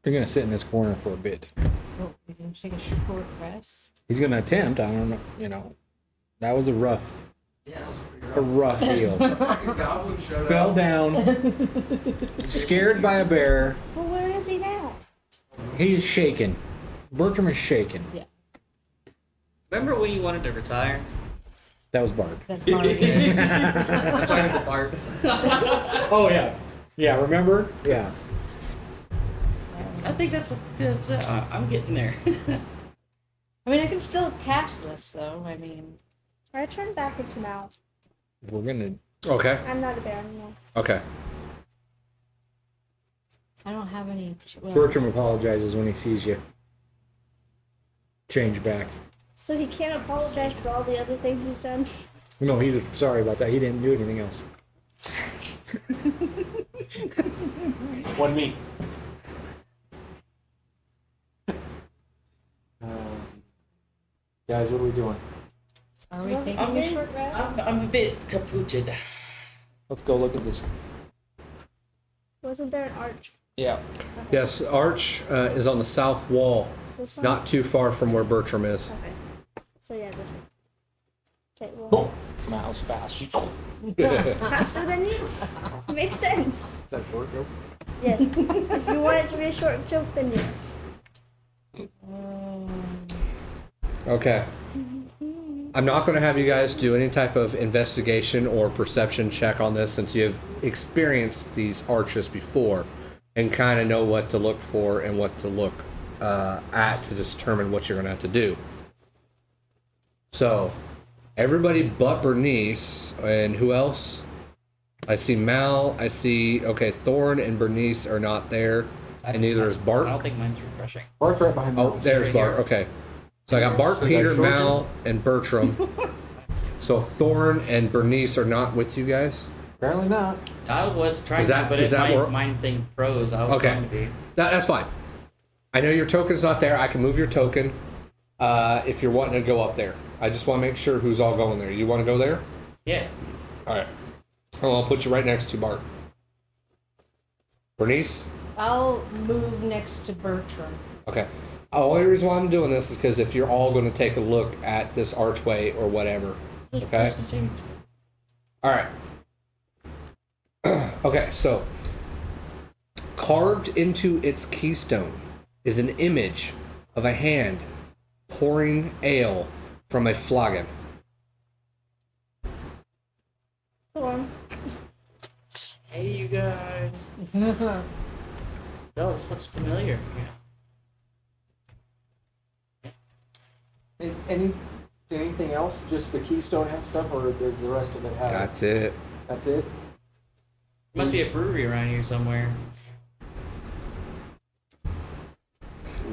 You're gonna sit in this corner for a bit. Oh, we're going to take a short rest. He's gonna attempt. I don't know. You know, that was a rough Yeah, that was pretty rough. deal. Fucking goblin showed Fell up. down, scared by a bear. Well, where is he now? He is shaken. Bertram is shaken. Remember when you wanted to retire? That was Bart. That's Marty. I'm talking about Bart. Oh yeah, yeah. Remember? Yeah. I think that's a good. I'm getting there. I mean, I can still cast this, though. I mean, I turned back into Mal. We're gonna. Okay, I'm not a bear anymore. okay. I don't have any. Well, Bertram apologizes when he sees you. Change back. So he can't apologize for all the other things he's done. No, he's sorry about that. He didn't do anything else. One me. Guys, what are we doing? are we taking I'm, a short rest? I'm a bit caputed. Let's go look at this. Wasn't there an arch? Yeah. Yes, Arch is on the south wall, This one? not too far from where Bertram is. Okay. So yeah, this one. Okay, well, Oh, Mal's fast. Is faster than you? Makes sense. that a short joke? Yes. If you want it to be a short joke, then yes. Okay. I'm not going to have you guys do any type of investigation or perception check on this since you've experienced these arches before and kind of know what to look for and what to look at to determine what you're going to have to do. So, everybody but Bernnice, and who else? I see Mal, I see, okay, Thoron and Bernnice are not there, and neither is Bart. I don't think mine's refreshing. Bart's right behind Oh, Mal. there's right Bart. here. Okay. So I got Bart, So is Peter, that short Mal, and Bertram. So Thoron and Bernnice are not with you guys? Apparently not. I was trying Is that- to, but is if that my where- mine thing froze, I was Okay. going to be. That's fine. I know your token's not there. I can move your token if you're wanting to go up there. I just want to make sure who's all going there. You want to go there? Yeah. All right. Oh, I'll put you right next to Bart. Bernice? I'll move next to Bertram. Okay. The only reason why I'm doing this is because if you're all going to take a look at this archway or whatever. Okay? All right. Okay, so carved into its keystone is an image of a hand pouring ale from a flagon. Go on. Hey, you guys. Oh, this looks familiar. Anything else? Just the keystone has stuff, or does the rest of it have? That's it. That's it. Must be a brewery around here somewhere.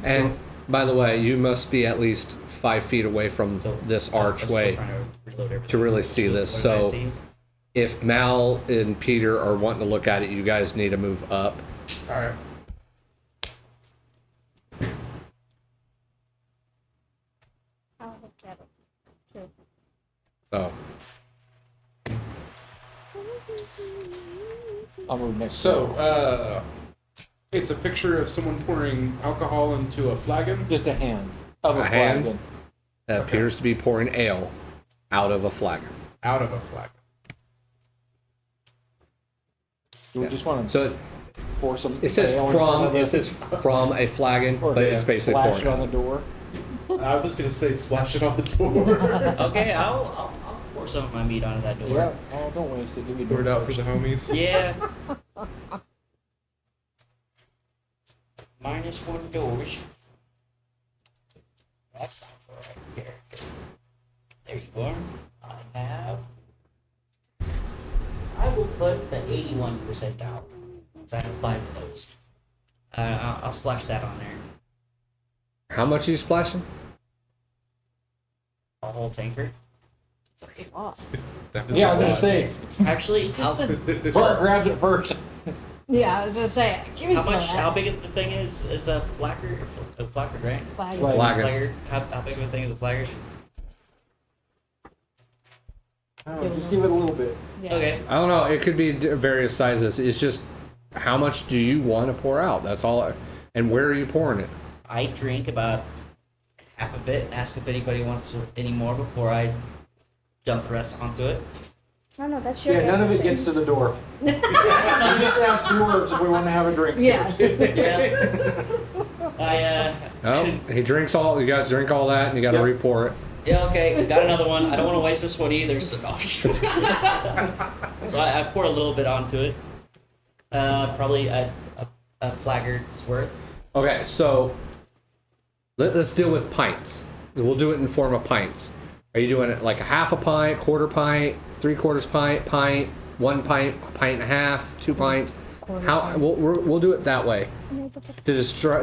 And by the way, you must be at least 5 feet away from So this I'm still archway. trying to reload everything. to really see this. What did I So- see? If Mal and Peter are wanting to look at it, you guys need to move up. All right. I'll look at it. Too. So I'll move next. So, it's a picture of someone pouring alcohol into a flagon. just a hand of a A hand? flagon. it appears to be pouring ale out of a flagon. Out of a flagon. Do we just want to So pour some? it says ale in front of from a flagon, or but do it's we basically splash pouring. it on the door. I was gonna say splash it on the door. Okay, I'll pour some of my meat onto that door. Yeah. Oh, don't waste it. Give me Pour it out for the homies. Yeah. -1 doors. That's not the right character. There you are. I will put the 81 percentile. So I have 5 of those. I'll splash that on there. How much are you splashing? A whole tankard. That's a lot. Yeah, I was gonna say. Actually, Just I'll, a, Bart grabs it first. yeah, I was gonna say, give me how some much? of that. How big of the thing is a flagger? A flagger, right? Flag. Flag. Flagger. Flagger. How big of a thing is a flagger? Oh, just give it a little bit. Yeah. Okay. I don't know. It could be various sizes. It's just how much do you want to pour out? That's all. And where are you pouring it? I drink about half of it and ask if anybody wants any more before I dump the rest onto it. I don't know, that's your Yeah, none of it gets to the door. You just ask dwarves if we want to have a drink. Yeah. Yeah. Oh, he drinks all. You guys drink all that, and you got to Yep. re-pour it. Yeah, okay, got another one. I don't want to waste this one either, so no. So I pour a little bit onto it. Probably a flagger's worth. Okay, so let's deal with pints. We'll do it in the form of pints. Are you doing it like a half a pint, quarter pint, 3/4 pint, pint, 1 pint, a pint and a half, 2 pints? How we'll do it that way to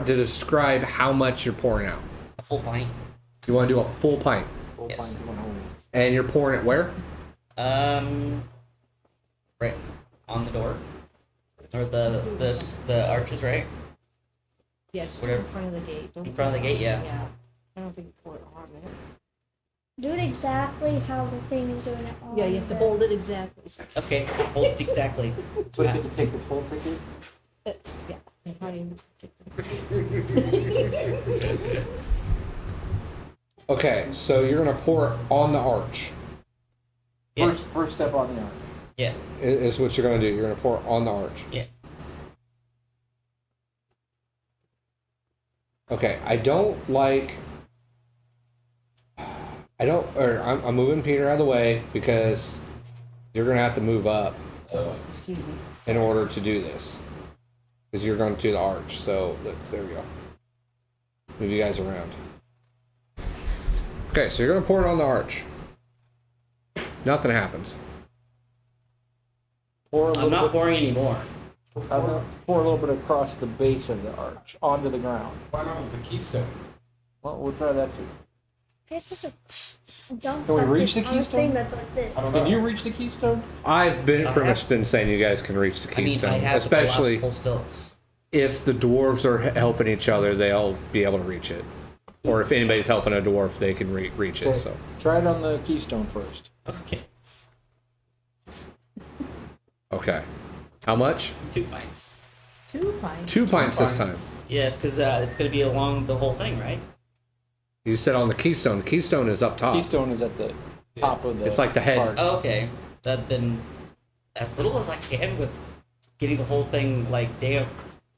describe how much you're pouring out. A full pint. You want to do a full pint, We'll Yes. find one homies. and you're pouring it where? Right on the door, or the arches, right? Yeah, just Whatever. in front of the gate. Don't In front of the gate, yeah. Yeah. I don't think for it on it. Do it exactly how the thing is doing it on Yeah, you have to the- hold it exactly. Okay, hold exactly. So you get to take the toll ticket? Yeah. You probably take the- Okay, so you're gonna pour it on the arch. Yeah. First step on the arm. Yeah. Is what you're gonna do. You're gonna pour it on the arch. Yeah. Okay, I'm moving Peter out of the way because you're gonna have to move up Excuse me. in order to do this. Because you're going to the arch. So there we go. Move you guys around. Okay, so you're gonna pour it on the arch. Nothing happens. Pour a I'm little not bit, pouring anymore. I'm gonna pour a little bit across the base of the arch, onto the ground. Why not with the keystone? Well, we'll try that too. You're supposed to dump Can we something reach the on a keystone? thing that's like this. I don't know. Can you reach the keystone? I've been I pretty have- much been saying you guys can reach the I mean, keystone, I have especially the collapsible stilts. if the dwarves are helping each other, they'll be able to reach it. Or if anybody's helping a dwarf, they can reach it. Okay. So Try it on the keystone first. Okay. okay, how much? 2 pints. 2 pints. 2 pints this time. Yes, because it's going to be along the whole thing, right? You said on the keystone. The keystone is up top. Keystone is at the top of the. It's like the head. arch. Oh, okay. That then, as little as I can with getting the whole thing like damp,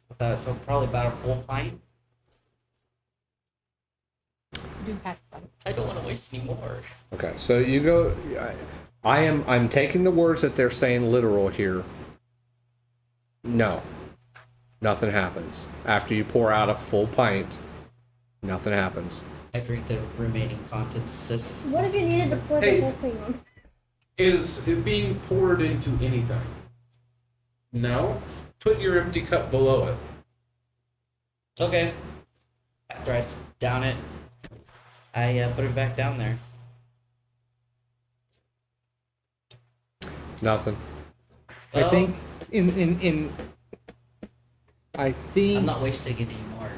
without so probably about a full pint. Do half pint. I don't want to waste any more. Okay, so you go. I'm taking the words that they're saying literal here. No, nothing happens after you pour out a full pint. Nothing happens. I drink the remaining contents, sis. What if you needed to pour Hey. the whole thing on? Is it being poured into anything? No. Put your empty cup below it. Okay. After I down it, I put it back down there. Nothing. I Well, think in I think I'm not wasting it anymore.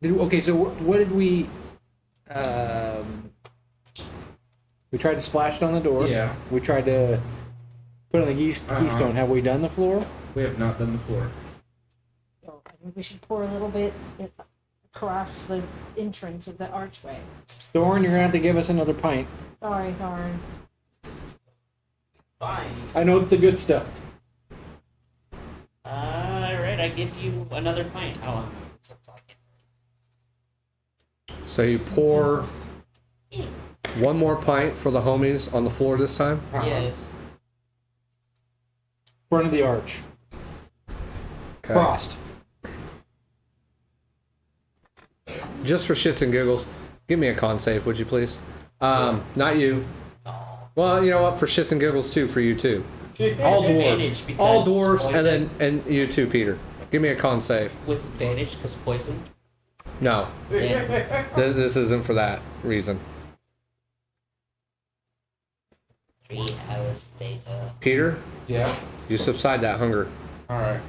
Okay, so what did we? We tried to splash it on the door. Yeah. We tried to put it on the keystone. Have we done the floor? We have not done the floor. So I think we should pour a little bit across the entrance of the archway. Thorin, you're gonna have to give us another pint. Sorry, Thorin. Fine. I know the good stuff. Alright, I give you another pint. I don't know. It's up talking. So you pour one more pint for the homies on the floor this time? Yes. Front of the arch. Okay. Crossed. Just for shits and giggles, give me a con save, would you please? Not you. Well, you know what? For shits and giggles too, for you too. All Advantage dwarves. because All dwarves, poison. and you too, Peter. Give me a con save. With advantage because poison. No, Damn. this isn't for that reason. 3 hours later. Peter, Yeah. you subside that hunger. All right.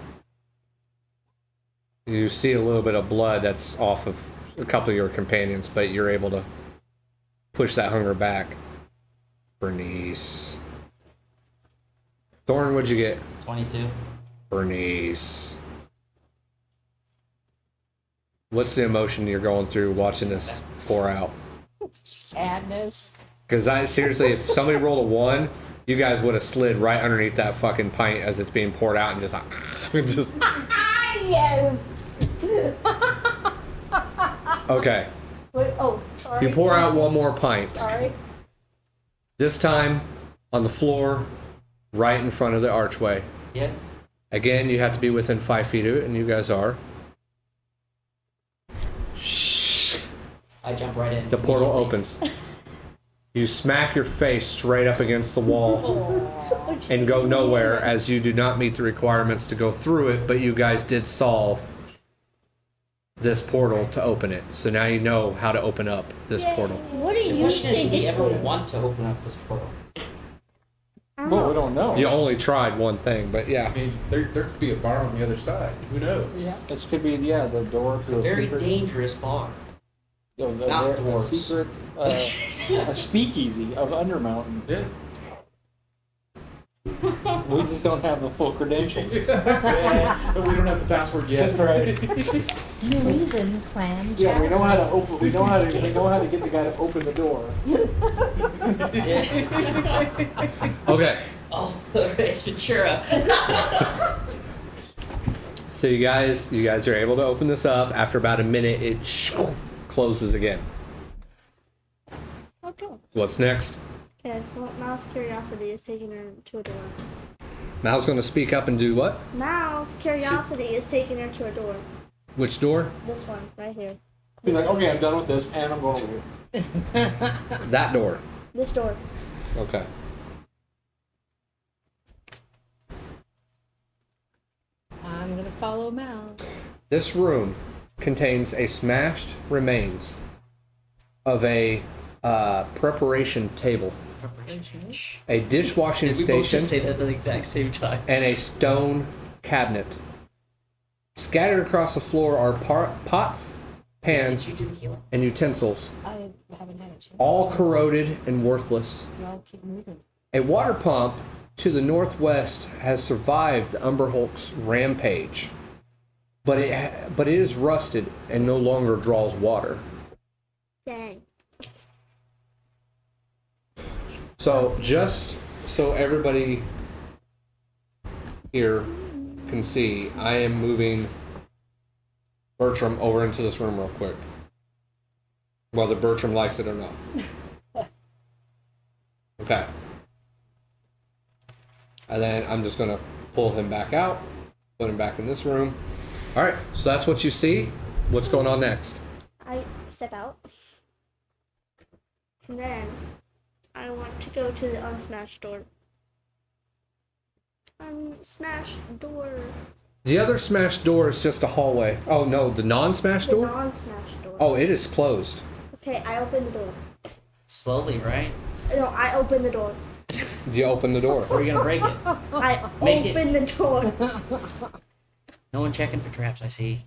You see a little bit of blood that's off of a couple of your companions, but you're able to push that hunger back. Bernice. Thoron, what'd you get? 22. Bernice. What's the emotion you're going through watching this pour out? Sadness. Because seriously, if somebody rolled a 1, you guys would have slid right underneath that fucking pint as it's being poured out and just like, just. Yes. Okay. Wait, oh, sorry. You pour out one more pint. Sorry. This time on the floor, right in front of the archway. Yes. Again, you have to be within 5 feet of it, and you guys are. I jump right in. The portal immediately. opens. You smack your face straight up against the wall and go nowhere, as you do not meet the requirements to go through it, but you guys did solve this portal to open it. So now you know how to open up this portal. What do The you question is, do think we is ever the... want to open up this portal? Well, we don't know. You only tried one thing, but yeah. I mean, there could be a bar on the other side. Who knows? Yeah. This could be, the door to A a very secret... dangerous bar. a Not dwarves. secret... a speakeasy of Undermountain. Yeah. We just don't have the full credentials. But we don't have the password yet. That's right. New reason, clam. Yeah, we know how to open. We know how to get the guy to open the door. Okay. Oh, it's Ventura. So you guys are able to open this up. After about a minute, it closes again. Okay. What's next? Okay, well, Mal's curiosity is taking her to a door. Mal's going to speak up and do what? Mal's curiosity is taking her to a door. Which door? This one, right here. He's like, okay, I'm done with this, and I'm going over here. That door. This door. Okay. I'm gonna follow Mal. This room contains a smashed remains of a preparation table, a dishwashing Did we both station, just say that at the exact same time? and a stone cabinet. Scattered across the floor are pots, pans, Did you do healing? and utensils, I haven't had a chance. all corroded and worthless. Y'all keep moving. A water pump to the northwest has survived the Umber Hulks' Rampage, but it is rusted and no longer draws water. Dang. So just so everybody here can see, I am moving Bertram over into this room real quick, whether Bertram likes it or not. Okay. And then I'm just going to pull him back out, put him back in this room. All right, so that's what you see. What's going on next? I step out. And then I want to go to the unsmashed door. Unsmashed door. The other smashed door is just a hallway. Oh, no, the non-smashed The door? non-smashed door. Oh, it is closed. Okay, I open the door. Slowly, right? No, I open the door. You open the door. Or are you gonna break it? I Make it- open the door. No one checking for traps, I see.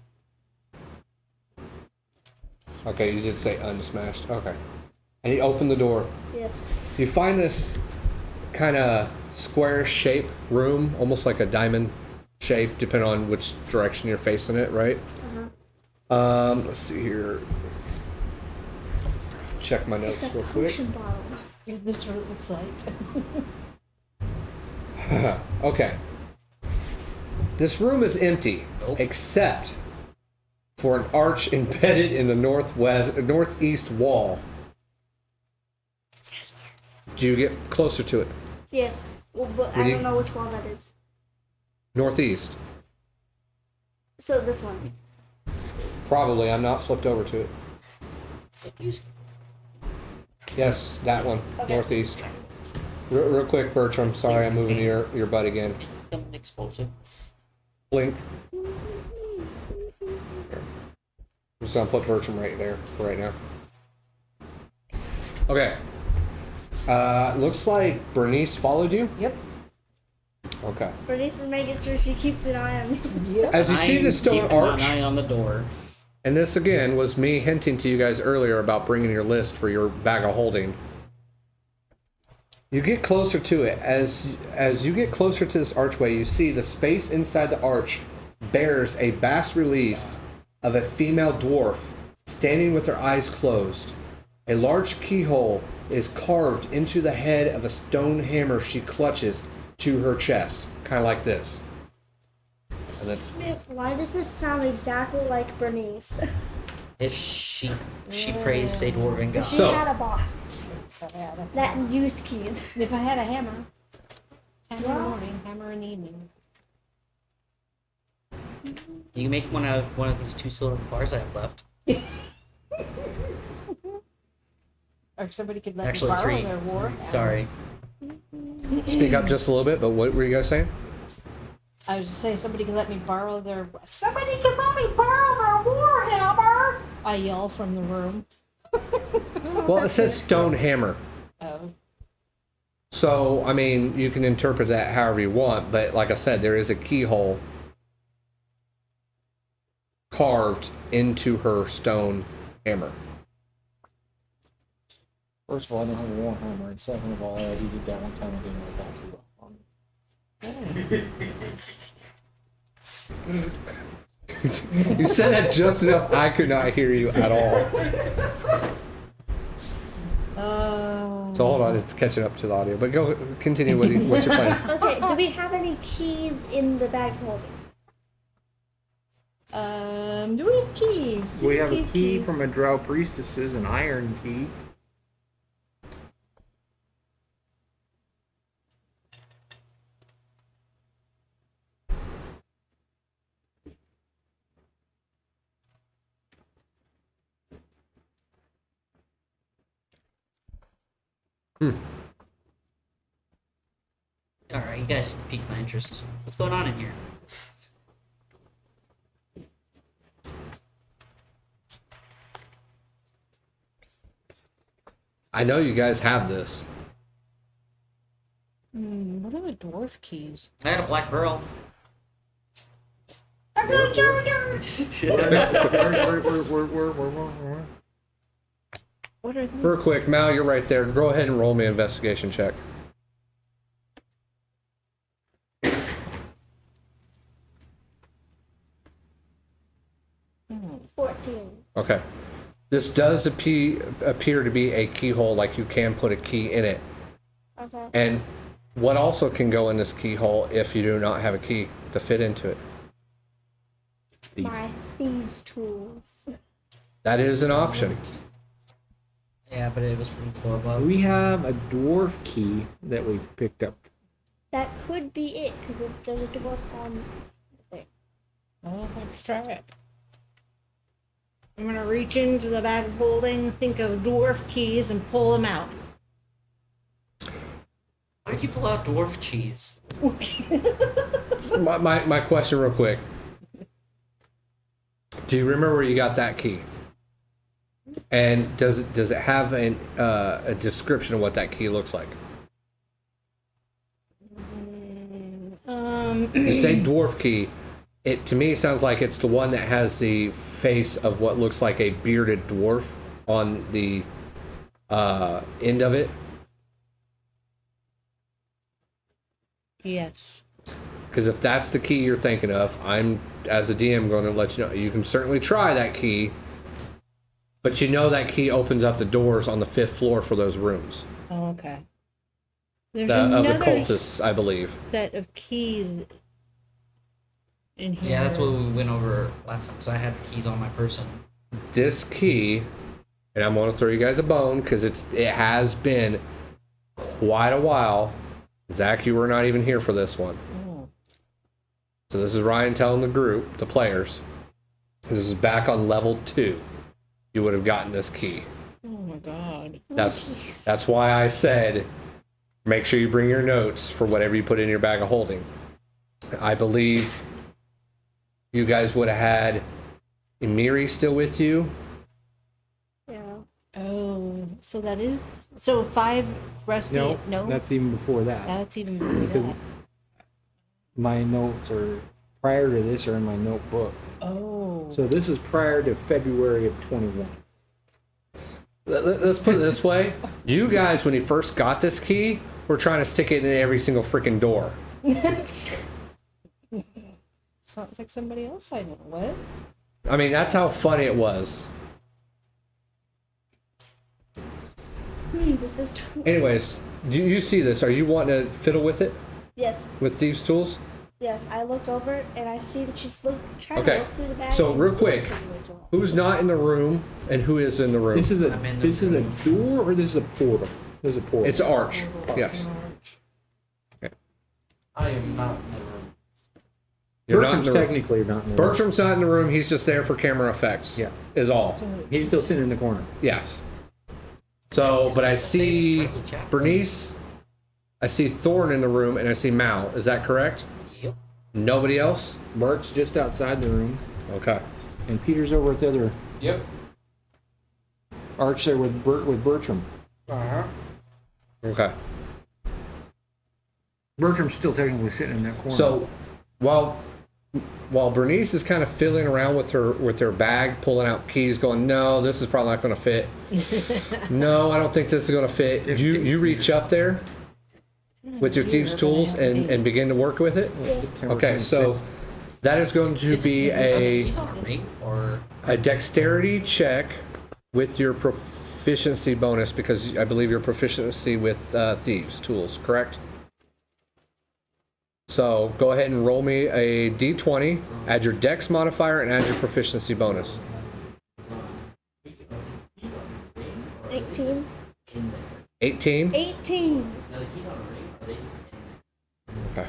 Okay, you did say unsmashed. Okay. And you open the door. Yes. You find this kind of square shape room, almost like a diamond shape, depending on which direction you're facing it, right? Let's see here. Check my notes It's a real quick. potion bottle. This is what it looks like. Okay. This room is empty, except for an arch embedded in the northeast wall. Do you get closer to it? Yes. Well, but I don't know which wall that is. Northeast. So this one. Probably. I'm not flipped over to it. Yes, that one. Okay. Northeast. Real quick, Bertram. Sorry, I'm moving your butt again. Explosive. Blink. Here. I'm just gonna put Bertram right there for right now. Okay. Looks like Bernnice followed you. Yep. Okay. Bernnice is making sure she keeps an eye on me. As you see the stone Keeping arch, an eye on the door. and this again was me hinting to you guys earlier about bringing your list for your bag of holding. You get closer to it. As you get closer to this archway, you see the space inside the arch bears a bas relief of a female dwarf standing with her eyes closed. A large keyhole is carved into the head of a stone hammer she clutches to her chest, kind of like this. And that's, Why does this sound exactly like Bernnice? If she praised a dwarven god. She So- had a bot that used keys. If I had a hammer. Hammer in the morning, hammer in the evening. Do you make one out of one of these 2 silver bars I have left? Or somebody could let Actually, me borrow 3. their war hammer. Sorry. speak up just a little bit, but what were you guys saying? I was just saying somebody could let me borrow their. Somebody can let me borrow their war hammer. I yell from the room. Well, it says stone hammer. Oh. So, I mean, you can interpret that however you want, but like I said, there is a keyhole carved into her stone hammer. First of all, I don't have a warhammer, and second of all, I already did that one time and didn't work out too well on me. You said that just enough, I could not hear you at all. So hold on, it's catching up to the audio. But go continue. What's your plan? Okay, do we have any keys in the bag of holding? Do we have keys? We have a Keys, key keys. from a drow priestess, an iron key. Alright, you guys piqued my interest. What's going on in here? I know you guys have this. What are the dwarf keys? I had a black pearl. I'm gonna jar jar. What are these? Real quick, Mal, you're right there. Go ahead and roll me an investigation check. 14. Okay. This does appear to be a keyhole, like you can put a key in it. Okay. And what also can go in this keyhole if you do not have a key to fit into it? My thieves' tools. That is an option. Yeah, but it was from floor above. We have a dwarf key that we picked up. That could be it, because there's a dwarf on the thing. Oh, let's try it. I'm gonna reach into the bag of holding, think of dwarf keys, and pull them out. Why'd you pull out dwarf cheese? My question real quick. Do you remember where you got that key? And does it have a description of what that key looks like? You say dwarf key. It to me sounds like it's the one that has the face of what looks like a bearded dwarf on the end of it. Yes. Because if that's the key you're thinking of, I'm, as a DM, going to let you know. You can certainly try that key, but you know that key opens up the doors on the 5th floor for those rooms. Oh, okay. There's Of the another cultists, I believe. set of keys in here. Yeah, that's what we went over last time, because I had the keys on my person. This key, and I'm going to throw you guys a bone because it has been quite a while. Zach, you were not even here for this one. So this is Ryan telling the group, the players, this is back on level 2. You would have gotten this key. Oh my god. That's why I said make sure you bring your notes for whatever you put in your bag of holding. I believe you guys would have had Emiri still with you. Yeah. Oh, so that is 5 rusty. No, That's even before that. that's even before that. My notes are prior to this are in my notebook. Oh. So this is prior to February of 21. Let's put it this way. You guys, when you first got this key, were trying to stick it in every single freaking door. Sounds like somebody else I know. What? I mean, that's how funny it was. Does this? Anyways, do you see this? Are you wanting to fiddle with it? Yes. With thieves' tools? Yes. I look over and I see that she's trying Okay. to look through the bag. So and real quick, who's not in the room and who is in the room? This is I'm in the is a room. door or this is a portal? This is a portal. It's an arch. Yes. I am not in the room. You're not in Bertram's the room. technically not in the room. Bertram's not in the room. He's just there for camera effects. Yeah. Is all. He's still sitting in the corner. Yes. So, but I see Bernnice, I see Thoron in the room, and I see Mal. Is that correct? Yep. Nobody else? Bart's just outside the room, Okay. and Peter's over at the other Yep. arch there with Bertram. Uh-huh. Okay. Bertram's still technically sitting in that corner. So, while Bernnice is kind of fiddling around with her bag, pulling out keys, going, "No, this is probably not going to fit. No, I don't think this is going to fit." You reach up there with your thieves' tools and begin to work with it. Okay, so that is going to be Are the a keys on a ring, or dexterity check with your proficiency bonus, because I believe your proficiency with thieves' tools, correct? So go ahead and roll me a d20, add your dex modifier, and add your proficiency bonus. 18. 18? 18. no, the keys on a ring? Are they just Okay.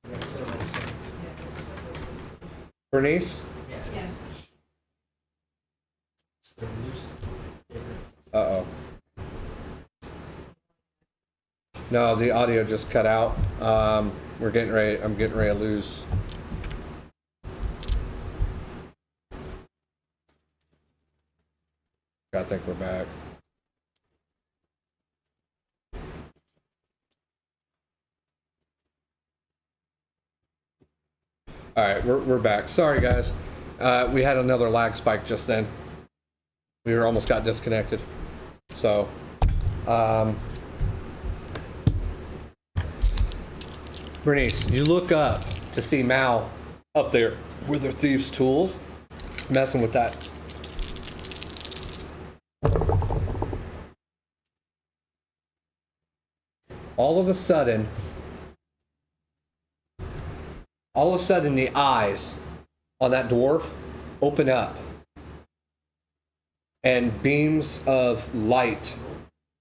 in the bag? Bernice? Yes. They're loose. Different. Uh-oh. No, the audio just cut out. I'm getting ready to lose. I think we're back. All right, we're back. Sorry, guys. We had another lag spike just then. We almost got disconnected. So, Bernice, you look up to see Mal up there with her thieves' tools, messing with that. All of a sudden, the eyes on that dwarf open up, and beams of light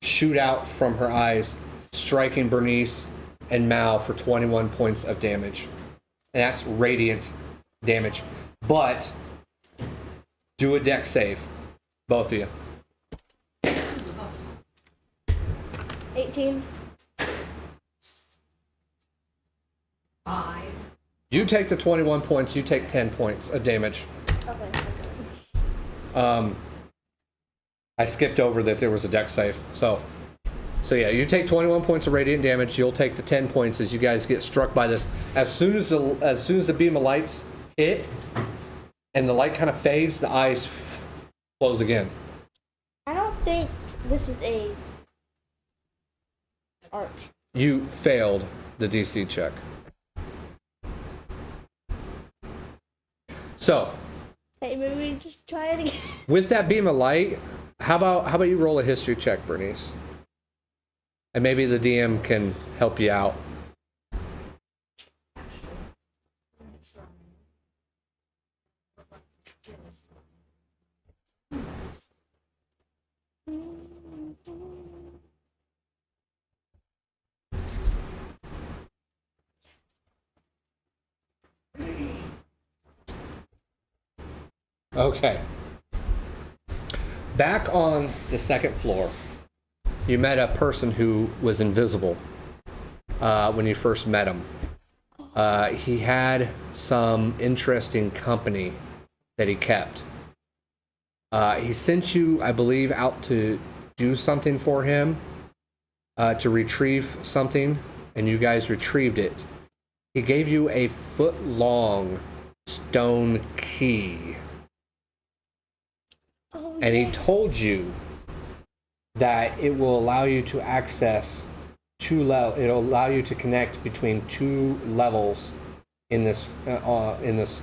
shoot out from her eyes, striking Bernnice and Mal for 21 points of damage. And that's radiant damage. But do a dex save, both of you. 18. 5. You take the 21 points, you take 10 points of damage. Okay, that's it. I skipped over that there was a dex save. So yeah, you take 21 points of radiant damage. You'll take the 10 points as you guys get struck by this. As soon as the beam of lights hit, and the light kind of fades, the eyes close again. I don't think this is a arch. You failed the DC check. So, Hey, maybe we just try it again. with that beam of light, how about you roll a history check, Bernice? And maybe the DM can help you out. Okay. Back on the second floor, you met a person who was invisible when you first met him. He had some interesting company that he kept. He sent you, I believe, out to do something for him, to retrieve something, and you guys retrieved it. He gave you a foot-long stone key. Oh, And he yes. told you that it will allow you to access it'll allow you to connect between 2 levels in this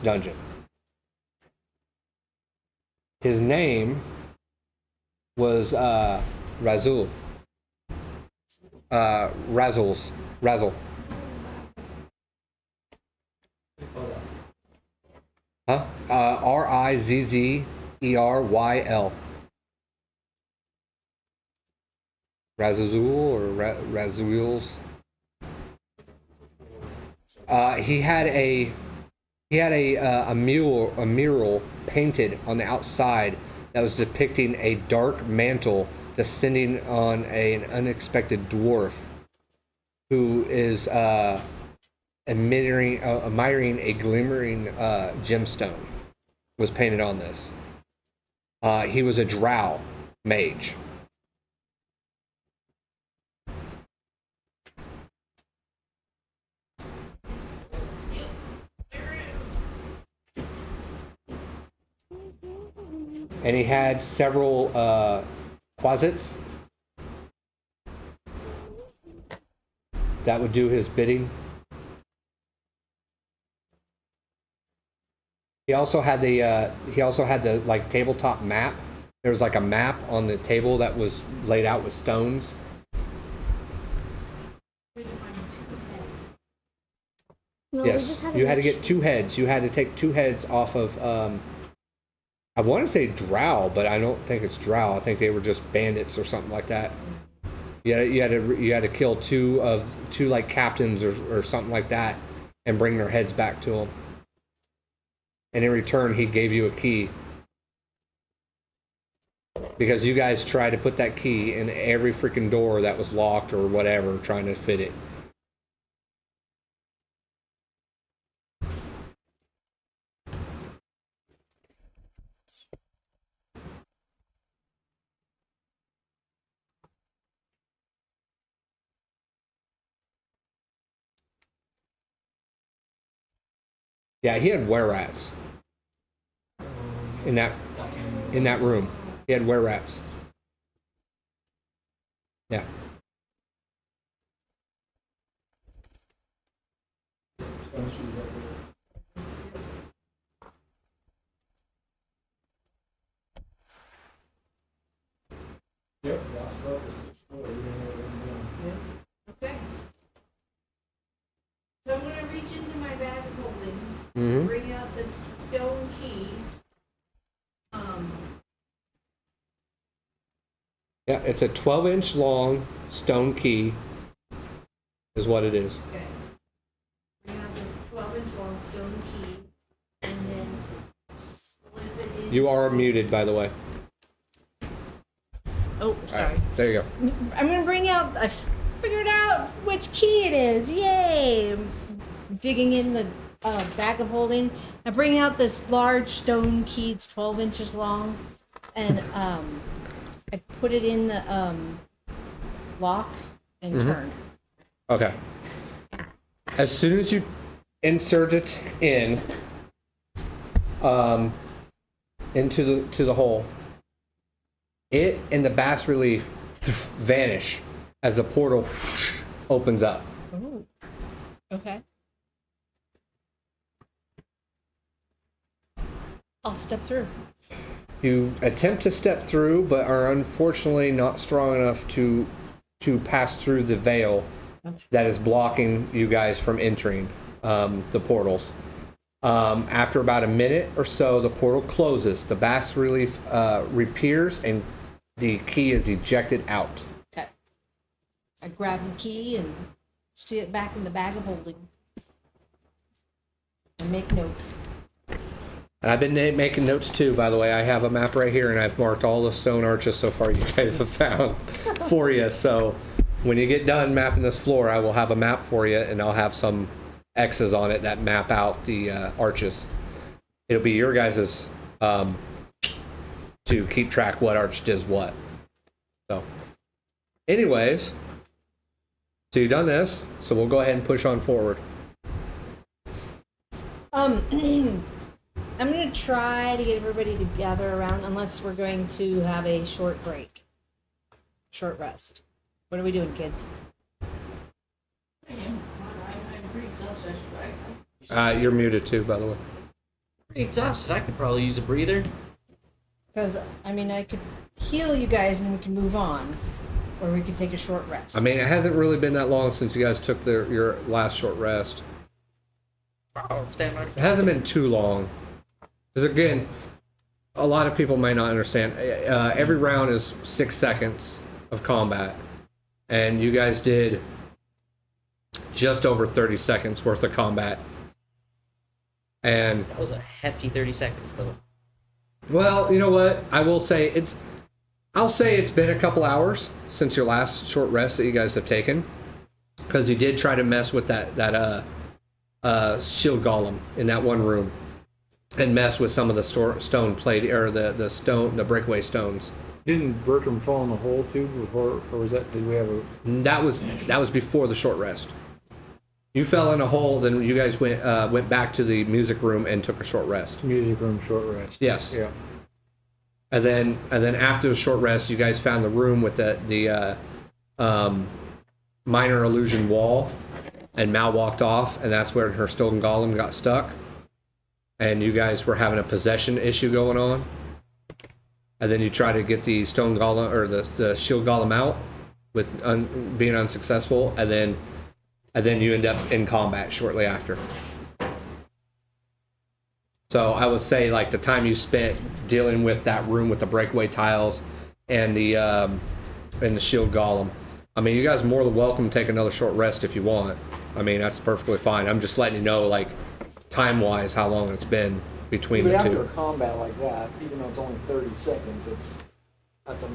dungeon. His name was Razzle. Razzle. Huh? RizzerYL. Razzazul or Razzules. He had a mural painted on the outside that was depicting a dark mantle descending on an unexpected dwarf who is admiring a glimmering gemstone was painted on this. He was a drow mage. And he had several closets that would do his bidding. He also had the like tabletop map. There was like a map on the table that was laid out with stones. No, we Yes, just you had to make get 2 heads. You had to take 2 heads off of. I want to say drow, but I don't think it's drow. I think they were just bandits or something like that. You had to kill 2 like captains or something like that, and bring their heads back to him. And in return, he gave you a key. Because you guys tried to put that key in every freaking door that was locked or whatever, trying to fit it. Yeah, he had were-rats in that room. He had were-rats. Yeah. Yep, last level, 6th floor. We're gonna have them down. Okay. So I'm gonna reach into my bag of holding, Mm-hmm. bring out this stone key. Yeah, it's a 12-inch long stone key, is what it is. Okay. Bring out this 12-inch long stone key, and then slip it in. You are muted, by the way. Oh, All sorry. right, there you go. I'm gonna bring out. I figured out which key it is. Yay! Digging in the bag of holding. I bring out this large stone key. It's 12 inches long, and I put it in the lock and turn. Okay. As soon as you insert it in, into the hole, it and the bas relief vanish as the portal opens up. Oh. Okay. I'll step through. You attempt to step through, but are unfortunately not strong enough to pass through the veil that is blocking you guys from entering the portals. After about a minute or so, the portal closes. The bas relief reappears, and the key is ejected out. Okay. I grab the key and stick it back in the bag of holding. And make note. And I've been making notes too, by the way. I have a map right here, and I've marked all the stone arches so far you guys have found for you. So when you get done mapping this floor, I will have a map for you, and I'll have some X's on it that map out the arches. It'll be your guys's to keep track what arch does what. So, anyways, so you've done this, so we'll go ahead and push on forward. I'm gonna try to get everybody to gather around unless we're going to have a short break. Short rest. What are we doing, kids? I'm pretty exhausted. You're muted too, by the way. Pretty exhausted. I could probably use a breather. Because, I mean, I could heal you guys and we can move on. Or we could take a short rest. I mean, it hasn't really been that long since you guys took your last short rest. Oh, stand by. It hasn't been too long. Because again, a lot of people may not understand. Every round is 6 seconds of combat. And you guys did just over 30 seconds worth of combat. And That was a hefty 30 seconds, though. well, you know what? I'll say it's been a couple hours since your last short rest that you guys have taken. Because you did try to mess with that shield golem in that one room. And mess with some of the stone plate or the breakaway stones. Didn't Bertram fall in the hole too before, or was that? Did we have a? That was before the short rest. You fell in a hole, then you guys went back to the music room and took a short rest. Music room short rest. Yes. Yeah. And then after the short rest, you guys found the room with the minor illusion wall, and Mal walked off, and that's where her stone golem got stuck. And you guys were having a possession issue going on. And then you try to get the stone golem or the shield golem out with being unsuccessful, and then you end up in combat shortly after. So I would say like the time you spent dealing with that room with the breakaway tiles and the shield golem. I mean, you guys are more than welcome to take another short rest if you want. I mean, that's perfectly fine. I'm just letting you know, like, time-wise, how long it's been between But the after two. a combat like that, even though it's only 30 seconds, that was a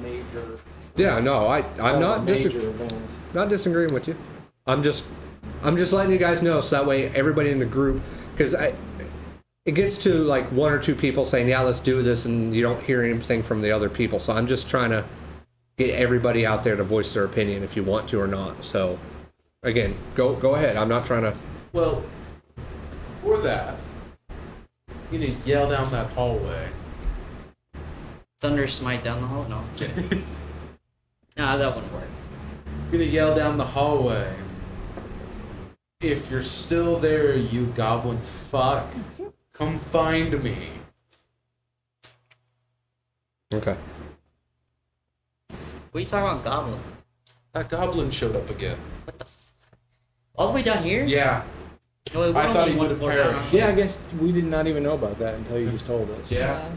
major. Yeah, no, I'm not major event. not disagreeing with you. I'm just letting you guys know so that way everybody in the group, because it gets to like one or two people saying, yeah, let's do this, and you don't hear anything from the other people. So I'm just trying to get everybody out there to voice their opinion if you want to or not. So again, go ahead. I'm not trying to. Well, for that, you need to yell down that hallway. Thunder smite down the hall? No. Nah, that wouldn't work. You're gonna yell down the hallway. If you're still there, you goblin fuck, come find me. Okay. What are you talking about, goblin? That goblin showed up again. What the all the way down here? Yeah. No, it I went thought only he one would've floor down. perished. Yeah, I guess we did not even know about that until you just told us. Yeah.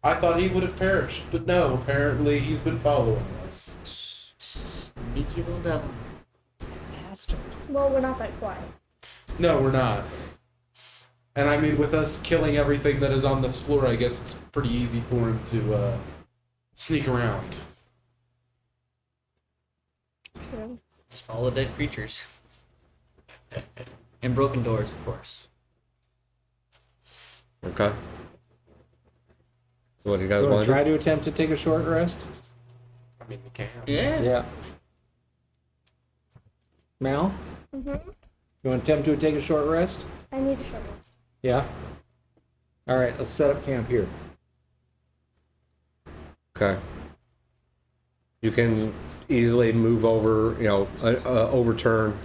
I thought he would have perished, but no, apparently he's been following us. Sneaky little devil. Bastard. Well, we're not that quiet. No, we're not. And I mean, with us killing everything that is on this floor, I guess it's pretty easy for him to sneak around. True. Just follow the dead creatures. And broken doors, of course. Okay. So what do you guys You want want to to try do? to attempt to take a short rest? I mean, we can. Yeah. Yeah. Mal, Mhm. you want to attempt to take a short rest? I need a short rest. Yeah. All right, let's set up camp here. Okay. You can easily move over, overturn,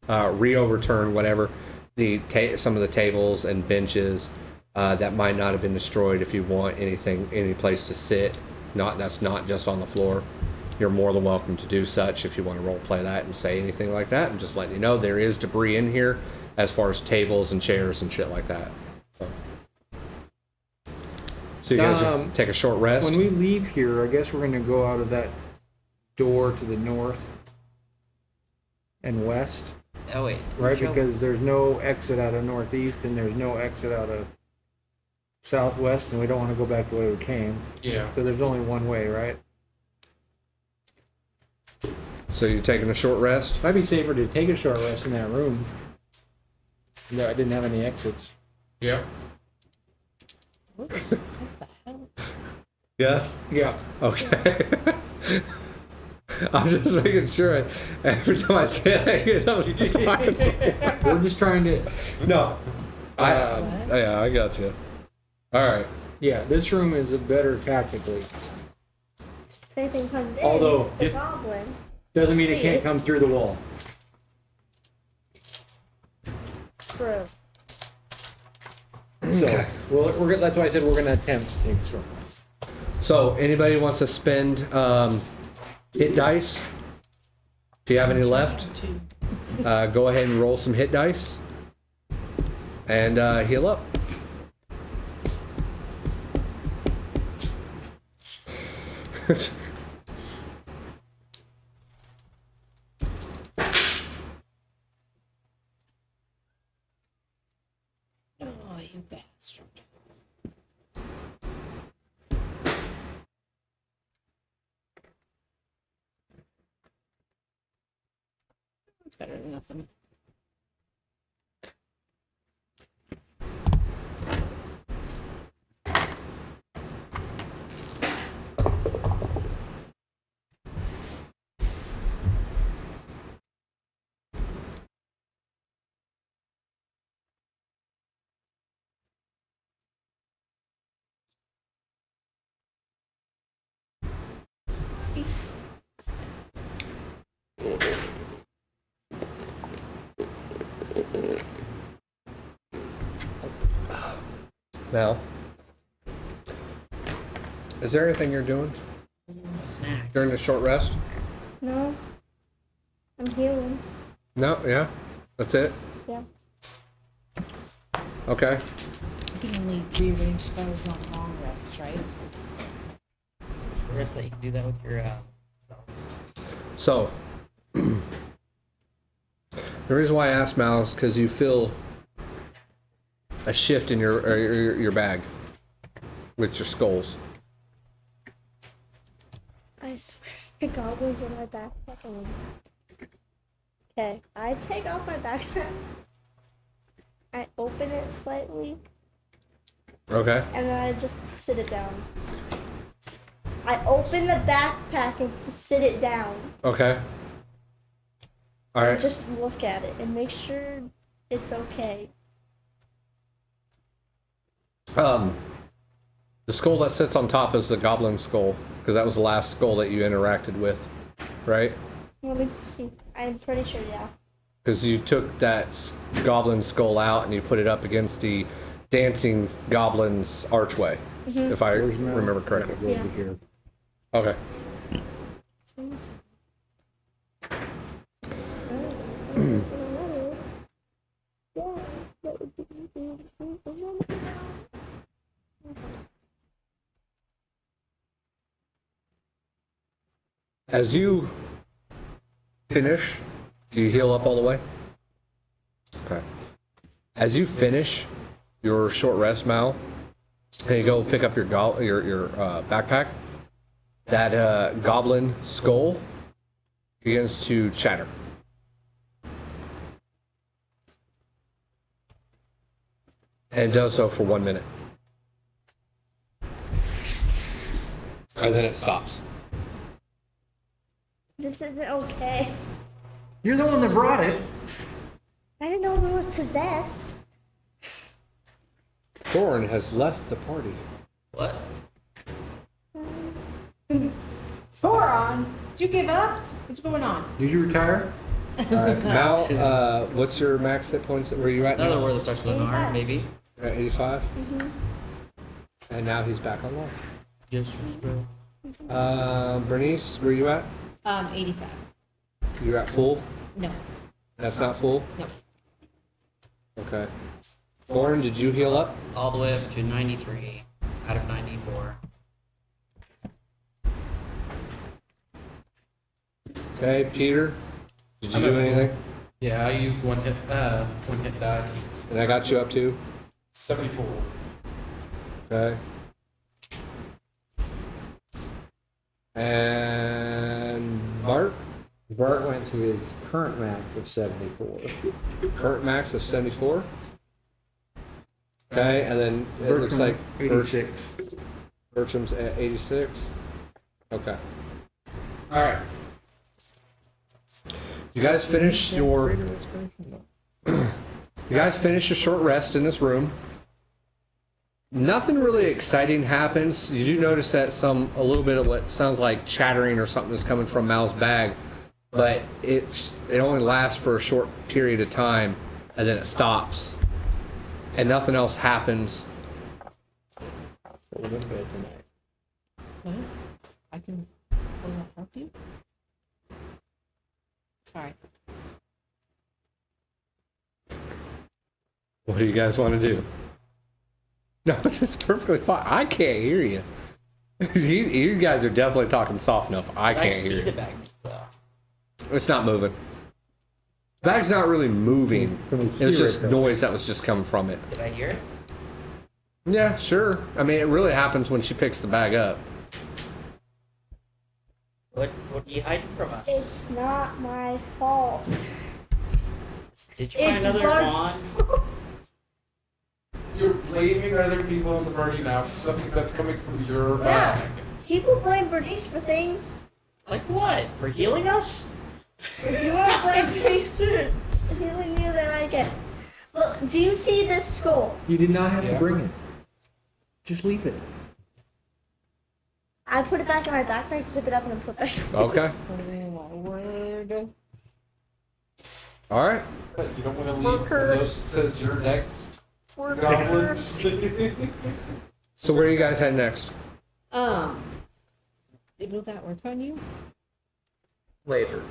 re-overturn whatever some of the tables and benches that might not have been destroyed. If you want any place to sit, that's not just on the floor. You're more than welcome to do such if you want to role play that and say anything like that. And just letting you know there is debris in here as far as tables and chairs and shit like that. So you guys take a short rest. When we leave here, I guess we're going to go out of that door to the north and west, Oh wait. right? Joe- Because there's no exit out of northeast and there's no exit out of southwest, and we don't want to go back the way we came. Yeah. So there's only one way, right? So you're taking a short rest? Might be safer to take a short rest in that room. No, I didn't have any exits. Yeah. Yes. Yeah. Okay. I'm just making sure. Every time I say it, I get something. We're just trying to. No. Yeah, I got you. All right. Yeah, this room is better tactically. If anything comes in, Although, the it- goblin. Doesn't mean it See, can't it's- come through the wall. True. So, Okay. well, that's why I said we're going to attempt to take this room. So anybody wants to spend hit dice? If you have any left, go ahead and roll some hit dice and heal up. Oh, you bastard. It's better than nothing. Now, is there anything you're doing What's next? during the short rest? No. I'm healing. No. Yeah. That's it. Yeah. Okay. You can only rearrange spells on long rests, right? The rest that you can do that with your spells. So, the reason why I asked Mal is because you feel a shift in your bag with your skulls. I swear the goblin's in my backpack. Okay, I take off my backpack. I open it slightly, Okay. and then I just sit it down. I open the backpack and sit it down. Okay. All And right. just look at it and make sure it's okay. The skull that sits on top is the goblin skull, because that was the last skull that you interacted with, right? Let me see. I'm pretty sure, yeah. Because you took that goblin skull out and you put it up against the dancing goblin's archway, if I Where's Mal? remember correctly. Over Yeah. here. Okay. As you finish, do you heal up all the way? Okay. As you finish your short rest, Mal, and you go pick up your backpack, that goblin skull begins to chatter. And it does so for 1 minute. And then it stops. This isn't okay. You're the one that brought it. I didn't know it was possessed. Thoron has left the party. What? Thoron, did you give up? What's going on? Did you retire? Alright, Mal, what's your max hit points? Where are you at Another now? word that starts with an R, maybe. You're at 85? And now he's back online. Yes, bro. Bernice, where you at? 85. You're at full? No. That's not full? No. Okay. Lauren, did you heal up? All the way up to 93 out of 94. Okay, Peter, did you I'm do at full. anything? Yeah, I used one hit die. And I got you up to? 74. Okay. And Bart? Bart went to his current max of 74. Current max of 74. Okay, and then it looks like 86. Bertram's at 86. Okay. Alright. You guys finished your short rest in this room. Nothing really exciting happens. You do notice that a little bit of what sounds like chattering or something is coming from Mal's bag, but it only lasts for a short period of time, and then it stops, and nothing else happens. We're going to bed tonight. What? I can help you? Sorry. What do you guys want to do? No, it's perfectly fine. I can't hear you. You guys are definitely talking soft enough. I can't see hear the you. bag though. It's not moving. The bag's not really moving. Can we It was hear just it, though? noise that was just coming from it. Did I hear it? Yeah, sure. I mean, it really happens when she picks the bag up. What are you hiding from us? It's not my fault. Did you find It's another Bart's wand? You're blaming other people in the party now for something that's coming from your Yeah. bag. People blame Bernnice for things. Like what? For healing us? If you want to blame Bernnice for healing you, then I guess. Look, do you see this skull? You did not have to bring it. Just leave it. I put it back in my backpack, zip it up, and then put it back. Okay. Word. All right. But you don't want to leave a Workers. note that says you're next, We're goblin. So where are you guys head next? Will that work on you? Later.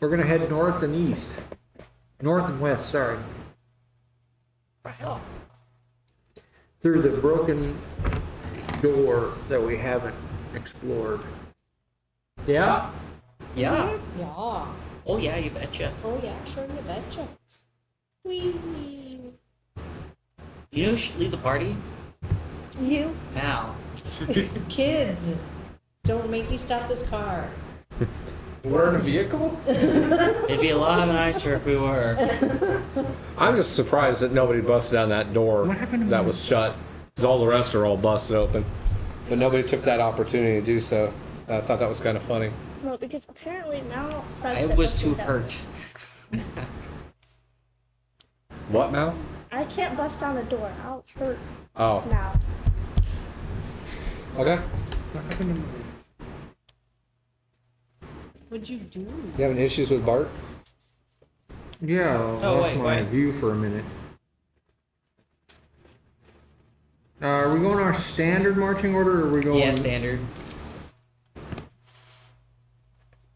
We're going to head north and east. North and west, sorry. Through the broken door that we haven't explored. Yeah? Yeah. Yeah. Oh yeah, you betcha. Oh yeah, sure you betcha. Wee. You know who should lead the party? You? Mal. Kids, don't make me stop this car. We're in a vehicle? It'd be a lot nicer if we were. I'm just surprised that nobody busted down that door What happened to that my- was shut. Because all the rest are all busted open. But nobody took that opportunity to do so. I thought that was kind of funny. No, because apparently Mal sucks I at was busting too down. hurt. What, Mal? I can't bust down a door. I'll hurt Oh, Mal. okay. What happened to What'd you do? You having issues with Bart? Yeah, I lost wait, my wait. view for a minute. Are we going our standard marching order, or are we going? Yeah, standard.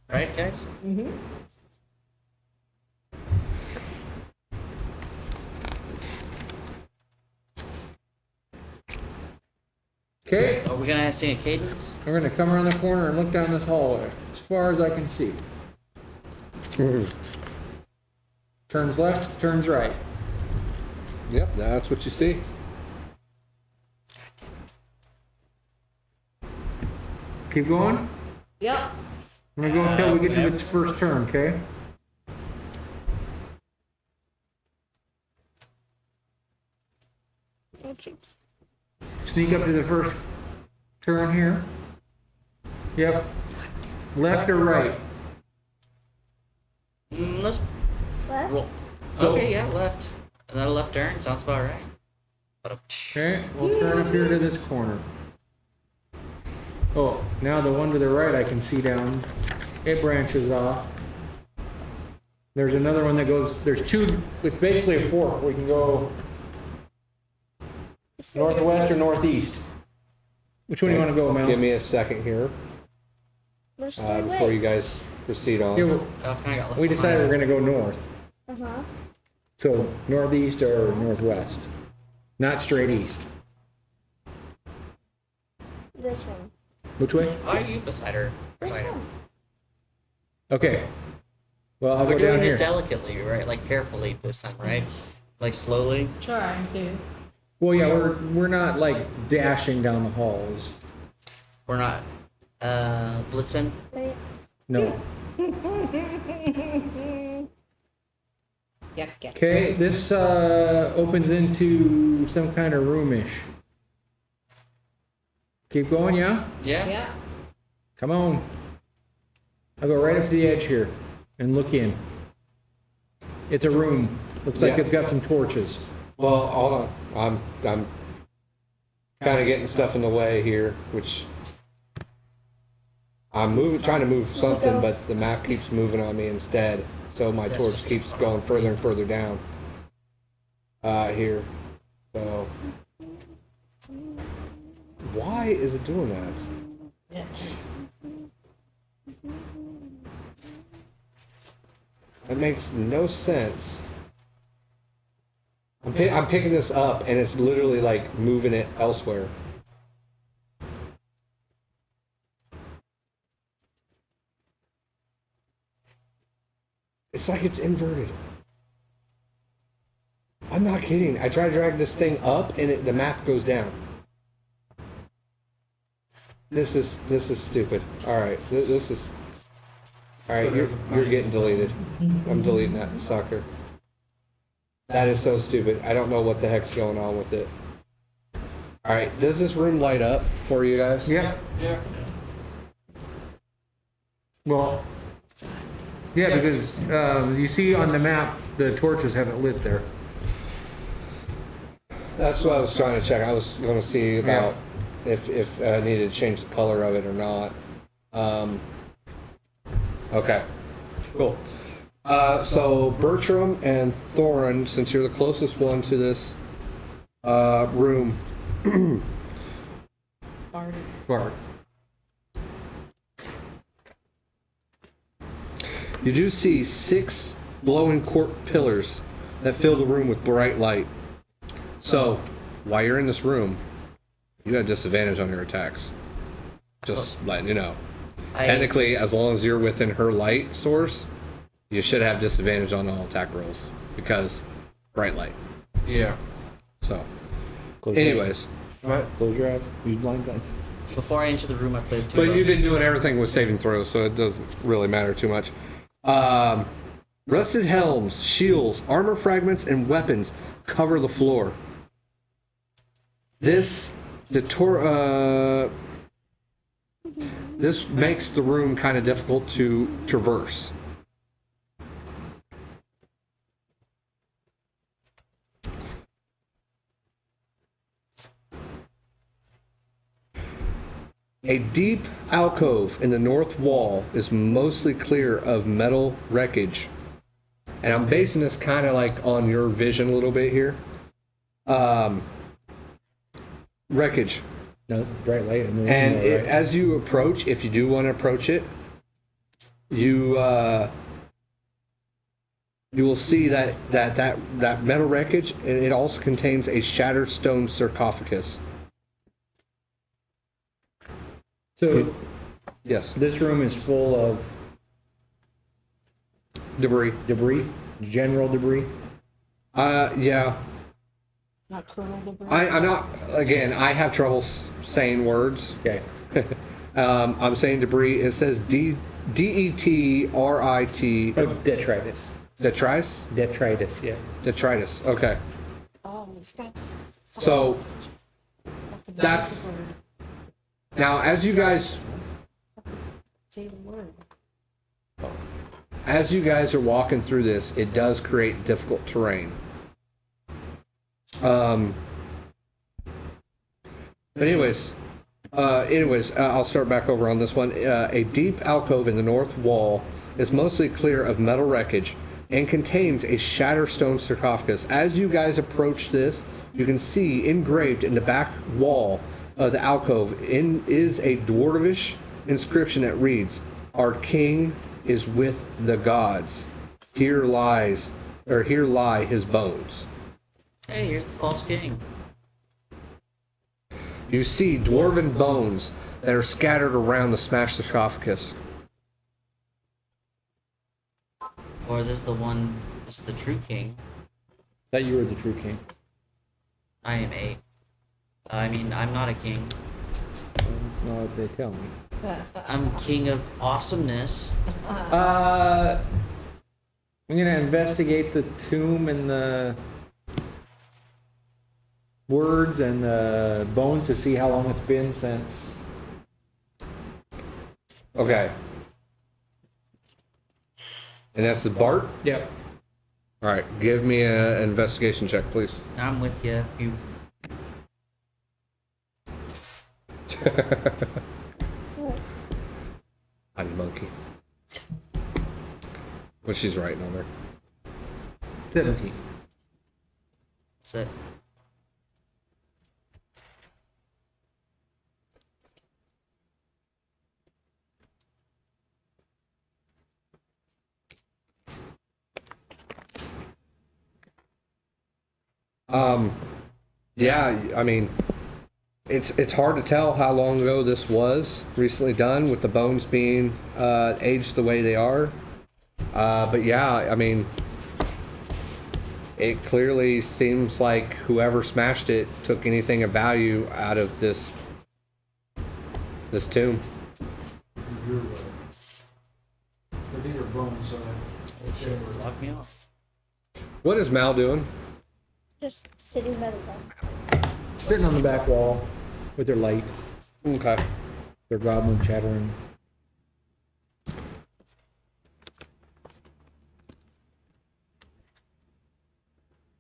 Right, guys? Mm-hmm. Okay, Are we gonna see a cadence? we're gonna come around the corner and look down this hallway, as far as I can see. Turns left, turns right. Yep, that's what you see. Keep going. Yep. I'm gonna go until we get to the first turn, okay? Oh, jeez. Sneak up to the first turn here. Yep. Left or right? Let's Left? roll. Okay, yeah, left. Another left turn, sounds about right. Okay, we'll turn up here to this corner. Oh, now the one to the right I can see down. It branches off. There's another one that goes, there's two, it's basically a fork. We can go northwest or northeast. Which one do you want to go, Mel? Give me a second here There's three before you ways. guys proceed on. Yeah, well, Oh, kinda got left we decided we're behind. gonna go north. Uh-huh. So northeast or northwest. Not straight east. This one. Which way? Why are you beside her? This Beside her. one. Okay. Well, I'll We're go doing down this here. delicately, right? Like carefully this time, right? Like slowly? Trying to. Well, yeah, we're not like dashing down the halls. We're not blitzing? No. Yuck, yuck. Okay, this opens into some kind of roomish. Keep going, yeah? Yeah. Yeah. Come on. I'll go right up to the edge here and look in. It's a room. Looks like Yeah. it's got some torches. Well, hold on. I'm kind of getting stuff in the way here, which I'm trying to move something, but the map keeps moving on me instead. So my torch keeps going further and further down. Here. So why is it doing that? That makes no sense. I'm picking this up and it's literally like moving it elsewhere. It's like it's inverted. I'm not kidding. I try to drag this thing up and the map goes down. This is stupid. All right, this is. All right, you're getting deleted. I'm deleting that sucker. That is so stupid. I don't know what the heck's going on with it. All right, does this room light up for you guys? Yeah. Yeah. Well, yeah, because you see on the map the torches haven't lit there. That's what I was trying to check. I was going to see about if I needed to change the color of it or not. Okay, cool. So Bertram and Thoron, since you're the closest one to this room, Bart. you do see 6 glowing cork pillars that fill the room with bright light. So, while you're in this room, you have disadvantage on your attacks. Just letting you know. Technically, as long as you're within her light source, you should have disadvantage on all attack rolls because bright light. Yeah. So, Close your anyways, eyes. Close your eyes. Use blind sights. Before I enter the room, I played 2 but bugs. you've been doing everything with saving throws, so it doesn't really matter too much. Rusted helms, shields, armor fragments, and weapons cover the floor. This makes the room kind of difficult to traverse. A deep alcove in the north wall is mostly clear of metal wreckage. And I'm basing this kind of like on your vision a little bit here. Wreckage. No, bright light in the room. And though, right? as you approach, if you do want to approach it, you will see that metal wreckage, and it also contains a shattered stone sarcophagus. So Yes, this room is full of debris. debris, general debris. Yeah. Not kernel debris. I'm not. Again, I have trouble saying words. Okay. I'm saying debris. It says DETRIT. Oh, detritus. Detritus. Detritus. Yeah. Detritus. Okay. Oh, we forgot. So that's now as you guys Say the word. as you guys are walking through this, it does create difficult terrain. But anyways, I'll start back over on this one. A deep alcove in the north wall is mostly clear of metal wreckage and contains a shattered stone sarcophagus. As you guys approach this, you can see engraved in the back wall of the alcove is a dwarvish inscription that reads, "Our king is with the gods. Here lie his bones." Hey, here's the false king. You see dwarven bones that are scattered around the smashed sarcophagus. Or this is the true king. That you were the true king. I am I'm not a king. That's not what they tell me. I'm king of awesomeness. I'm gonna investigate the tomb and the words and the bones to see how long it's been since. Okay. And that's the Bart? Yep. All right, give me an investigation check, please. I'm with you. If you I'm monkey. What she's writing on there. 17. said, Yeah, I mean, it's hard to tell how long ago this was recently done with the bones being aged the way they are. But yeah, I mean, it clearly seems like whoever smashed it took anything of value out of this tomb. You're right. But these are bones, so okay. lock me off. What is Mal doing? Just sitting by the bed. Sitting on the back wall with their light, Okay. their goblin chattering.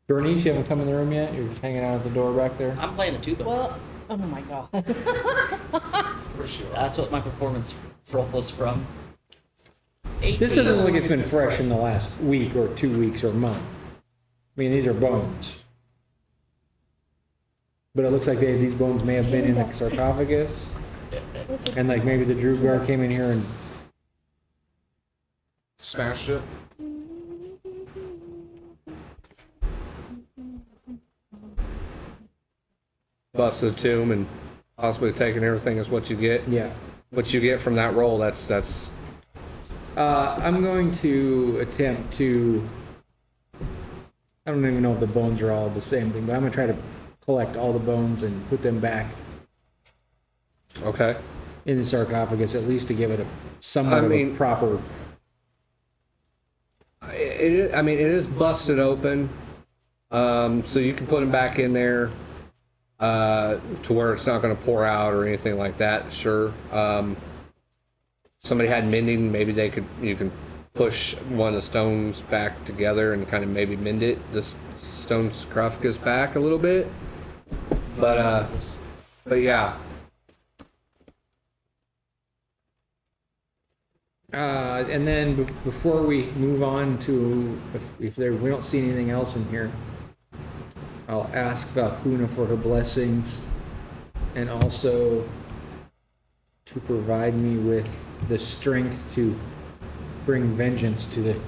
Bernnice, you haven't come in the room yet? You're just hanging out at the door back there? I'm playing the tuba. Well, oh my god. That's what my performance role was from. 18. This doesn't look like it's been fresh in the last week or 2 weeks or month. I mean, these are bones. But it looks like these bones may have been in the sarcophagus. And like maybe the Druid came in here and Smashed it. Busted the tomb and possibly taking everything is what you get. yeah. What you get from that roll, that's I'm going to attempt to. I don't even know if the bones are all the same thing, but I'm gonna try to collect all the bones and put them back okay. in the sarcophagus, at least to give it a somewhat of a proper. I mean, it is busted open, so you can put them back in there to where it's not going to pour out or anything like that. Sure. Somebody had mending, maybe you can push one of the stones back together and kind of maybe mend it, this stone sarcophagus back a little bit. But yeah. And then before we move on to, if we don't see anything else in here, I'll ask Valkuna for her blessings and also to provide me with the strength to bring vengeance to the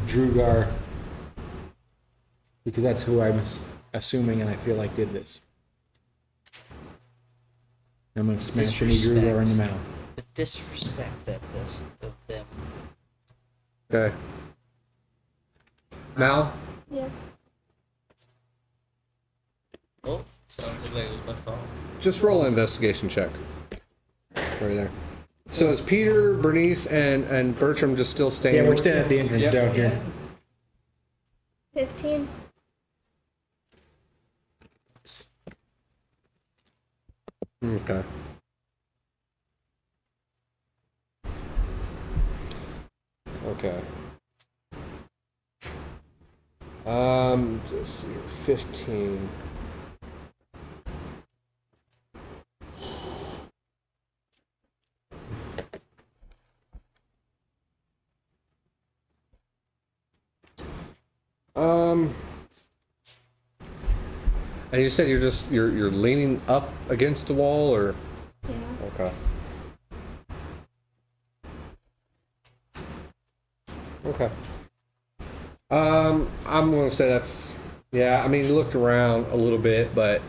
Drugar, because that's who I'm assuming and I feel like did this. I'm gonna smash any Drugar in the mouth. The disrespect of them. Okay. Mal? Yeah. Oh, sounds like it was much fun. Just roll an investigation check. Right there. So is Peter, Bernnice, and Bertram just still staying? Yeah, we're standing at the entrance out here. 15. Okay. Okay. Let's see, 15. And you said you're leaning up against the wall, or? Yeah. Okay. Okay. I'm gonna say that's, yeah, I mean, you looked around a little bit, but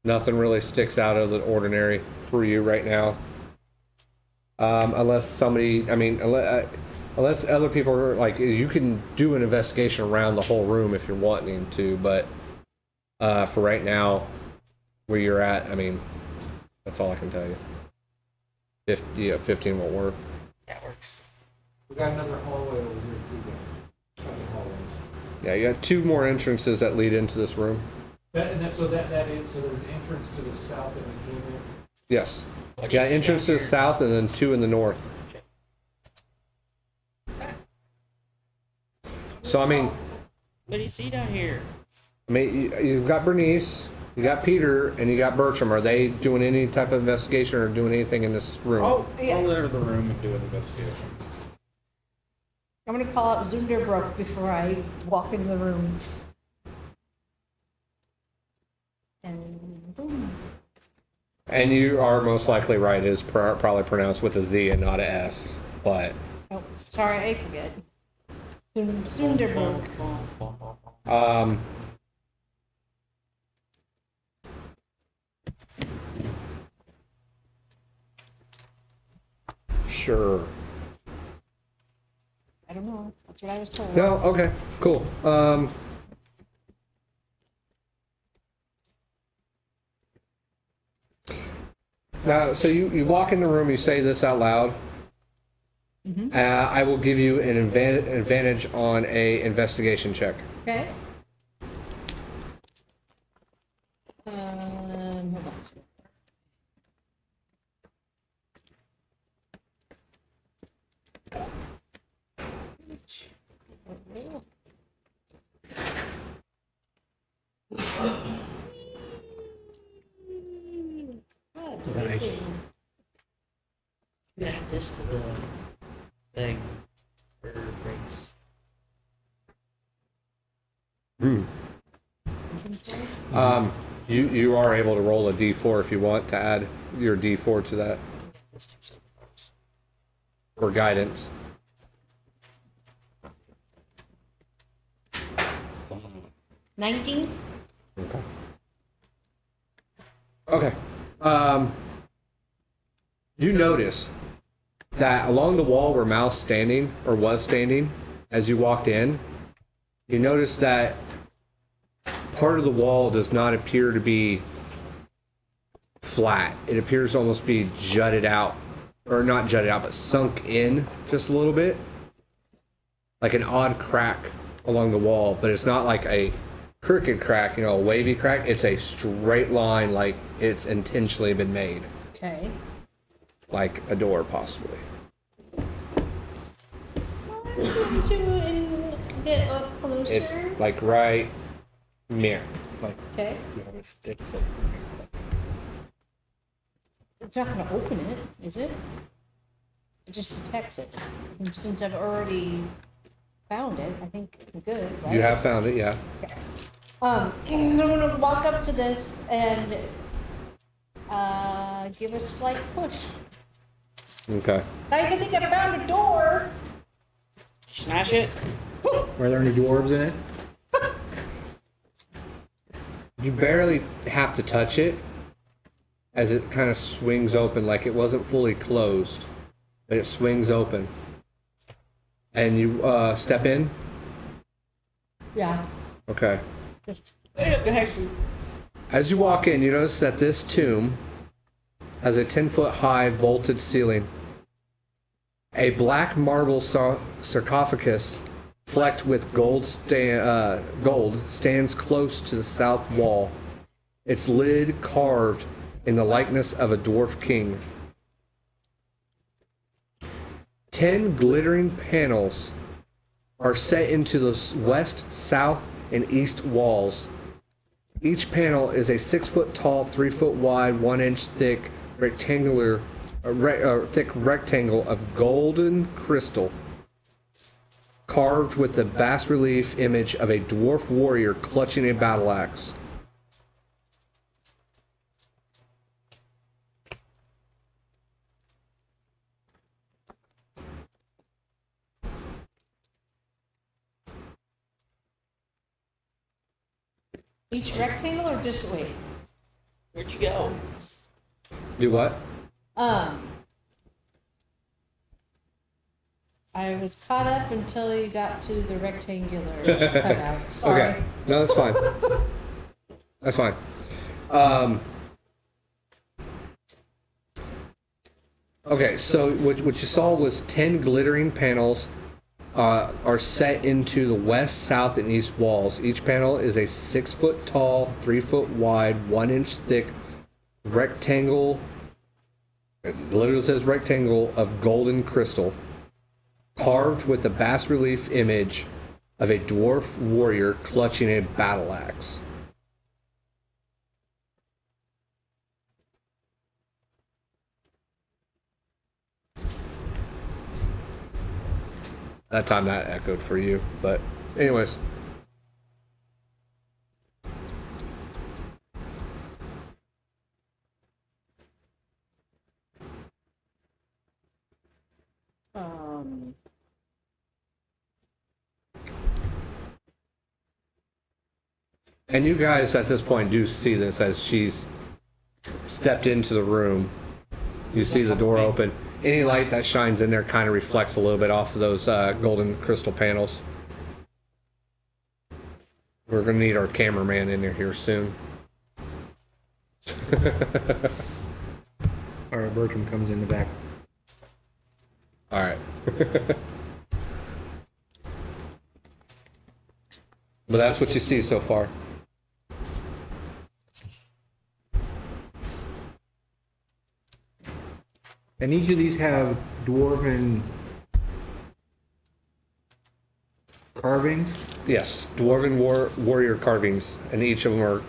nothing really sticks out of the ordinary for you right now. Unless somebody, I mean, Unless other people are like, you can do an investigation around the whole room if you're wanting to, but for right now, where you're at, I mean, that's all I can tell you. 15 won't work. That works. We got another hallway over here too, guys. Couple hallways. Yeah, you got 2 more entrances that lead into this room. So there's an entrance to the south that we came in. Yes. What do you Yeah, see entrance to down the here? south and then 2 in the north. So, I mean, What do you see down here? you've got Bernnice, you got Peter, and you got Bertram. Are they doing any type of investigation or doing anything in this room? I'll Yeah. enter the room and do an investigation. I'm gonna call up Zunderbrook before I walk into the room. And boom. And you are most likely right. It is probably pronounced with a Z and not a S. But Oh, sorry, I forget. Zunderbrook. Sure. I don't know. That's what I was told. No. Okay. Cool. Now, so you walk in the room. You say this out loud. I will give you an advantage on a investigation check. Okay. Hold on a second. Right. Add this to the thing. For breaks. You are able to roll a D4 if you want to add your D4 to that Let's do something else. or guidance. Boom. 19? Okay. Okay. You notice that along the wall where Mal's standing, or was standing, as you walked in, you notice that part of the wall does not appear to be flat. It appears to almost be jutted out, or not jutted out, but sunk in just a little bit. Like an odd crack along the wall, but it's not like a crooked crack, a wavy crack. It's a straight line, like it's intentionally been made. Okay. Like a door, possibly. To get up closer. It's like right near. Like Okay. you have a stick. It's not gonna open it, is it? It just detects it. And since I've already found it, I think I'm good, right? You have found it, yeah. And I'm gonna walk up to this and give a slight push. Okay. Guys, I think I found a door. Smash it. Were there any dwarves in it? You barely have to touch it as it kind of swings open, like it wasn't fully closed, but it swings open. And you step in? Yeah. Okay. Guys. As you walk in, you notice that this tomb has a 10-foot high vaulted ceiling. A black marble sarcophagus flecked with gold stands close to the south wall, its lid carved in the likeness of a dwarf king. 10 glittering panels are set into the west, south, and east walls. Each panel is a 6-foot tall, 3-foot wide, 1-inch thick rectangle of golden crystal, carved with the bas-relief image of a dwarf warrior clutching a battle axe. Each rectangle or just wait? Where'd you go? Do what? I was caught up until you got to the rectangular cutout. Sorry. Okay. No, that's fine. That's fine. Okay, so what you saw was 10 glittering panels are set into the west, south, and east walls. Each panel is a 6 foot tall, 3 foot wide, 1 inch thick rectangle. It literally says rectangle of golden crystal, carved with a bas relief image of a dwarf warrior clutching a battle axe. That time that echoed for you, but anyways. And you guys at this point do see this as she's stepped into the room. You see the door open. Any light that shines in there kind of reflects a little bit off of those golden crystal panels. We're going to need our cameraman in there here soon. All right, Bertram comes in the back. All right. But that's what you see so far. And each of these have dwarven carvings. Yes, dwarven warrior carvings, and each of them are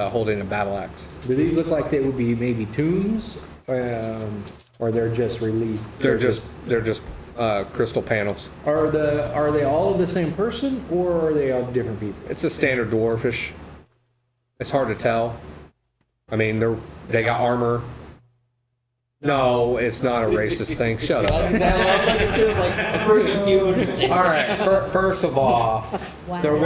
holding a battle axe. Do these look like they would be maybe tombs, or they're just relief? They're just crystal panels. Are they all of the same person, or are they of different people? It's a standard dwarfish. It's hard to tell. I mean, they got armor. No, it's not a racist thing. Shut up. All right. First of all, Wow. they're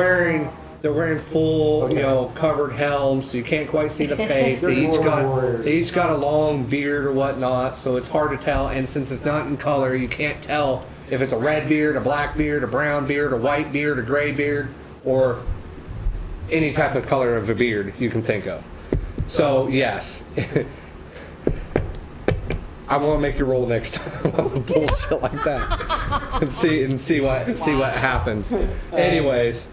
wearing full, covered helms, so you can't quite see the face. They each got a long beard or whatnot, so it's hard to tell. And since it's not in color, you can't tell if it's a red beard, a black beard, a brown beard, a white beard, a gray beard, or any type of color of a beard you can think of. So yes. I want to make you roll next time on bullshit like that, and see what happens. Anyways,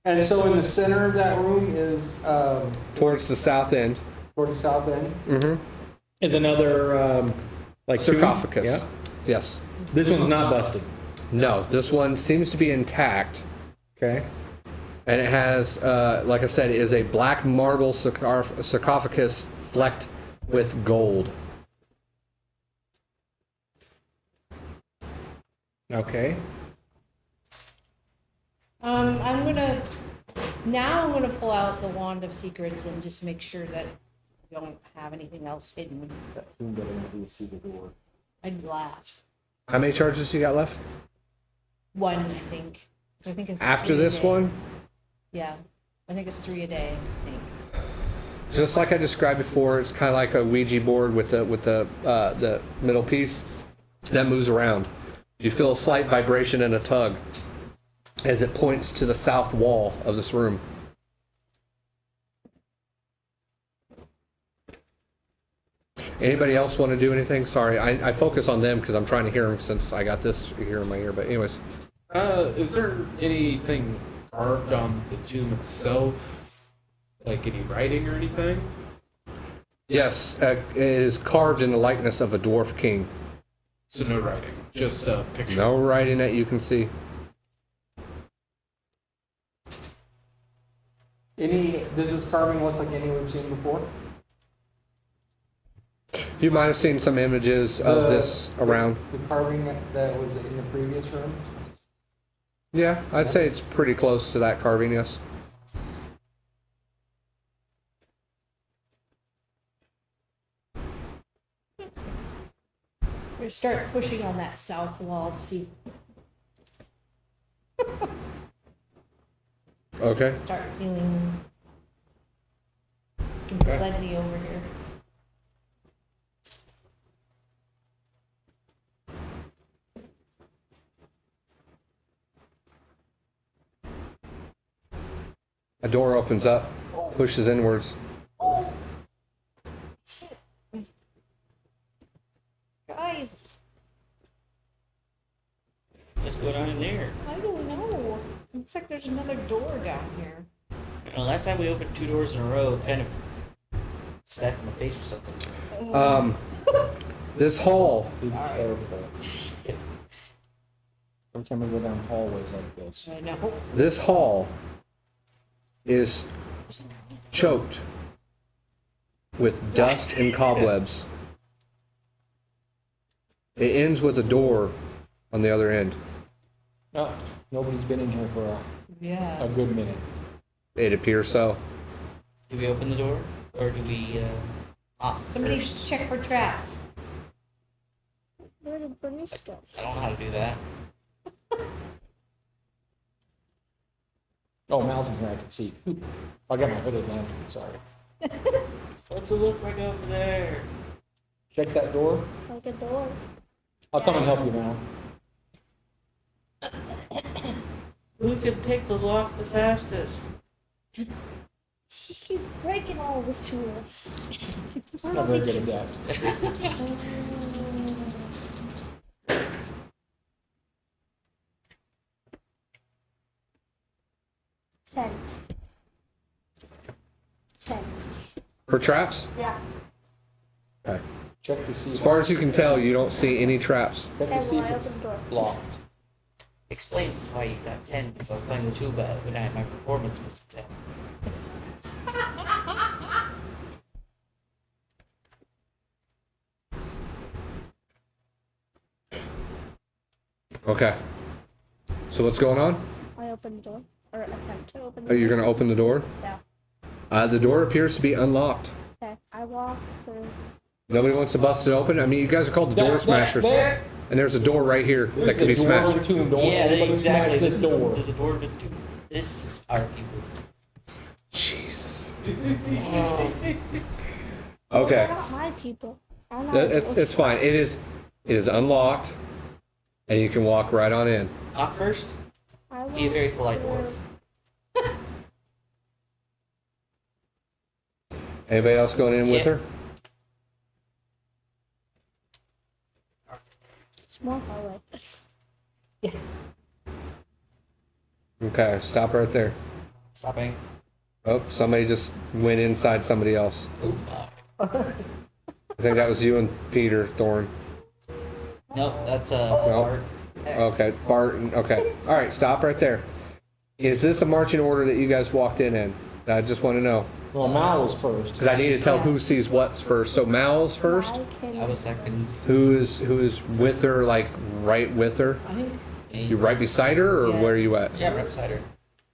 And so in the center of that room is towards the south end, towards the south end. Is another like tomb? sarcophagus. Yeah. Yes. This one's not busted. No, this one seems to be intact, Okay. and it has, like I said, it is a black marble sarcophagus flecked with gold. Okay. I'm gonna pull out the wand of secrets and just make sure that we don't have anything else hidden. That tomb better not be a secret door. I'd laugh. How many charges you got left? One, I think. I think it's After 3 a this day. one? Yeah, I think it's 3 a day. I think. Just like I described before, it's kind of like a Ouija board with the middle piece that moves around. You feel a slight vibration and a tug as it points to the south wall of this room. Anybody else want to do anything? Sorry, I focus on them because I'm trying to hear them since I got this here in my ear. But anyways, Is there anything carved on the tomb itself? Like any writing or anything? yes, it is carved in the likeness of a dwarf king. So no writing, just a picture. No writing that you can see. Does this carving look like any we've seen before? You might have seen some images of this around. The carving that was in the previous room? Yeah, I'd say it's pretty close to that carving, yes. We're gonna start pushing on that south wall to see. Okay. Start feeling some validity over here. A door opens up, pushes inwards. Guys, What's going on in there? I don't know. Looks like there's another door down here. You know, last time we opened 2 doors in a row, it kind of stabbed in the face with something. This hall, Be careful. Every time we go down hallways like this. I know. this hall is choked with dust and cobwebs. It ends with a door on the other end. Oh, nobody's been in here for a Yeah. good minute. It appears so. Do we open the door? Or do we, Somebody first? check for traps. Where did Bernnice go? I don't know how to do that. Oh, Mal's in here, I can see. I got my hooded lantern, sorry. What's it look like over there? Check that door. Like a door. I'll come and help you, Mal. Who can pick the lock the fastest? He keeps breaking all of his tools. I'm not very good at that. 10. 10. For traps? Yeah. Okay. Check to see As far as you can tell, you don't see any traps. check Okay, to see well, I if it's opened the door. locked. Explains why you got 10, because I was playing the tuba when my performance was 10. Okay. So what's going on? I opened the door. Or attempt to open the Are door. you going to open the door? Yeah. The door appears to be unlocked. Okay. I walk through. Nobody wants to bust it open? I mean, you guys are called the DoorSmashers. There. And there's a door right here that can be There's a door smashed. between door. Yeah, Everybody exactly. smash this door. There's a door to two. This is our people. Jesus. They're Okay. not my people. I'm not It's fine. It is unlocked, and you can walk right on in. Knock first. I Be a very polite walk dwarf. through- Anybody else going in with Yeah. her? Small hallway. Okay, stop right there. Stopping. Oh, somebody just went inside somebody else. Oop. I think that was you and Peter Thorn. No, that's No. Bart. Okay, Barton. Okay. All right, stop right there. Is this a marching order that you guys walked in? I just want to know. Well, Mal was first. Because I need to tell who sees what's first. So Mal's first. I can. I was second. Who is with her, like right with her? I think You right beside her, or Yeah. where are you at? Yeah, right beside her.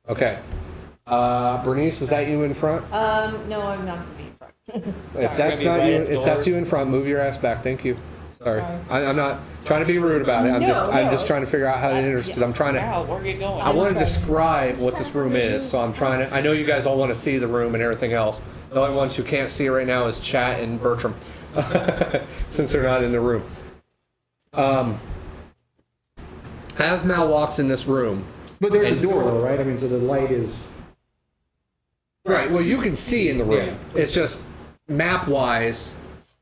Okay. Bernice, is that you in front? no, I'm not gonna be in front. If that's Maybe not right you, at the if that's door. you in front, move your ass back. Thank you. Sorry, Sorry. I'm not trying to be rude about it. I'm No, just no, trying to figure out how to enter because I'm trying to. Wow, where are you going? I want to describe what this room is, so I'm trying to. I know you guys all want to see the room and everything else. The only ones who can't see it right now is Chat and Bertram, since they're not in the room. As Mal walks in this room, But there's And- a door though, right? I mean, so the light is. right? Well, you can see in the room. It's just map-wise,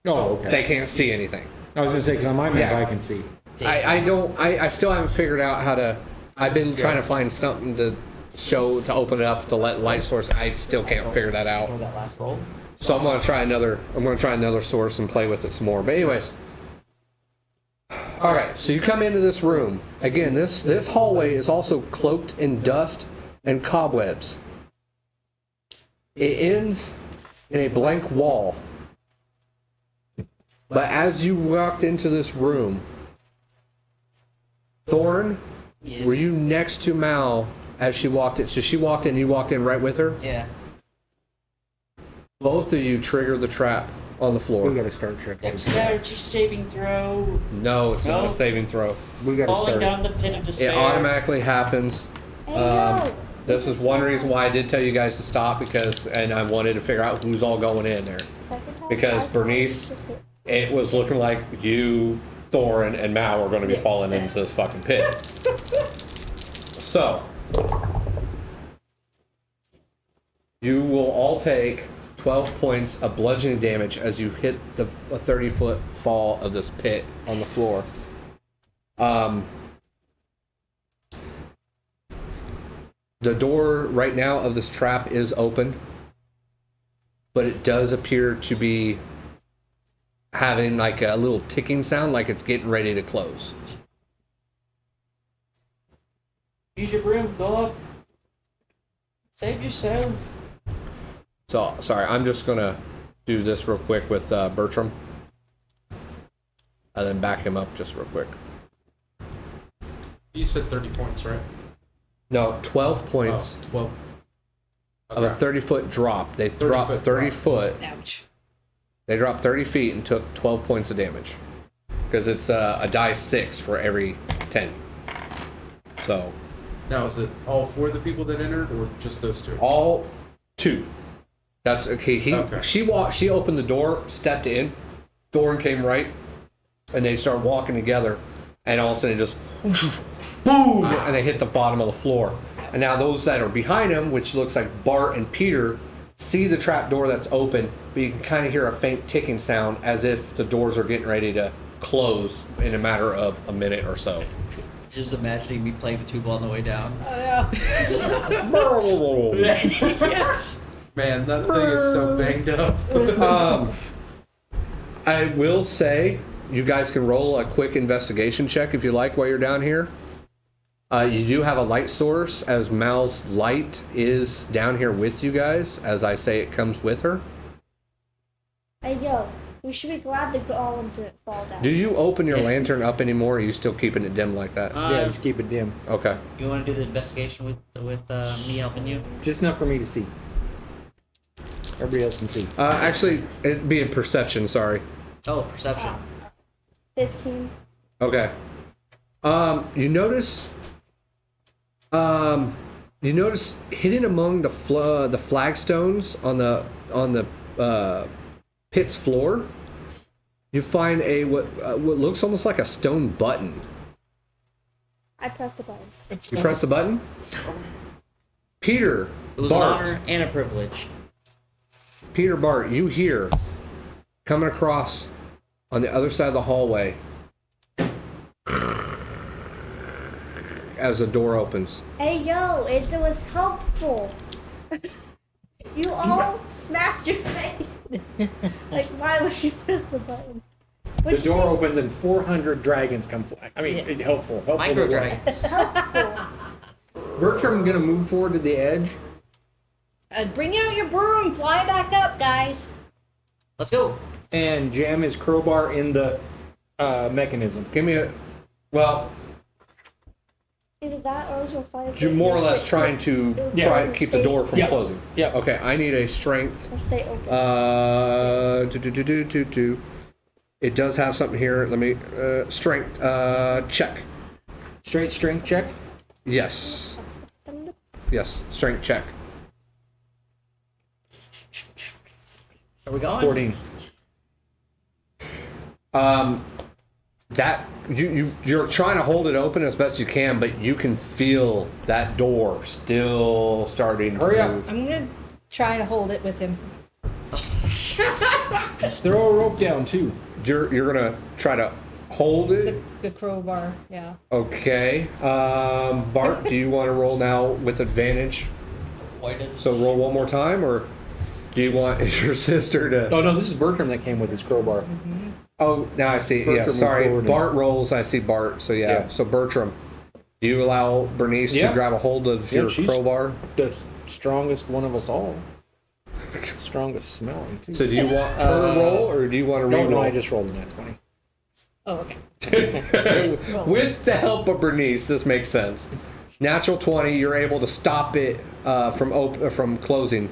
Oh, okay. they can't see anything. I was gonna say, because on my map Yeah. I can see. I still haven't figured out how to. I've been trying to find something to open it up to let light source. I still can't figure that out. Or that last roll. So I'm gonna try another source and play with it some more. But anyways, all right. So you come into this room again. This hallway is also cloaked in dust and cobwebs. It ends in a blank wall. But as you walked into this room, Thorn, Yes. were you next to Mal as she walked in? So she walked in, you walked in right with her? Yeah. Both of you trigger the trap on the We floor. gotta start checking. Dexterity saving throw. No, it's not No. a saving throw. We gotta Falling start. down the pit of It despair. automatically happens. Hey, no. This is one reason why I did tell you guys to stop and I wanted to figure out who's all going in there. Second time, Because I Bernnice, found it. it was looking like you, Thorin, and Mal were going to be falling into this fucking pit. So, You will all take 12 points of bludgeoning damage as you hit a 30-foot fall of this pit on the floor. The door right now of this trap is open, but it does appear to be having like a little ticking sound, like it's getting ready to close. Use your broom, Philip. Save yourself. So, sorry, I'm just gonna do this real quick with Bertram. And then back him up just real quick. You said 30 points, right? No, 12 points Oh, 12. of a 30-foot drop. They 30 dropped foot 30 drop. foot. Ouch. They dropped 30 feet and took 12 points of damage. Because it's a die 6 for every 10. So, Now, is it all 4 of the people that entered, or just those 2? all 2. That's okay. Okay. She opened the door, stepped in. Thoron came right, and they started walking together. And all of a sudden, it just boom, and they hit the bottom of the floor. And now those that are behind him, which looks like Bart and Peter, see the trap door that's open, but you can kind of hear a faint ticking sound as if the doors are getting ready to close in a matter of a minute or so. Just imagining me playing the tuba on the way down. Man, that thing is so banged up. I will say, you guys can roll a quick investigation check if you like while you're down here. You do have a light source, as Mal's light is down here with you guys. As I say, it comes with her. Hey, yo, we should be glad the golem didn't fall down. Do you open your lantern up anymore, or are you still keeping it dim like that? Yeah, just keep it dim. Okay. You want to do the investigation with me helping you? Just enough for me to see. Everybody else can see. Actually, it'd be a perception, sorry. Oh, perception. 15. Okay. You notice hidden among the flagstones on the pit's floor, you find what looks almost like a stone button. I pressed the button. You press the button. Peter, It was an Bart, honor and a privilege. Peter, Bart, you hear coming across on the other side of the hallway as the door opens. Hey, yo, it was helpful. You all smacked your face. Like, why would you press the button? The door opens and 400 dragons come flying. I mean, it's helpful. Micro to what? dragons. Helpful. Bertram gonna move forward to the edge. Bring out your broom. Fly back up, guys. Let's go. And jam his crowbar in the mechanism. Give me well, Either that or else you'll find you're more or less trying to keep the door from closing. Yeah. Okay, I need a strength. Or stay open. It does have something here. Let me strength check. Straight strength check. Yes. Yes, strength check. Are we going? 14. That you're trying to hold it open as best you can, but you can feel that door still starting to Hurry up. move. I'm gonna try to hold it with him. Throw a rope down too. You're gonna try to hold it. The crowbar, yeah. Okay. Bart, do you want to roll now with advantage? Why does So roll one more time, or do you want your sister to? Oh no, this is Bertram that came with his crowbar. Oh, now I see. Bertram Yeah, moved sorry. forward. Bart rolls. I see Bart. So yeah. So Bertram, do you allow Bernnice Yeah. to grab a hold of Yeah, your she's- crowbar? The strongest one of us all. Strongest smelling too. So do you want her to roll, or do you want to no, re-roll? I just rolled a nat 20. Oh, okay. With the help of Bernnice, this makes sense. Natural 20, you're able to stop it from closing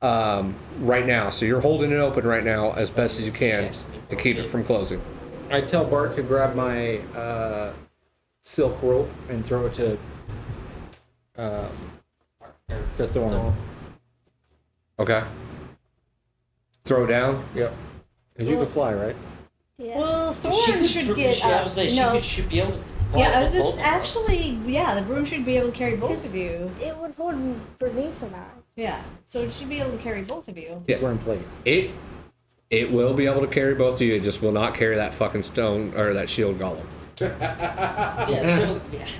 right now. So you're holding it open right now as best as you can to keep it from closing. I tell Bart to grab my silk rope and throw it to Thoron. Okay. Throw down. Yep. Because you can fly, right? Yes. Well, She Thoron could should dr- get I up. would say No, she should be able to. yeah, I was both just of us. actually, yeah, the broom should be able to carry both of you. It would hold Bernice and I. Yeah. So it should be able to carry both of you. He's wearing plate. It will be able to carry both of you. It just will not carry that fucking stone or that shield golem. Yeah.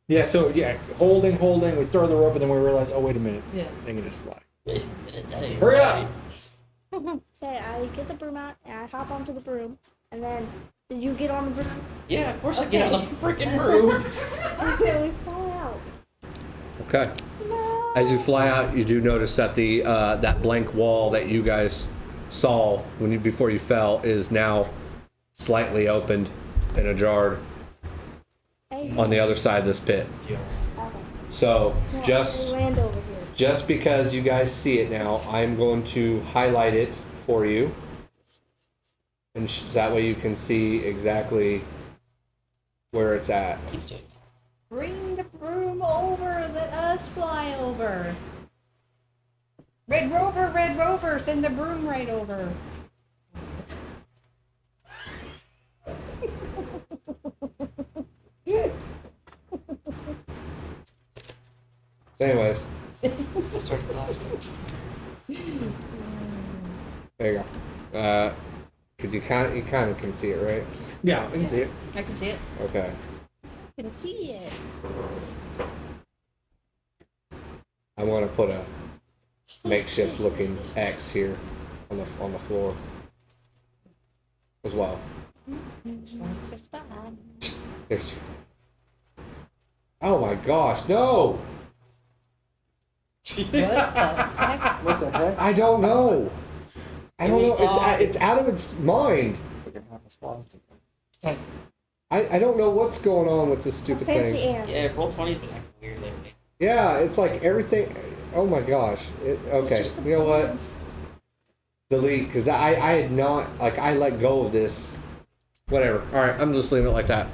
Yeah, so yeah, holding, we throw the rope, and then we realize, oh, wait a minute. Yeah. They can just fly. That ain't Hurry right. up! Okay, I get the broom out and I hop onto the broom, and then did you get on the broom? Yeah, of course I get on the freaking broom. Okay, we fly out. Okay. No. As you fly out, you do notice that the that blank wall that you guys saw before you fell is now slightly opened and ajar Hey, on the other side of this pit. okay. So Yeah, just we land over here. just because you guys see it now, I'm going to highlight it for you, and that way you can see exactly where it's at. Keeps doing it. Bring the broom over. Let us fly over. Red Rover, send the broom right over. Anyways, Let's start blasting. there you go. Cause you kind of can see it, right? Yeah, we can see it. I can see it. Okay. I can see it. I'm gonna put a makeshift looking X here on the floor as well. It's a spot. There's. Oh my gosh, no! What the heck? What the heck? I don't know. I don't know. It's out of its mind. Like a half a swastika. I don't know what's going on with this stupid Fancy thing. ant. Yeah, roll 20's been acting weird lately. Yeah, it's like everything. Oh my gosh. Okay, just a you know what? broom. Delete, because I had not, like, I let go of this. Whatever. Alright, I'm just leaving it like that.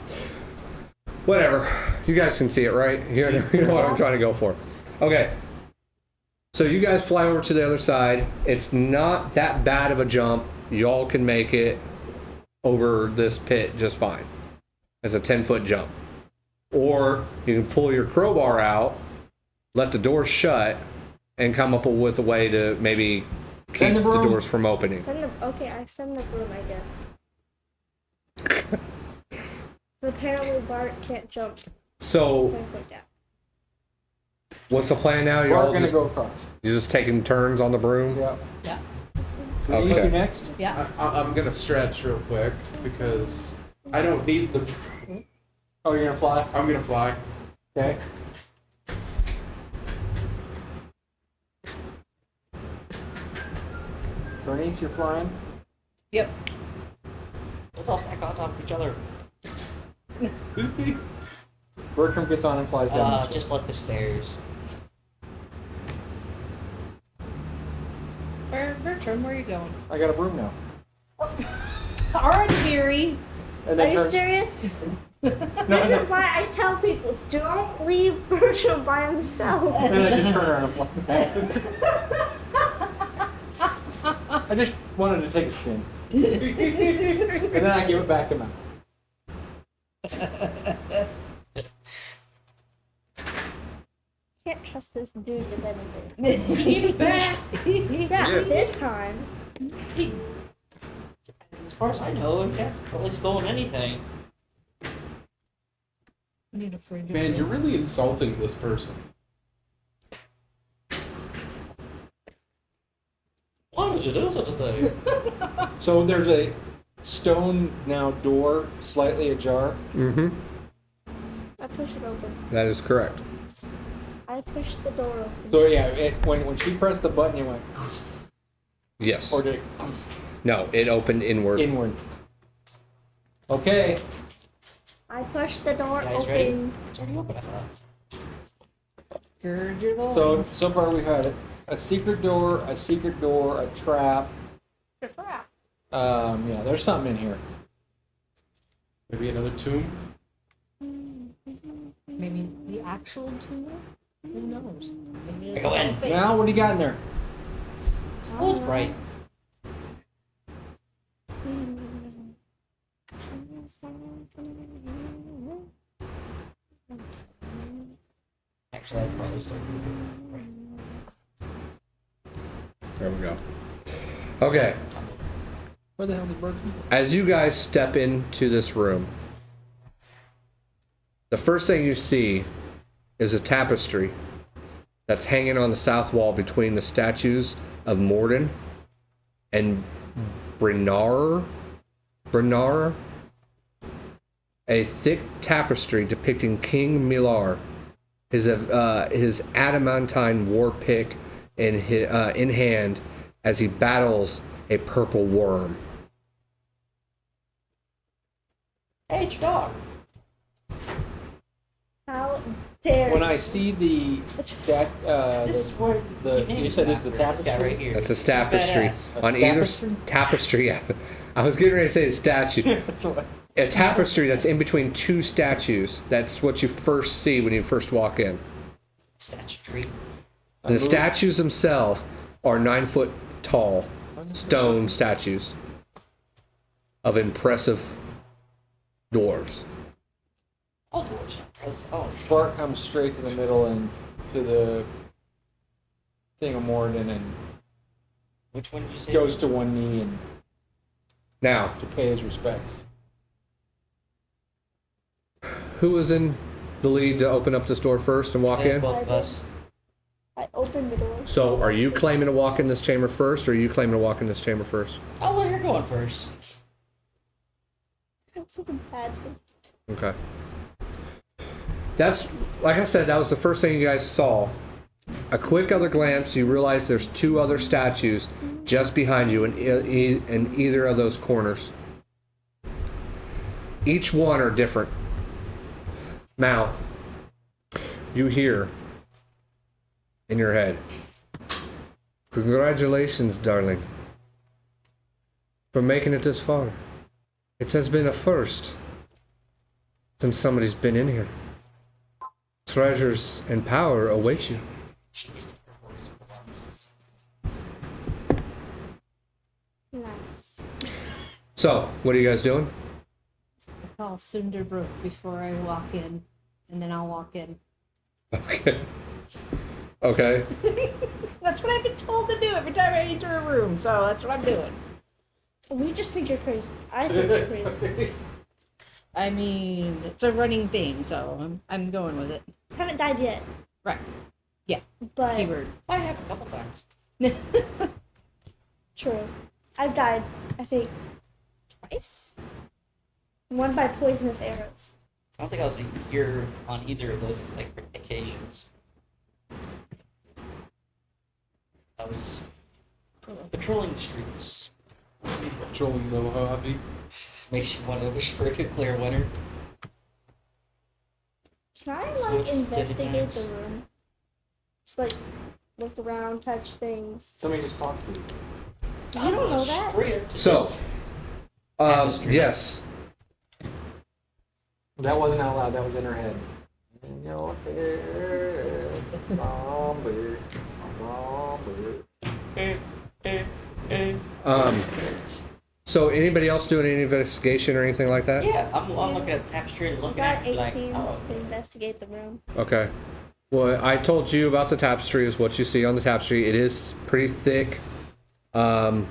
Whatever. You guys can see it, right? You know what I'm trying to go for. Okay. So you guys fly over to the other side. It's not that bad of a jump. Y'all can make it over this pit just fine. It's a 10-foot jump. Or you can pull your crowbar out, let the door shut, and come up with a way to maybe keep Send the the broom. doors from opening. Okay, I send the broom, I guess. So apparently Bart can't jump So 10 foot down. what's the plan now? We're You're all gonna just, go across. you're just taking turns on the broom? Yeah. Yeah. You Okay. next? Yeah. I'm gonna stretch real quick because I don't need the. Oh, you're gonna fly? I'm gonna fly. Okay. Bernice, you're flying? Yep. Let's all stack on top of each other. Bertram gets on and flies down this way. Just like the stairs. Bertram, where are you going? I got a broom now. Alright, Fury. And Are then you turns. serious? No, This is why I tell people, don't leave Bertram by himself. And then I just turn around and fly back. I just wanted to take a spin. And then I give it back to Matt. Can't trust this dude with anything. Give it back. Yeah, this time. As far as I know, he hasn't really stolen anything. Need a fridge. Man, you're really insulting this person. Why would you do such a thing? So there's a stone now door slightly ajar. Mm-hmm. I push it open. That is correct. I push the door open. So yeah, when she pressed the button, it went, Yes. or did it No, it opened inward. inward? Okay. I push the door You guys ready? open. It's already open, I thought. Gird your loins. So far we've had a secret door, a trap. The trap. Yeah, there's something in here. Maybe another tomb. Maybe the actual tomb? Who knows? Maybe I go in. fake. Now, what do you got in there? Oh, it's bright. Actually, I'd probably start right. There we go. Okay. Where the hell did Bertram? As you guys step into this room, the first thing you see is a tapestry that's hanging on the south wall between the statues of Morden and Bernnice. A thick tapestry depicting King Millar, his adamantine war pick in hand as he battles a purple worm. Hey, it's your dog. How dare When I see the This is where you said this is the this guy tapestry? right here. That's a tapestry. Badass. On either tapestry, yeah. I was getting ready to say a statue. That's what. A tapestry that's in between two statues. That's what you first see when you first walk in. Statutory. And the statues themselves are 9 foot tall stone statues of impressive dwarves. All dwarves are impressive. Oh, shit. Bart comes straight to the middle and to the thing of Morden and Which one did you say? goes to one knee and Now, to pay his respects. who was in the lead to open up this door first and walk in? Both of us. I opened the door. So, are you claiming to walk in this chamber first, or are you claiming to walk in this chamber first? I'll let her go on first. That's something bad. Okay. That's, like I said, that was the first thing you guys saw. A quick other glance, you realize there's two other statues just behind you in either of those corners. Each one are different. Now, you hear in your head, "Congratulations, darling, for making it this far. It has been a first since somebody's been in here. Treasures and power await you." She used her voice for once. Nice. So, what are you guys doing? I call Cinderbrook before I walk in, and then I'll walk in. Okay. Okay. That's what I've been told to do every time I enter a room, so that's what I'm doing. We just think you're crazy. I think you're crazy. I mean, it's a running theme, so I'm going with it. Haven't died yet, Right. but Keyword. I have a couple times. true. I've died, I think, twice. One by poisonous arrows. I don't think I was here on either of those occasions. I was patrolling the streets. Patrolling the hobby. Makes you want to wish for a clear winter. Can I Switch to the investigate times. the room? Just look around, touch things. Somebody just talked to you. You don't know that? Straight up to So, this tapestry. yes. That wasn't out loud. That was in her head. In your head, zombie, zombie. So, anybody else doing any investigation or anything like that? Yeah, I'm looking at the tapestry and I looking got at it 18 like, oh, to investigate the room. Okay. Well, I told you about the tapestry is what you see on the tapestry. It is pretty thick. It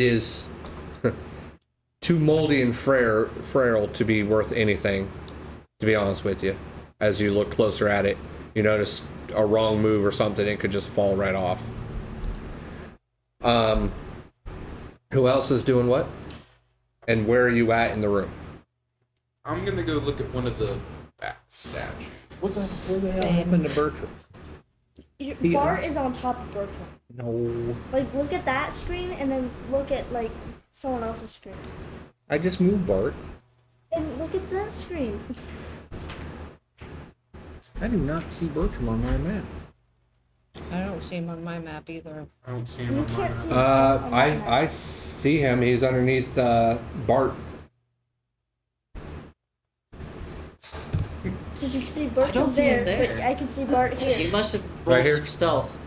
is too moldy and frail to be worth anything, to be honest with you. As you look closer at it, you notice a wrong move or something, it could just fall right off. Who else is doing what? And where are you at in the room? I'm gonna go look at one of the bat statues. Where the hell happened to Bertram? Bart is on top of Bertram. No. Look at that screen and then look at, someone else's screen. I just moved Bart. And look at that screen. I do not see Bertram on my map. I don't see him on my map either. I don't see him You on my can't see map. him on my map. I see him. He's underneath Bart. Because you can see Bertram don't see him but there. I can see Bart he here. must have Right rolled here? stealth.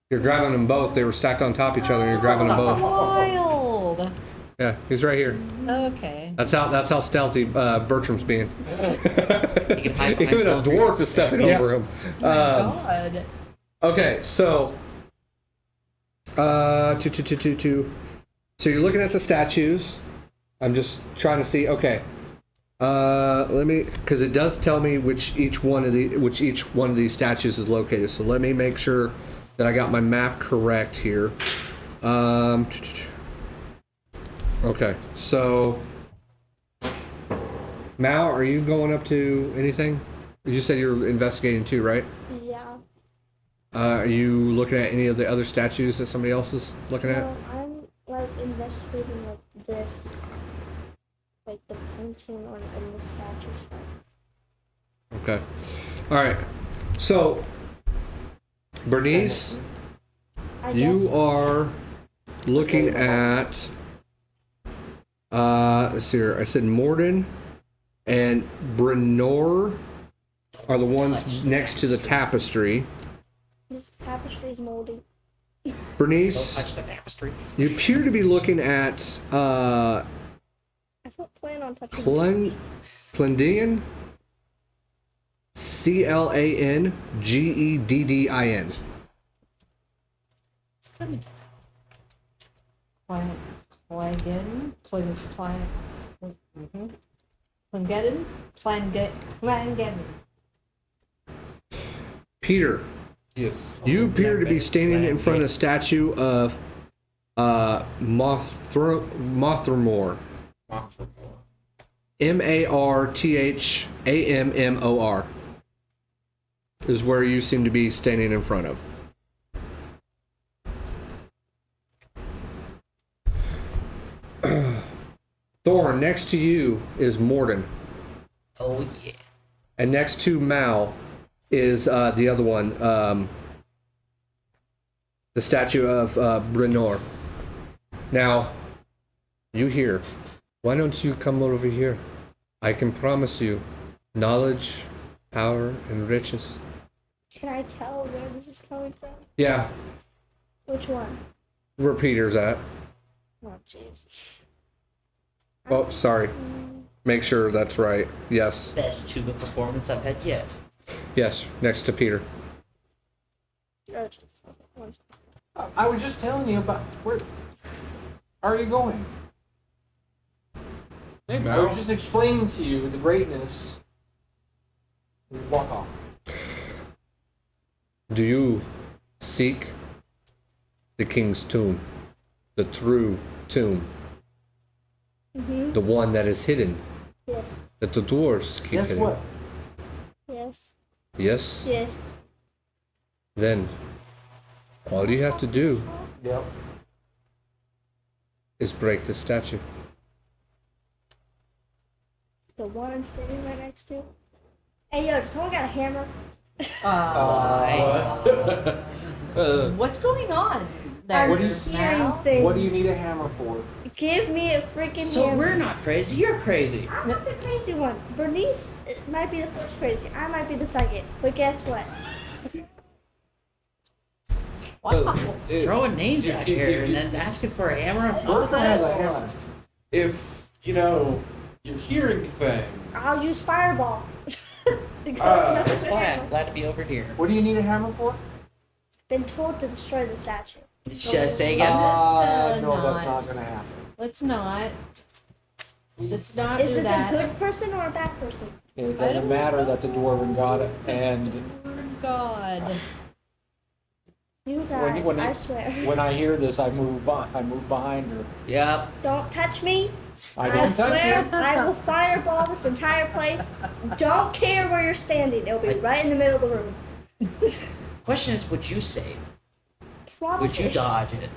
You're grabbing them both. They were stacked on top of each other. And you're grabbing them both. Wild. Yeah, he's right here. Okay. That's how stealthy Bertram's being. He can hide behind Even a stealth dwarf is stepping Yeah. over him. God. Okay, so So you're looking at the statues. I'm just trying to see. Okay. Let me, because it does tell me which each one of these statues is located. So let me make sure that I got my map correct here. Okay. So, Mal, are you going up to anything? You said you're investigating too, right? Yeah. Are you looking at any of the other statues that somebody else is looking at? No, I'm like investigating like this, like the painting on in the statue stuff. Okay. All right. So, Bernnice, I guess you are looking at. Let's see here. I said Morden and Brenor are the ones next to the tapestry. this tapestry is moldy. Bernnice, Don't touch the tapestry. you appear to be looking at I don't plan on touching it. Clendian. Clangeddin. It's Clementine. Clangeddin. Peter, Yes. you appear to be standing in front of a statue of Mothermore. Marthammor is where you seem to be standing in front of. Thorn, next to you is Morden. Oh yeah. And next to Mal is the other one, the statue of Brenor. Now, you here. Why don't you come over here? I can promise you knowledge, power, and riches. Can I tell where this is coming from? Yeah, Which one? where Peter's at. Oh, Jesus. Oh, sorry. Make sure that's right. Yes. Best tuba performance I've had yet. Yes, next to Peter. Oh, Jesus. One second. I was just telling you about where are you going? Hey, I Mal. was just explaining to you the greatness. Walk off. Do you seek the king's tomb? The true tomb? Mm-hmm. The one that is hidden? Yes. That the dwarves keep Guess hidden? what? Yes. Yes? Yes. Then, all you have to do Yep. is break the statue. The one I'm standing right next to. Hey, yo, does someone got a hammer? What's going on I'm there? hearing Mal? things. What do you need a hammer for? Give me a freaking So hammer. we're not crazy. You're crazy. I'm not the crazy one. Bernnice might be the first crazy. I might be the second. But guess what? Wow. Throwing names out here and then asking for a hammer on top of Bertram has a that. hammer. If, you're hearing things. I'll use fireball. Because nothing's a Glad, hammer. glad to be over here. What do you need a hammer for? Been told to destroy the statue. Should I say again? No, that's not. not gonna happen. Let's not. Let's not Is do this that. a good person or a bad person? It doesn't matter. That's a dwarven god, and God. You guys, when I you- swear. when I hear this, I move behind her. Yep. Don't touch me. I don't touch swear you. I will fireball this entire place. Don't care where you're standing. It'll be right in the middle of the room. Question is, would you save? Probably. Would you dodge it?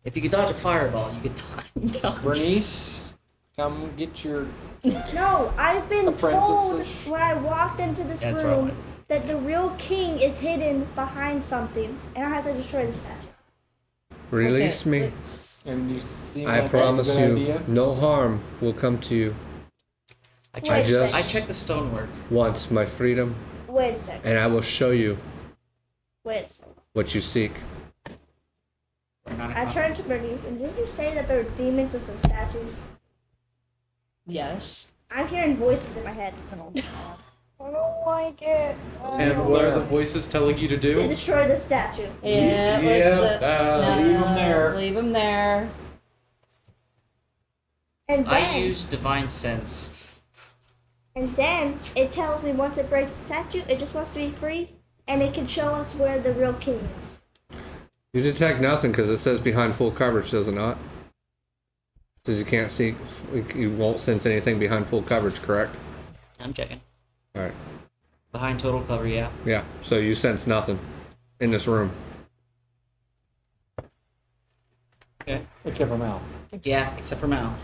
If you could dodge a fireball, you could dodge. Bernice, come get your. No, I've been told Apprentice-ish. when I walked into this That's room right. that the real king is hidden behind something, and I have to destroy the statue. Release Okay, me. let's- And you seem I like promise that's a good you, idea. no harm will come to you. I Wait a checked. second. I checked the stonework. Want my freedom, Wait a second. and I will show you Wait a second. what you seek. We're not a I turned to Bernnice, and didn't you say that there are demons in some statues? Yes. I'm hearing voices in my head. I don't like it. And what are the voices telling you to To do? destroy the statue. Yeah. Yeah, Let's, leave 'em leave him there. And I then, use divine sense. and then it tells me once it breaks the statue, it just wants to be free, and it can show us where the real king is. You detect nothing because it says behind full coverage, does it not? Says you can't see, you won't sense anything behind full coverage, correct? I'm checking. All right. Behind total cover, yeah. Yeah. So you sense nothing in this room. Okay. Except for Mal. Yeah, except for Mal.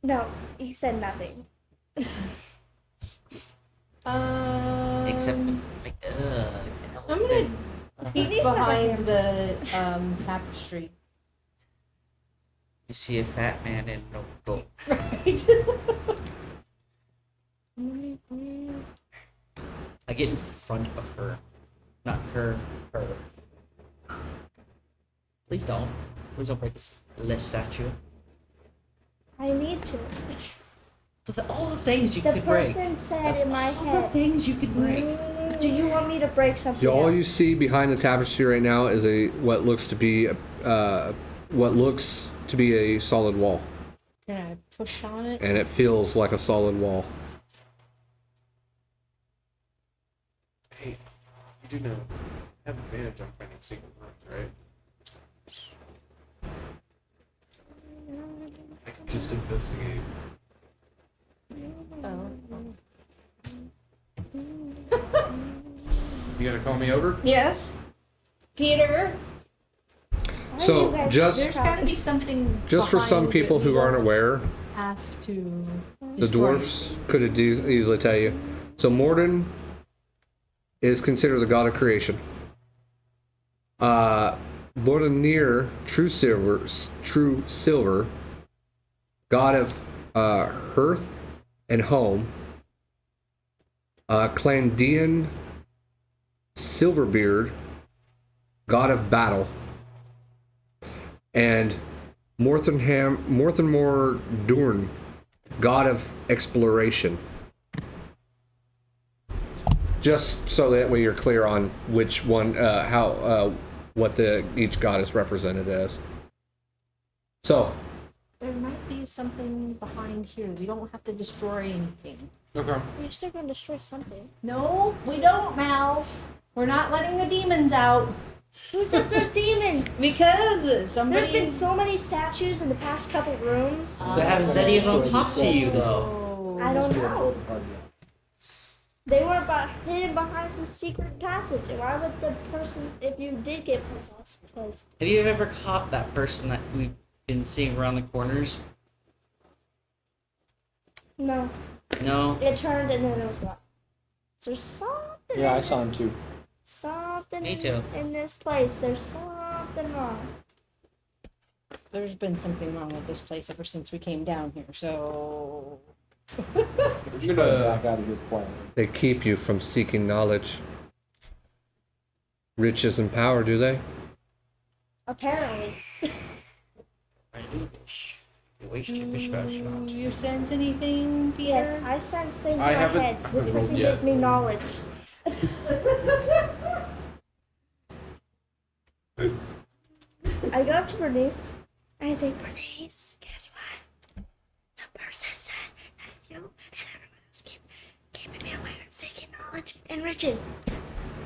No, he said nothing. Except for, like, I'm gonna peek He's not behind like the tapestry. You see a fat man in no boat. Right. I get in front of her. Not her. Her. Please don't. Please don't break this statue. I need to. All the things you The could break. person said in my All the head, things you could break. do you want me to break something? All else? you see behind the tapestry right now is what looks to be a solid wall, Can I push on it? and it feels like a solid wall. Hey, you do know, I have advantage on finding secret rooms, right? I can just investigate. Oh. You gonna call me over? Yes. Peter, Why So, do you guys just- there's got to be something. Just for some behind people it we who aren't don't aware, have to. the destroy. dwarfs could easily tell you. So Morden is considered the god of creation. Bordenir, true silver, god of hearth and home. Clandian, Silverbeard, god of battle. And Morthenmore Durn, god of exploration. Just so that way you're clear on which one, what each god is represented as. So, There might be something behind here. We don't have to destroy anything. Okay. You're still gonna destroy something. No, we don't, Mals. We're not letting the demons out Who says there's demons? because There's somebody. been so many statues in the past couple rooms. But haven't said any of them talk to you, though. I don't know. They were hidden behind some secret passage. And why would the person, if you did get possessed, because Have you ever caught that person that we've been seeing around the corners? no, No? it turned and then it was what? So there's something. Yeah, I in saw this- him too. Something Me too. in this place. There's something wrong. There's been something wrong with this place ever since we came down here. So I'm gonna. Back out of your plan. they keep you from seeking knowledge. Riches and power, do they? Apparently. I do wish. You wish to wish about you not. do you sense anything, Peter? Yes, I sense things I in my haven't head. This rolled person yet. gives me knowledge. I go up to Bernice. I say, Bernice, guess what? The person said that you and everyone else keep keeping me away from seeking knowledge and riches.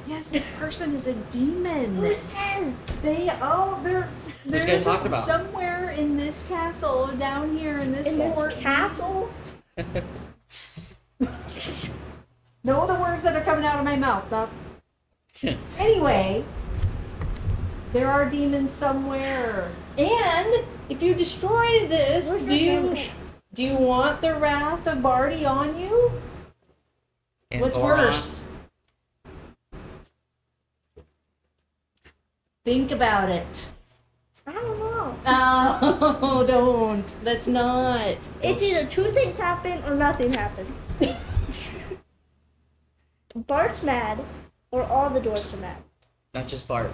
Yes, this person is a demon. Who says? They're Who's guys talking about? somewhere in this castle, down here in this In this fort. castle? Know the words that are coming out of my mouth. Not... Anyway, there are demons somewhere. And if you destroy this, Where's do your you hammer? do you want the wrath of Barty on you? And What's Thoron. worse? Think about it. I don't know. Oh, don't. That's not. It's either two things happen or nothing happens. Bart's mad, or all the dwarves are mad. Not just Bart.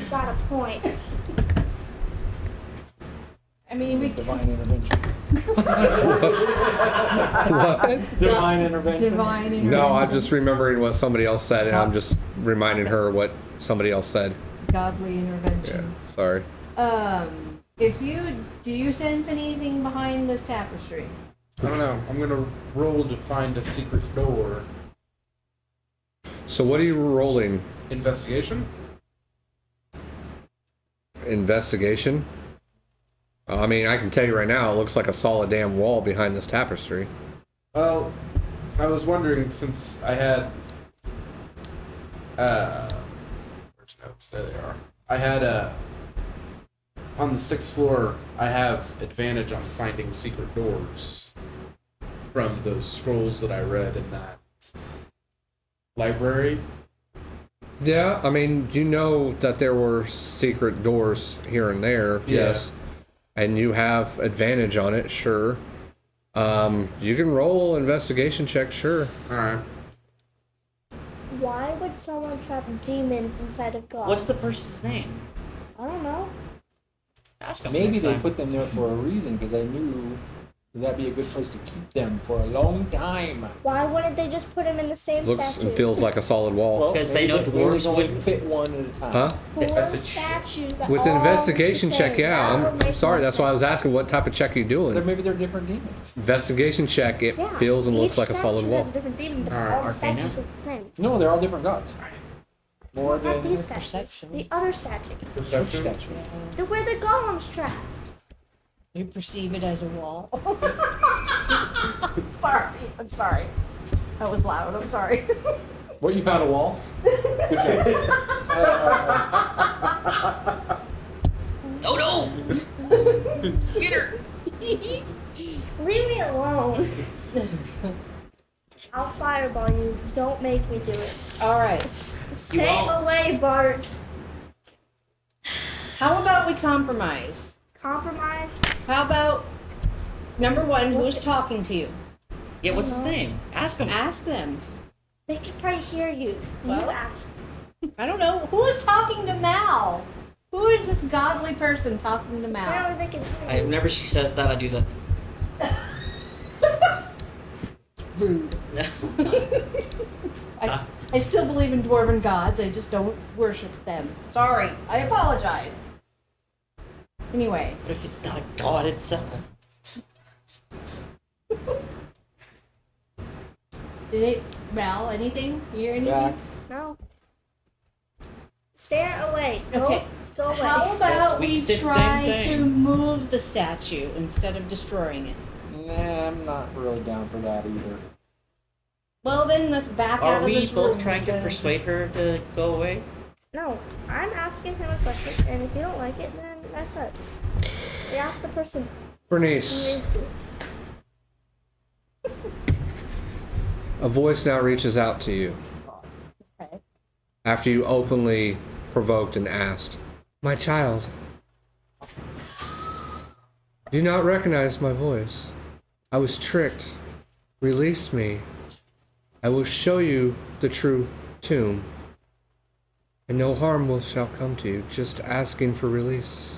Got a point. I mean, we Divine intervention. What? Divine intervention. divine intervention. No, I'm just remembering what somebody else said, and I'm just reminding her what somebody else said. godly intervention. Yeah, sorry. Do you sense anything behind this tapestry? I don't know. I'm gonna roll to find a secret door. So what are you rolling? Investigation? Investigation? I mean, I can tell you right now, it looks like a solid damn wall behind this tapestry. Well, I was wondering since I had where's notes? There they are. I had on the 6th floor I have advantage on finding secret doors from those scrolls that I read in that library. Yeah, I mean, you know that there were secret doors here and there, Yeah. yes. And you have advantage on it, sure. You can roll investigation check, sure. Alright. Why would someone trap demons inside of gods? What's the person's name? I don't know. Ask them Maybe next they time. put them there for a reason because they knew that'd be a good place to keep them for a long time. Why wouldn't they just put him in the same Looks statue? and feels like a solid wall. Well, Because they maybe know maybe dwarves they only would- fit one at a time. Huh? Four That's a statues. that With all an look the investigation check, same. yeah. That would I'm make sorry, more that's why I was sense. asking what type of check are you doing. Maybe they're different demons. Investigation check, it Yeah, feels and looks each like a solid statue wall. has a different demon, but Alright, all the Arcana? statues look the same. No, they're all different gods. More Not than these statues. Perception. The other statues. Perception? statue. They're where the golem's trapped. You perceive it as a wall. Sorry, I'm sorry. That was loud. I'm sorry. What, you found a wall? Good job. Oh no! Get her! Leave me alone. I'll fireball you. Don't make me do it. All right. Stay won't. away, Bart. How about we compromise? Compromise? How about number one, who's talking to you? Yeah, what's his name? Ask him. Ask them. They can probably hear you. Well- You ask. I don't know. Who is talking to Mal? Who is this godly person talking to Mal? Apparently they can hear you. Whenever she says that, I do the. Rude. I still believe in dwarven gods. I just don't worship them. Sorry. I apologize. Anyway. What if it's not a god itself? Mal, anything? You hear anything? Back. No. Stay away. Go, Okay. Go away. How about we we did the same try thing. to move the statue instead of destroying it? Nah, I'm not really down for that either. Well, then let's back Are out of we this both room trying to because- persuade her to go away? No, I'm asking him a question, and if you don't like it, then that sucks. We ask the person who Bernice, is this. a voice now reaches out to you Okay. after you openly provoked and asked, "My child, do you not recognize my voice? I was tricked. Release me. I will show you the true tomb, and no harm shall come to you. Just asking for release."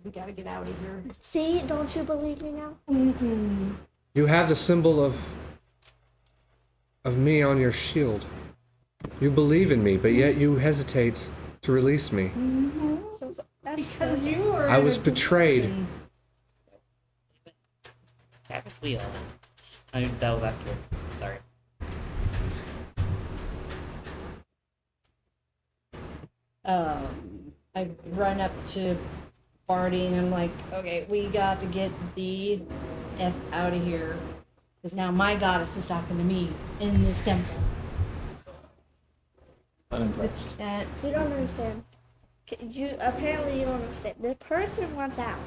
We gotta get out of here. See, don't you believe me now? Mm-mm. You have the symbol of me on your shield. You believe in me, but yet you hesitate to release me. So that's Because you were. I was betrayed. Haven't we all? I mean, that was accurate. Sorry. I run up to Barty and I'm like, okay, we got to get the F out of here. Because now my goddess is talking to me in this temple. Unimpressed. You don't understand. Apparently you don't understand. The person wants out,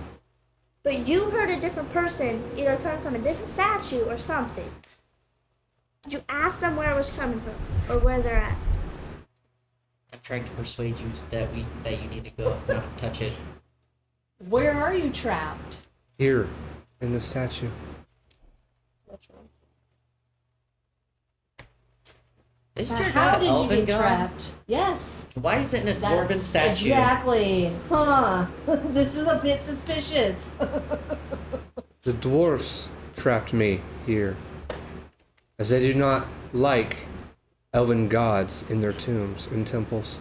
but you heard a different person either coming from a different statue or something. You asked them where it was coming from or where they're at. I'm trying to persuade you that you need to go, not touch it. Where are you trapped? Here, in the statue. Isn't your How god did you elven get god? trapped? Yes. Why is it in a dwarven That's statue? Exactly. Huh. This is a bit suspicious. The dwarfs trapped me here, as they do not like elven gods in their tombs and temples.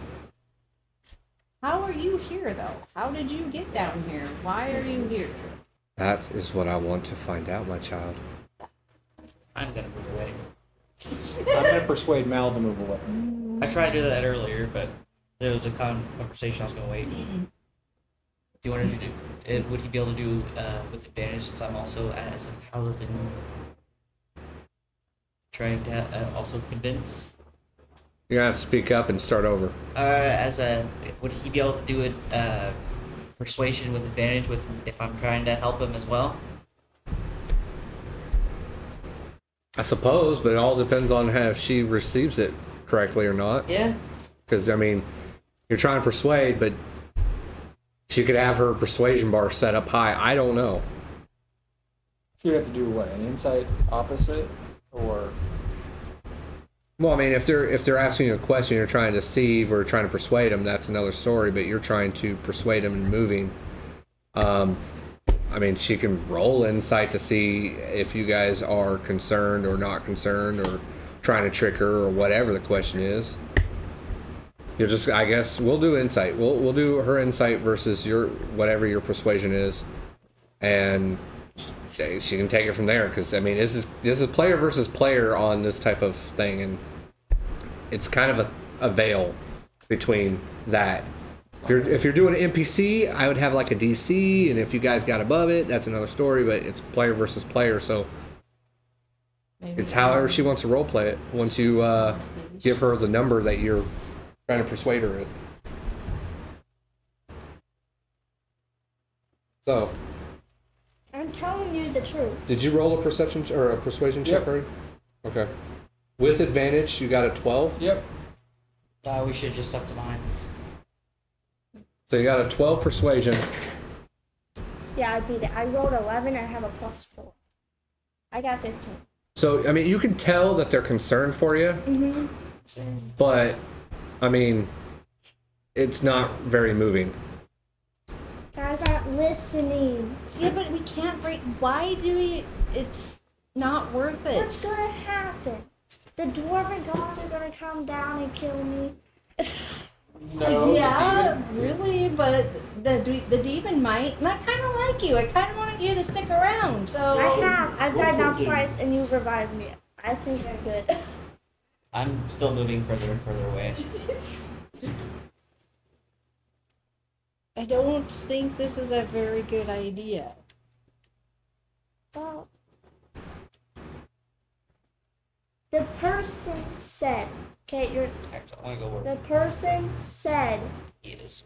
How are you here, though? How did you get down here? Why are you here? That is what I want to find out, my child. I'm gonna move away. I'm gonna persuade Mal to move away. I tried to do that earlier, but there was a conversation I was gonna wait. Do you want to do it? Would he be able to do with advantage since I'm also as a paladin trying to also convince? You're gonna have to speak up and start over. Would he be able to do it persuasion with advantage with if I'm trying to help him as well? I suppose, but it all depends on how if she receives it correctly or not. Yeah. Because, I mean, you're trying to persuade, but she could have her persuasion bar set up high. I don't know. So you have to do what? An insight opposite, or Well, I mean, if they're asking you a question, you're trying to deceive or trying to persuade them, that's another story, but you're trying to persuade them and moving. I mean, she can roll insight to see if you guys are concerned or not concerned or trying to trick her or whatever the question is. You'll just, I guess, we'll do insight. We'll do her insight versus your whatever your persuasion is, and she can take it from there. Because I mean, this is player versus player on this type of thing, and it's kind of a veil between that. If you're doing an NPC, I would have like a DC, and if you guys got above it, that's another story. But it's player versus player, so it's however she wants to role play it. Once you give her the number that you're trying to persuade her with. So, I'm telling you the truth. did you roll a perception or a persuasion check, Yep. Harry? Okay. With advantage, you got a 12. yep. We should just up to mine. So you got a 12 persuasion. Yeah, I beat it. I rolled 11 and I have a +4. I got 15. So, I mean, you can tell that they're concerned for you, Mm-hmm. but, I mean, it's not very moving. Guys aren't listening. Yeah, but we can't break. Why do we? It's not worth it. What's gonna happen? The dwarven gods are gonna come down and kill me. No. Yeah, really, but the demon might. And I kind of like you. I kind of wanted you to stick around. So I've died now twice and you revived me. I think I'm good. I'm still moving further and further away. I don't think this is a very good idea. Well, the person said, okay, Actually, I want to go where the person said he is.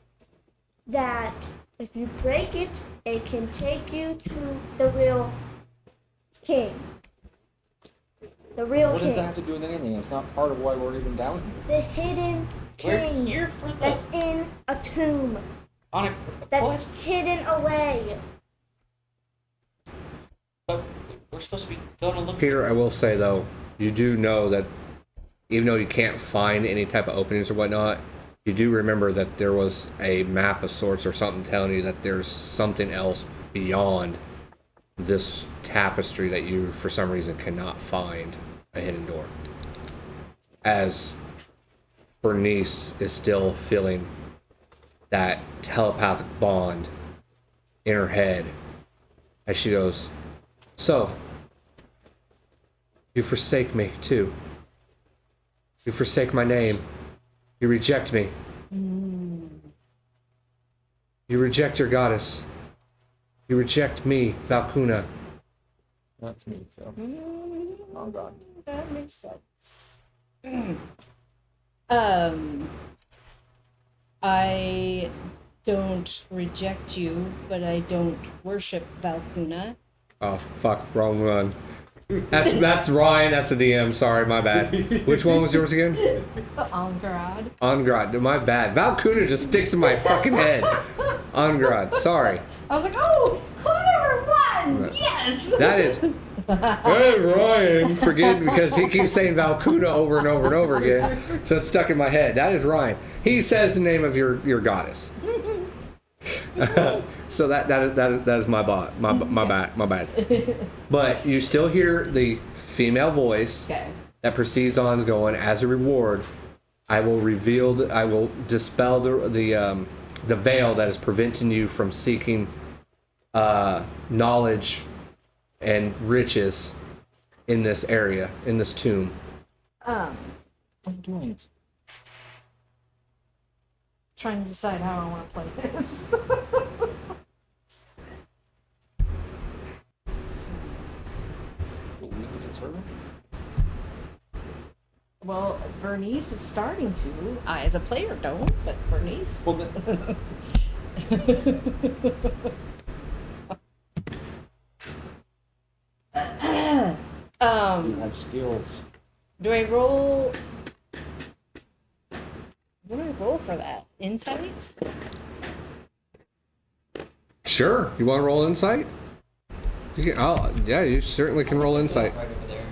that if you break it, it can take you to the real king. The real What king. does that have to do with anything? It's not part of why we're even down here. The hidden We're king here for the that's in a tomb. on a That's quest, hidden away. but we're supposed to be going to look. Peter, I will say, though, you do know that even though you can't find any type of openings or whatnot, you do remember that there was a map of sorts or something telling you that there's something else beyond this tapestry that you, for some reason, cannot find a hidden door. As Bernnice is still feeling that telepathic bond in her head as she goes, "So, you forsake me too. You forsake my name. You reject me. You reject your goddess. You reject me, Valkuna. That's me, so. Oh god. That makes sense. I don't reject you, but I don't worship Valkuna. Oh, fuck, wrong one. That's Ryan, that's the DM, sorry, my bad. Which one was yours again? Angarad. Angrad, my bad. Valkuna just sticks in my fucking head. Angrad, sorry. I was like, oh, clue number 1! Yes! That is... Hey, Ryan! Forget because he keeps saying Valkuna over and over and over again, so it's stuck in my head. That is Ryan. He says the name of your goddess. So that is my bot, my bad. But you still hear the female voice Okay. that proceeds on going, as a reward, I will dispel the veil that is preventing you from seeking knowledge and riches in this area, in this tomb. What are you doing? Trying to decide how I want to play this. Well, Bernnice is starting to. I, as a player, don't, but Bernnice. Well, you have skills. Do I roll? What do I roll for that? Insight? Sure. You want to roll insight? You can, yeah, you certainly can roll insight. Right over there.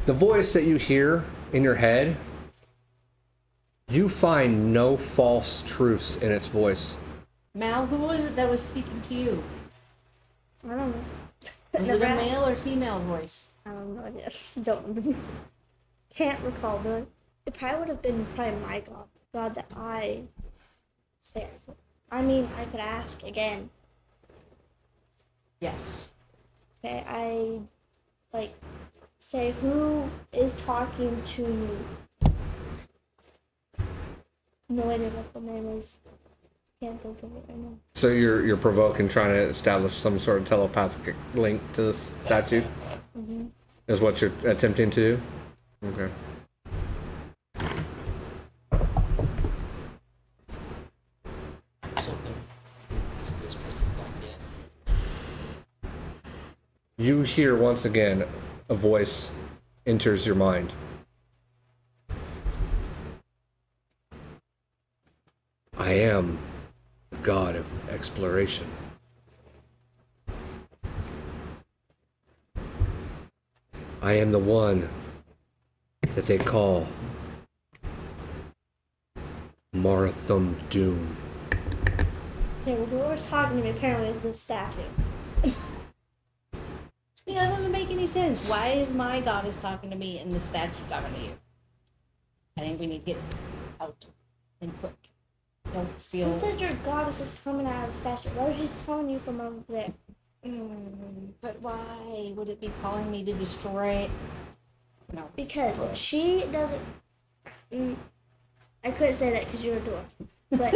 The voice that you hear in your head, you find no false truths in its voice. Mal, who was it that was speaking to you? I don't know. Was it a male or female voice? I don't know. I just don't. Can't recall, but it probably would have been my God that I stand for. I mean, I could ask again. Yes. Okay, I say who is talking to me. No idea what the name is. Can't think of it right now. So you're provoking, trying to establish some sort of telepathic link to this statue? Mm-hmm. Is what you're attempting to do? Okay. Something. This person not yet. You hear once again a voice enters your mind. I am the god of exploration. I am the one that they call Marathon Doom. Okay, well, whoever's talking to me apparently is this statue. Yeah, that doesn't make any sense. Why is my goddess talking to me and the statue talking to you? I think we need to get out and quick. Don't feel. Who said your goddess is coming out of the statue? What if she's telling you from over there? But why would it be calling me to destroy it? No. Because she doesn't. I couldn't say that because you're a dwarf. But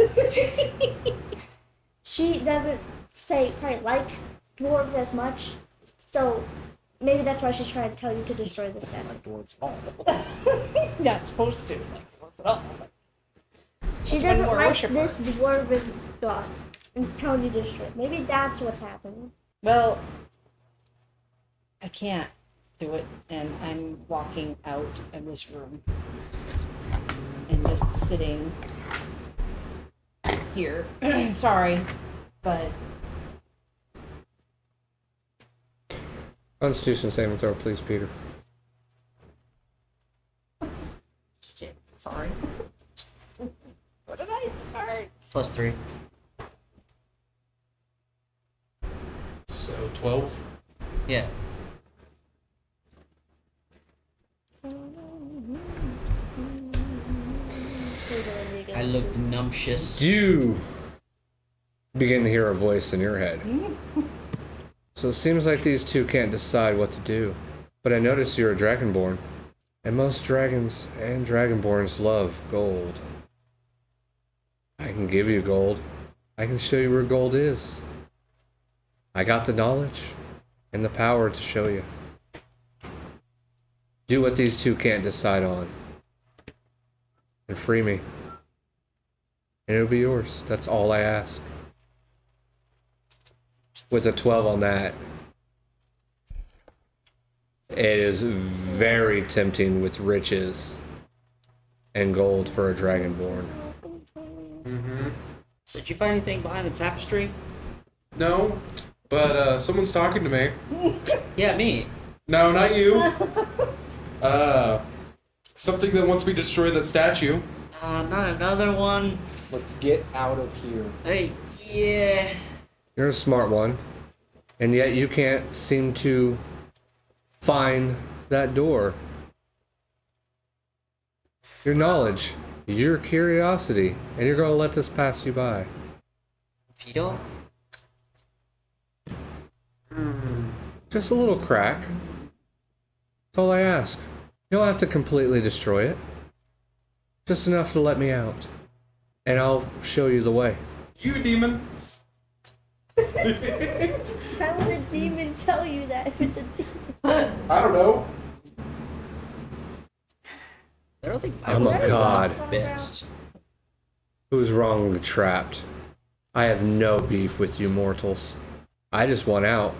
she doesn't say probably like dwarves as much. So maybe that's why she's trying to tell you to destroy the statue. Not supposed to. She That's doesn't one more like worshiper. this dwarven god and is telling you to destroy it. Maybe that's what's happening. Well, I can't do it, and I'm walking out of this room and just sitting here. Sorry, but Constitution saving throw, please, Peter. shit. Sorry. What did I start? +3. So 12. Yeah. I look numptious. You begin to hear a voice in your head. So it seems like these two can't decide what to do. But I notice you're a Dragonborn. And most dragons and Dragonborns love gold. I can give you gold. I can show you where gold is. I got the knowledge and the power to show you. Do what these two can't decide on. And free me. And it'll be yours. That's all I ask. With a 12 on that, it is very tempting with riches and gold for a Dragonborn. Mm-hmm. So did you find anything behind the tapestry? No, but someone's talking to me. Yeah, me. No, not you. Something that wants me to destroy that statue. Not another one. Let's get out of here. Hey, Yeah. You're a smart one. And yet you can't seem to find that door. Your knowledge, your curiosity, and you're going to let this pass you by. If you don't. Just a little crack. That's all I ask. You don't have to completely destroy it. Just enough to let me out. And I'll show you the way. You demon. How would a demon tell you that if it's a demon? I don't know. I don't think I'm a god. best. Who's wrongly trapped? I have no beef with you mortals. I just want out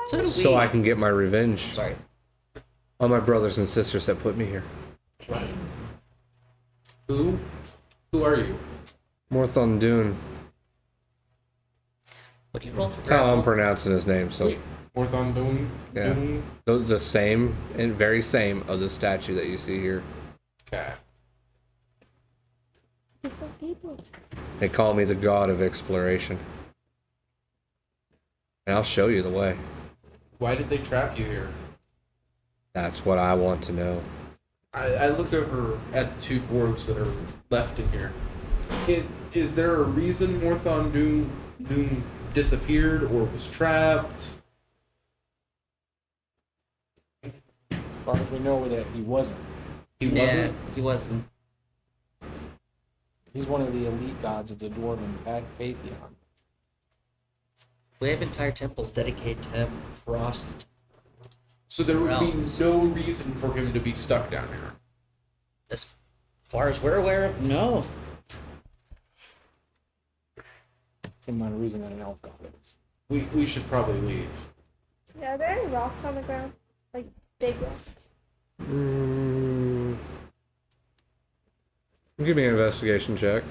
So do we. so I can get my revenge Sorry. on my brothers and sisters that put me here. Who? Who are you? Morthon Dune. What do you roll for That's how I'm grapple? pronouncing his name, so Wait, Morthon Doon? Yeah. Those the same and very same of the statue that you see here. Okay. Different people. They call me the god of exploration. And I'll show you the way. Why did they trap you here? That's what I want to know. I look over at the two dwarves that are left in here. Is there a reason Morthon Doon disappeared or was trapped? As far as we know that he wasn't. He Yeah, wasn't? he wasn't. He's one of the elite gods of the Dwarven Pantheon. We have entire temples dedicated to him. Frost. So there would Realms. be no reason for him to be stuck down here. As far as we're aware of, no. Same amount of reason that an elf god is. We should probably leave. Yeah, are there any rocks on the ground? Like big rocks? Give me an investigation check.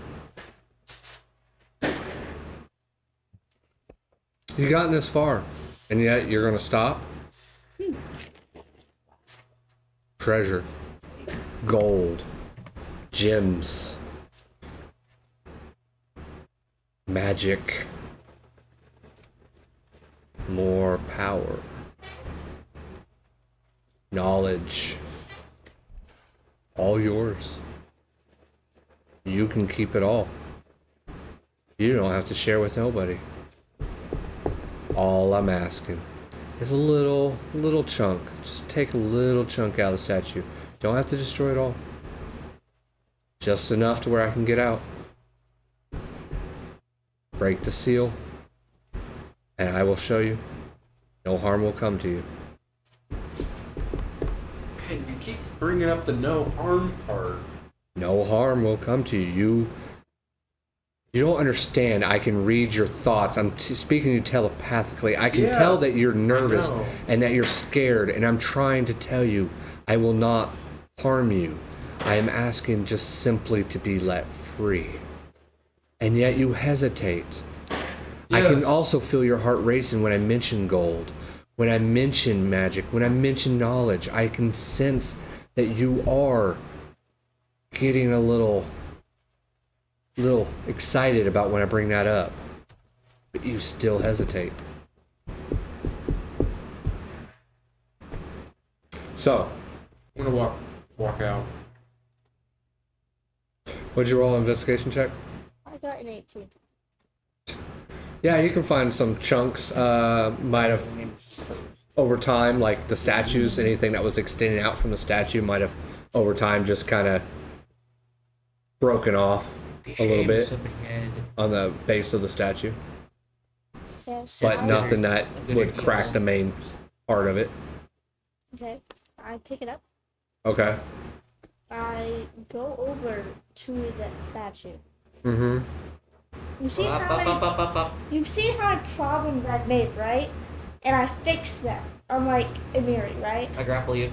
You've gotten this far, and yet you're going to stop? Treasure. Gold. Gems. Magic. More power. Knowledge. All yours. You can keep it all. You don't have to share with nobody. All I'm asking is a little chunk. Just take a little chunk out of the statue. Don't have to destroy it all. Just enough to where I can get out. Break the seal, and I will show you. No harm will come to you. Man, you keep bringing up the no harm part. No harm will come to you. You don't understand. I can read your thoughts. I'm speaking to you telepathically. I can Yeah, tell that you're nervous know. and that you're scared, and I'm trying to tell you I will not harm you. I am asking just simply to be let free. And yet you hesitate. I can Yes. also feel your heart racing when I mention gold, when I mention magic, when I mention knowledge. I can sense that you are getting a little excited about when I bring that up. But you still hesitate. So, I'm gonna walk out. what'd you roll an investigation check? I got an 18. Yeah, you can find some chunks. Might have over time, like the statues, anything that was extending out from the statue might have over time just kind of broken off a little bit on the base of the statue, Yes. but nothing that would crack the main part of it. Okay. I pick it up. Okay. I go over to that statue. Mm-hmm. You've seen how many problems I've made, right? And I fix them. Unlike Emiri, right? I grapple you.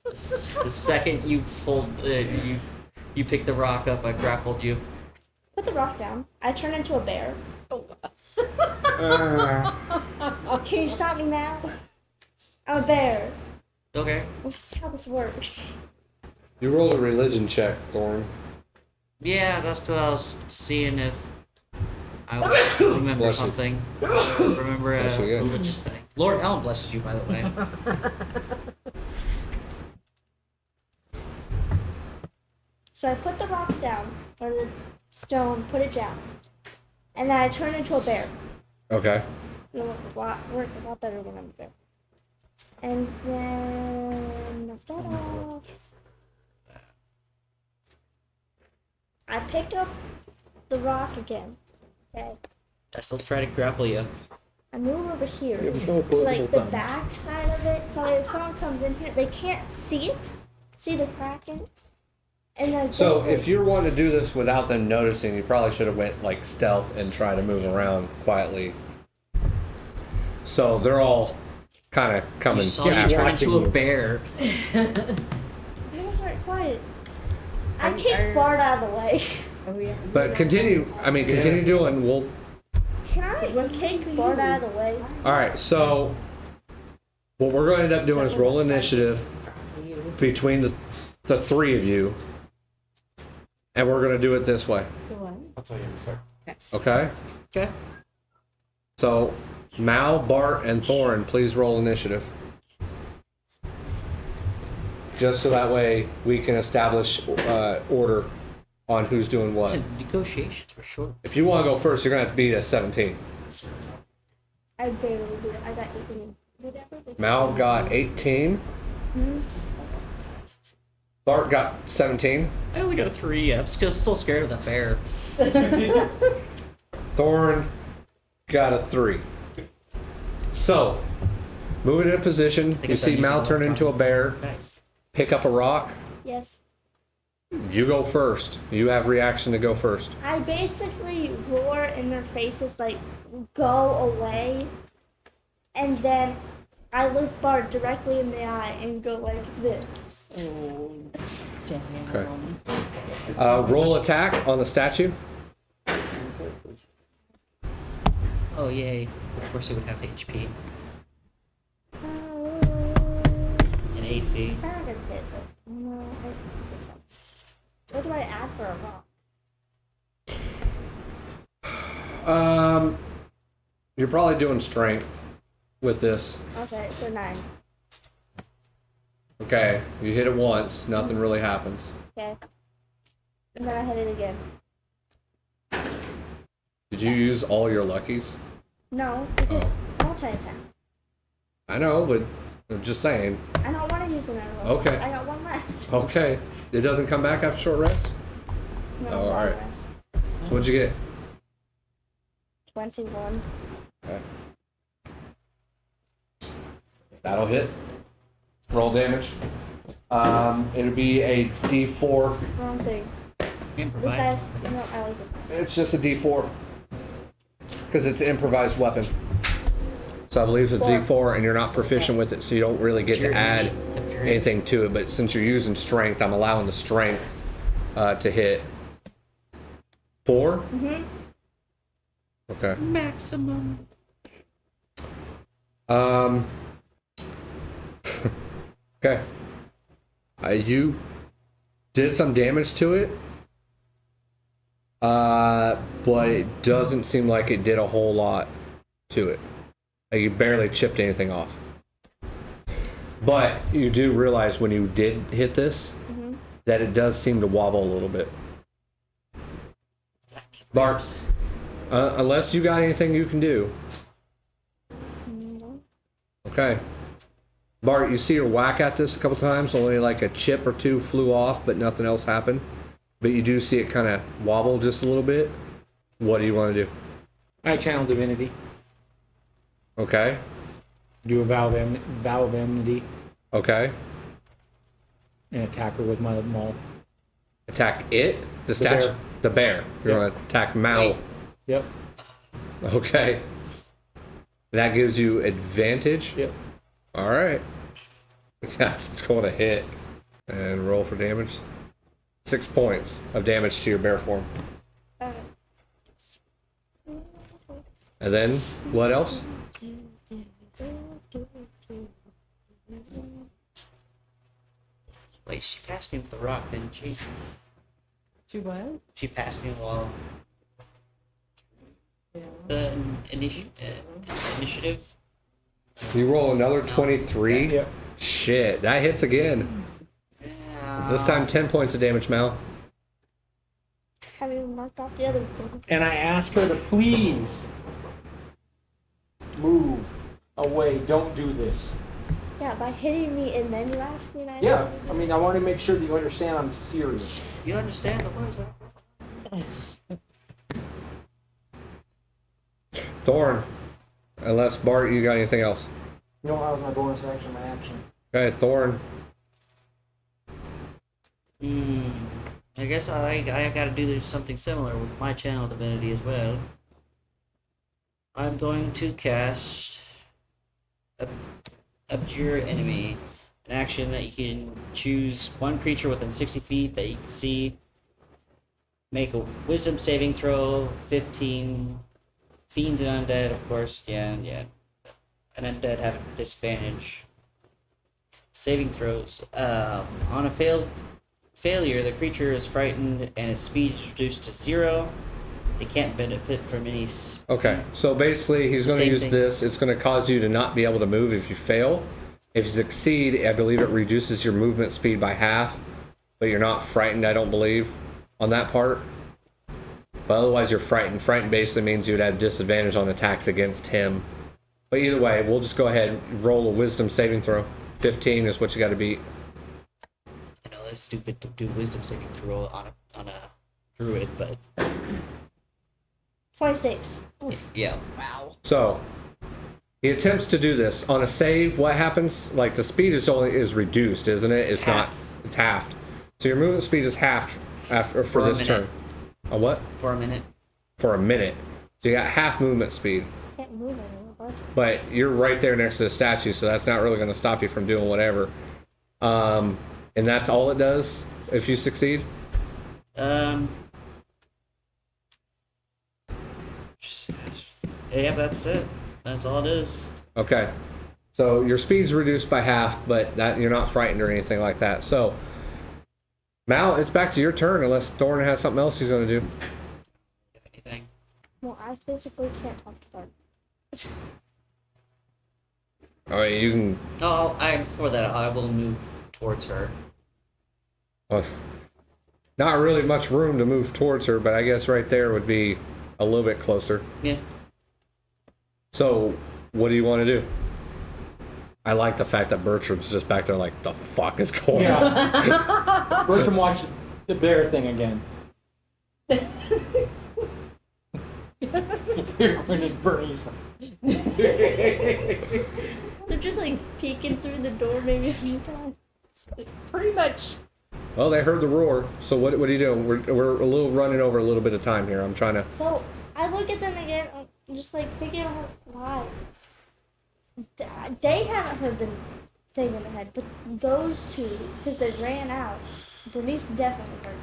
The second you pulled, you picked the rock up, I grappled you. Put the rock down. I turn into a bear. Oh god. Can you stop me now? I'm a bear. Okay. Let's see how this works. You roll a religion check, Thorn. Yeah, that's what I was seeing if I would remember Bless you. something. Remember a Bless you, yeah. religious thing. Lord Elm blesses you, by the way. So I put the rock down, or the stone, put it down. And then I turn into a bear. Okay. It'll work a lot better when I'm a bear. And then knock that off. I pick up the rock again. Okay. I still try to grapple you. I move over here. You have no So opposable like the thumbs. back side of it. So if someone comes in here, they can't see it. See the crack in it. And then So if you're wanting to do this without them noticing, you probably should have went like stealth and try to move around quietly. So they're all kind of You coming saw you after turn you. into a bear. I was right quiet. I kicked Bart out of the way. Oh, yeah. But continue. I mean, continue doing. We'll. Can I kick Bart out of the way? All right. So what we're going to end up doing is roll initiative between the three of you, and we're going to do it this way. I'll tell you in a second. Okay. Okay. So Mal, Bart, and Thorin, please roll initiative. Just so that way we can establish order on who's doing what. And negotiations for sure. If you want to go first, you're going to have to beat a 17. I barely did it. I got 18. Mal got 18. Bart got 17. I only got a 3. I'm still scared of that bear. Thorin got a 3. So, moving in a position, think you I've see done Mal music turn all the into a time. bear, Nice. pick up a rock. Yes. You go first. You have reaction to go first. I basically roar in their faces like, go away. And then I look Bart directly in the eye and go like this. Okay. Roll attack on the statue. Oh, yay. Of course it would have HP and AC. I'm not gonna hit it. No, I think so. What do I add for a rock? You're probably doing strength with this. Okay, so 9. Okay, you hit it once, nothing really happens. Okay. And then I hit it again. Did you use all your luckies? No, because multi-attack. I know, but I'm just saying. I don't want to use another one. Okay. I got one left. Okay, it doesn't come back after short rest? No, Oh, one alright. left. So what'd you get? 21. Okay. That'll hit. Roll damage. It'll be a D4. Wrong thing. This Improvise. guy's. No, I like this guy. It's just a D4. Because it's an improvised weapon. So I believe it's a D4 and you're not proficient with it, so you don't really get to add anything to it. But since you're using strength, I'm allowing the strength to hit. 4? Mm-hmm. Okay. Maximum. Okay. You did some damage to it, but it doesn't seem like it did a whole lot to it. Like you barely chipped anything off. But you do realize when you did hit this that it does seem to wobble a little bit. Bart, unless you got anything you can do. Okay. Bart, you see her whack at this a couple times. Only like a chip or two flew off, but nothing else happened. But you do see it kind of wobble just a little bit. What do you want to do? I channel divinity. Okay. Do a vow of enmity Okay. and attack her with my maul. Attack it? The statue? bear. The bear. You're going to attack Mal. Yep. Okay. That gives you advantage? Yep. All right. That's going to hit. And roll for damage. 6 points of damage to your bear form. Okay. And then, what else? Wait, she passed me with the rock, didn't she? Too what? She passed me while Yeah. the initiative. You roll another 23. Yep. Shit, that hits again. This time 10 points of damage, Mal. Have you marked off the other thing? And I ask her to please move away. Don't do this. Yeah, by hitting me and then you ask me and I Yeah, I mean, I want to make sure that you understand I'm serious. You understand the words? Thanks. Thorn. Unless, Bart, you got anything else? You know, that was my bonus action, my action. Okay, Thorn. I guess I got to do something similar with my channel divinity as well. I'm going to cast Abjure Enemy, an action that you can choose one creature within 60 feet that you can see, make a Wisdom saving throw, 15 fiends and undead, of course, yeah. And undead have a disadvantage. Saving throws. On a failure, the creature is frightened and its speed is reduced to 0. They can't benefit from any. Okay, so basically he's going to Same use thing. this. It's going to cause you to not be able to move if you fail. If you succeed, I believe it reduces your movement speed by half, but you're not frightened, I don't believe, on that part. But otherwise you're frightened. Frightened basically means you'd have disadvantage on attacks against him. But either way, we'll just go ahead and roll a wisdom saving throw. 15 is what you got to beat. I know it's stupid to do wisdom saving throw on a druid, but 26. yeah. Wow. So he attempts to do this on a save. What happens? Like the speed is reduced, isn't it? It's not. It's halved. So your movement speed is halved for For a this minute. turn. A what? For a minute. For a minute. So you got half movement speed, Can't move anymore. but you're right there next to the statue, so that's not really going to stop you from doing whatever. And that's all it does if you succeed. Yeah, that's it. That's all it is. Okay. So your speed's reduced by half, but that you're not frightened or anything like that. So Mal, it's back to your turn unless Thorn has something else he's going to do. Anything? Well, I physically can't talk to Bart. All right, you can. Oh, before that, I will move towards her. Well, not really much room to move towards her, but I guess right there would be a little bit closer. Yeah. So, what do you want to do? I like the fact that Bertram's just back there like, the fuck is going on? Yeah. Bertram watched the bear thing again. Priqrin and Bernnice. They're just like peeking through the door maybe a few times. Pretty much. Well, they heard the roar, so what are you doing? We're a little running over a little bit of time here. I'm trying to... So I look at them again, I'm just like thinking about why. They haven't heard the thing in their head, but those two, because they ran out, Bernice definitely heard.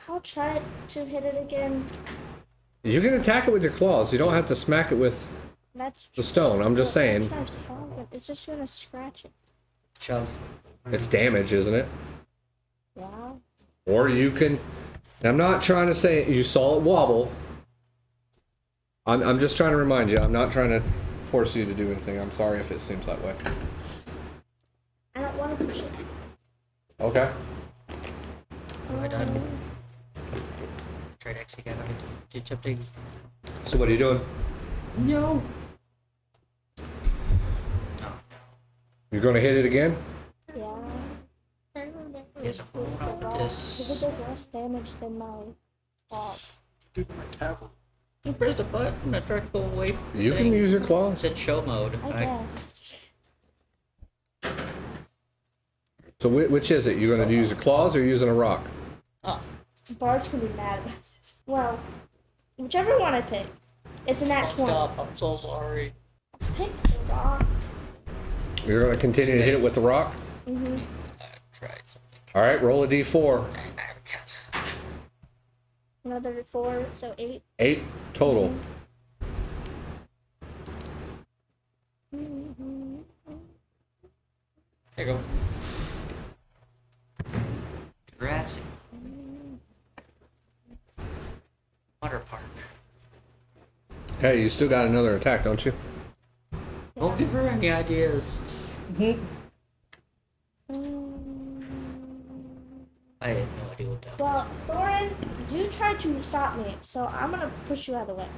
I'll try to hit it again. You can attack it with your claws. You don't have to smack it with That's the stone. I'm just saying. It's not strong, it's just gonna scratch it. Shove. It's damage, isn't it? Yeah. Or you can... I'm not trying to say... You saw it wobble. I'm just trying to remind you. I'm not trying to force you to do anything. I'm sorry if it seems that way. I don't want to push it. Okay. Am I done? Try to actually get out something. So what are you doing? No. You're going to hit it again? Yeah. Guess I'm going out for Because it this. does less damage than my claw. Dude, my tablet. I pressed a button. I tried to go away from the You can thing. use your It claws. said show mode. I guess. So which is it? You're going to use your claws or using a rock? Oh, Bart's gonna be mad about this. Well, whichever one I pick. It's a nat 20. stop. I'm so sorry. Pick the rock. You're going to continue to hit it with the rock? Mm-hmm. I tried something. All right, roll a d4. Another 4, so 8. 8 total. Mm-hmm. There you go. Jurassic Hey, you still got another attack, don't you? Don't give her any ideas. I had no idea what that was. Well, Thorin, you tried to stop me, so I'm gonna push you out of the way.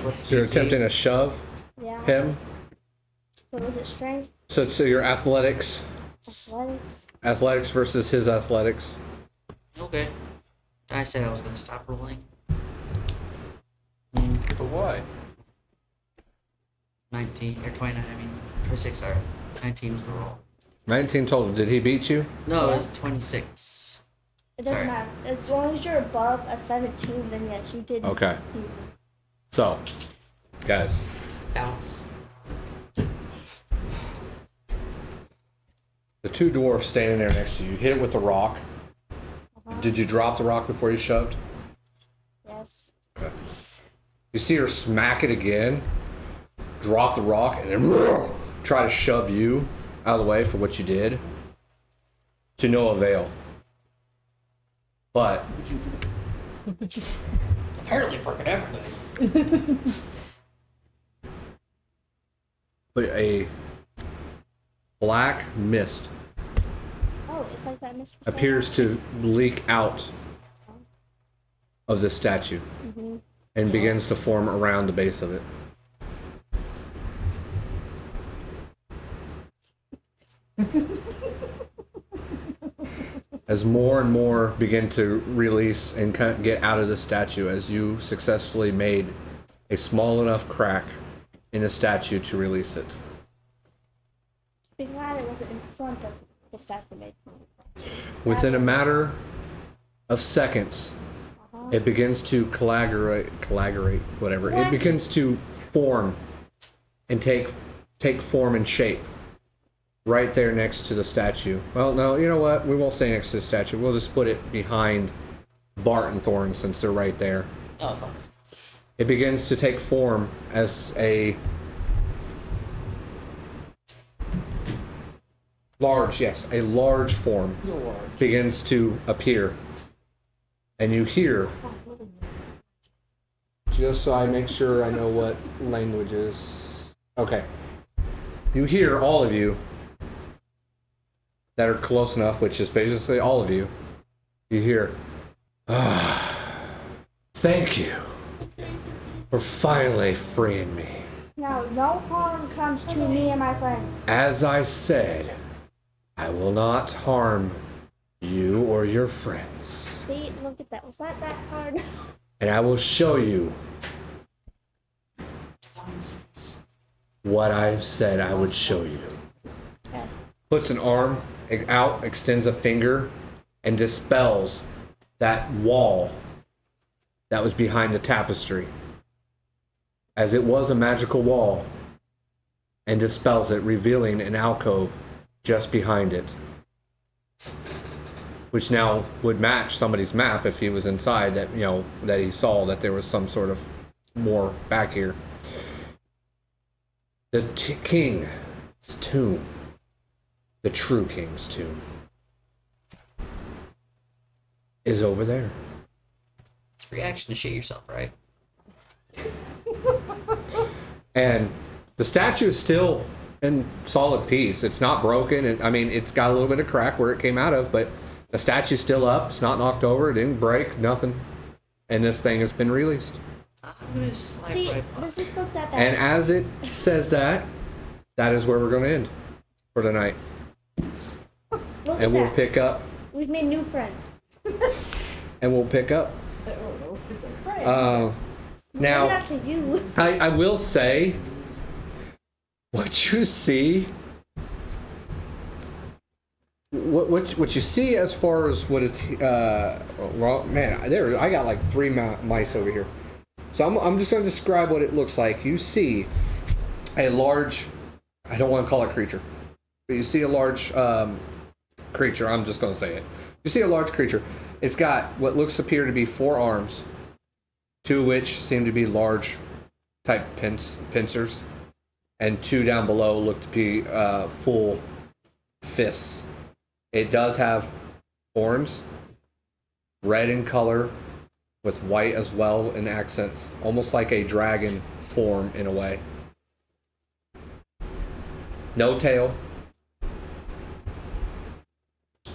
What's So you're DC? attempting to shove Yeah. him. So was it strength, So your athletics. athletics? Athletics versus his athletics. Okay. I said I was gonna stop rolling. But why? 19 or 29. I mean 26. Sorry, 19 was the roll. 19 total. Did he beat you? No, it was Yes. 26. It doesn't Sorry. matter. As long as you're above a 17, then yes, you did. Okay. You- So, guys, Bounce. the two dwarfs standing there next to you, you hit it with the rock. Did you drop the rock before you shoved? Yes. You see her smack it again, drop the rock, and then try to shove you out of the way for what you did. To no avail. But Apparently freaking everything. a black mist Oh, it's like that Mr. appears to leak out of the statue and begins to form around the base of it. As more and more begin to release and get out of the statue, as you successfully made a small enough crack in the statue to release it. Be glad it wasn't in front of the statue made. Within a matter of seconds, it begins to coagulate, whatever. It What? begins to form and take form and shape right there next to the statue. Well, no, you know what? We won't say next to the statue. We'll just put it behind Bart and Thorin since they're right there. Oh, fuck. It begins to take form as a large form begins to appear. And you hear, just so I make sure I know what language is. Okay. You hear, all of you that are close enough, which is basically all of you, you hear, thank you for finally freeing me. Now, no harm comes to me and my friends. As I said, I will not harm you or your friends. See, look at that. Was that hard? And I will show you what I said I would show you. Okay. Puts an arm out, extends a finger, and dispels that wall that was behind the tapestry. As it was a magical wall, and dispels it, revealing an alcove just behind it. Which now would match somebody's map if he was inside, that, you know, that he saw that there was some sort of more back here. The king's tomb. The true king's tomb. Is over there. It's free action to shit yourself, right? And the statue is still in solid piece. It's not broken. I mean, it's got a little bit of crack where it came out of, but the statue's still up. It's not knocked over. It didn't break. Nothing. And this thing has been released. I'm gonna slide See, right by. does this look that bad? And as it says that, that is where we're going to end for tonight. Look And at we'll that. pick up. We've made a new friend. And we'll pick up. It's a friend. Maybe Now, not to you. I will say, what you see, what you see as far as what it's, well, man, I got like 3 mice over here. So I'm just going to describe what it looks like. You see a large, I don't want to call it creature, but you see a large creature. I'm just going to say it. You see a large creature. It's got what looks appear to be 4 arms, 2 of which seem to be large type pincers, and 2 down below look to be full fists. It does have horns, red in color, with white as well in accents, almost like a dragon form in a way. No tail.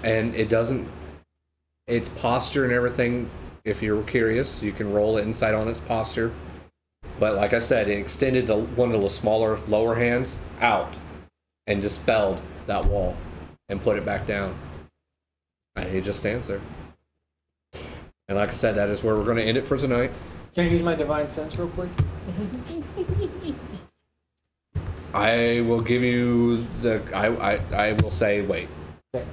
And it doesn't, its posture and everything, if you're curious, you can roll insight on its posture. But like I said, it extended to one of the smaller lower hands out and dispelled that wall and put it back down. And he just stands there. And like I said, that is where we're going to end it for tonight. Can I use my divine sense real quick? I will give you the, I will say wait. Okay.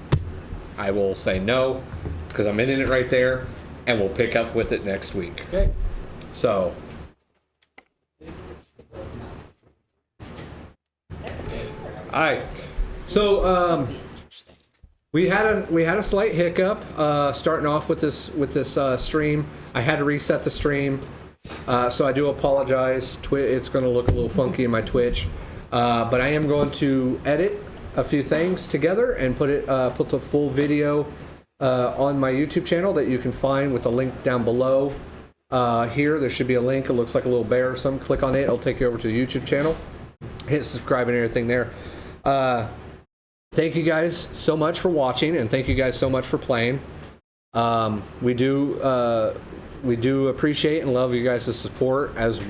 I will say no, because I'm ending it right there, and we'll pick up with it next week. Okay. So, all right. So, we had a slight hiccup starting off with this stream. I had to reset the stream, so I do apologize. It's going to look a little funky in my Twitch, but I am going to edit a few things together and put the full video on my YouTube channel that you can find with the link down below. Here, there should be a link. It looks like a little bear or something. Click on it. It'll take you over to the YouTube channel. Hit subscribe and everything there. Thank you guys so much for watching, and thank you guys so much for playing. We do appreciate and love you guys' support as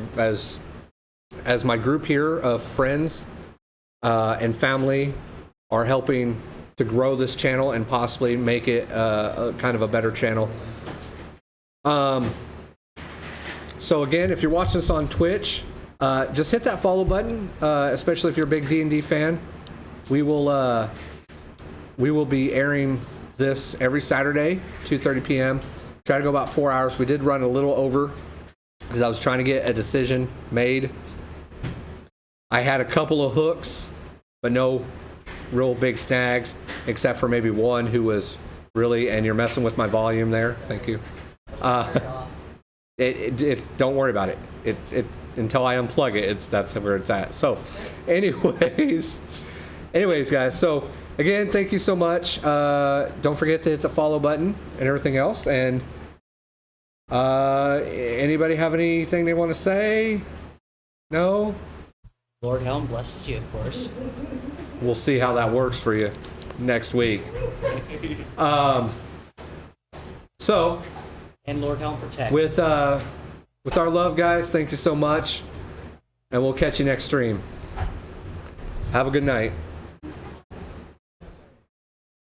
my group here of friends and family are helping to grow this channel and possibly make it a kind of a better channel. So again, if you're watching this on Twitch, just hit that follow button, especially if you're a big D&D fan. We will be airing this every Saturday, 2:30 p.m. Try to go about 4 hours. We did run a little over because I was trying to get a decision made. I had a couple of hooks, but no real big snags, except for maybe one who was really, and you're messing with my volume there. Thank you. Don't worry about it. It until I unplug it, that's where it's at. So, anyways, guys. So again, thank you so much. Don't forget to hit the follow button and everything else. And anybody have anything they want to say? No? Lord Helm blesses you, of course. We'll see how that works for you next week. So, And Lord Helm protect. with our love, guys, thank you so much, and we'll catch you next stream. Have a good night.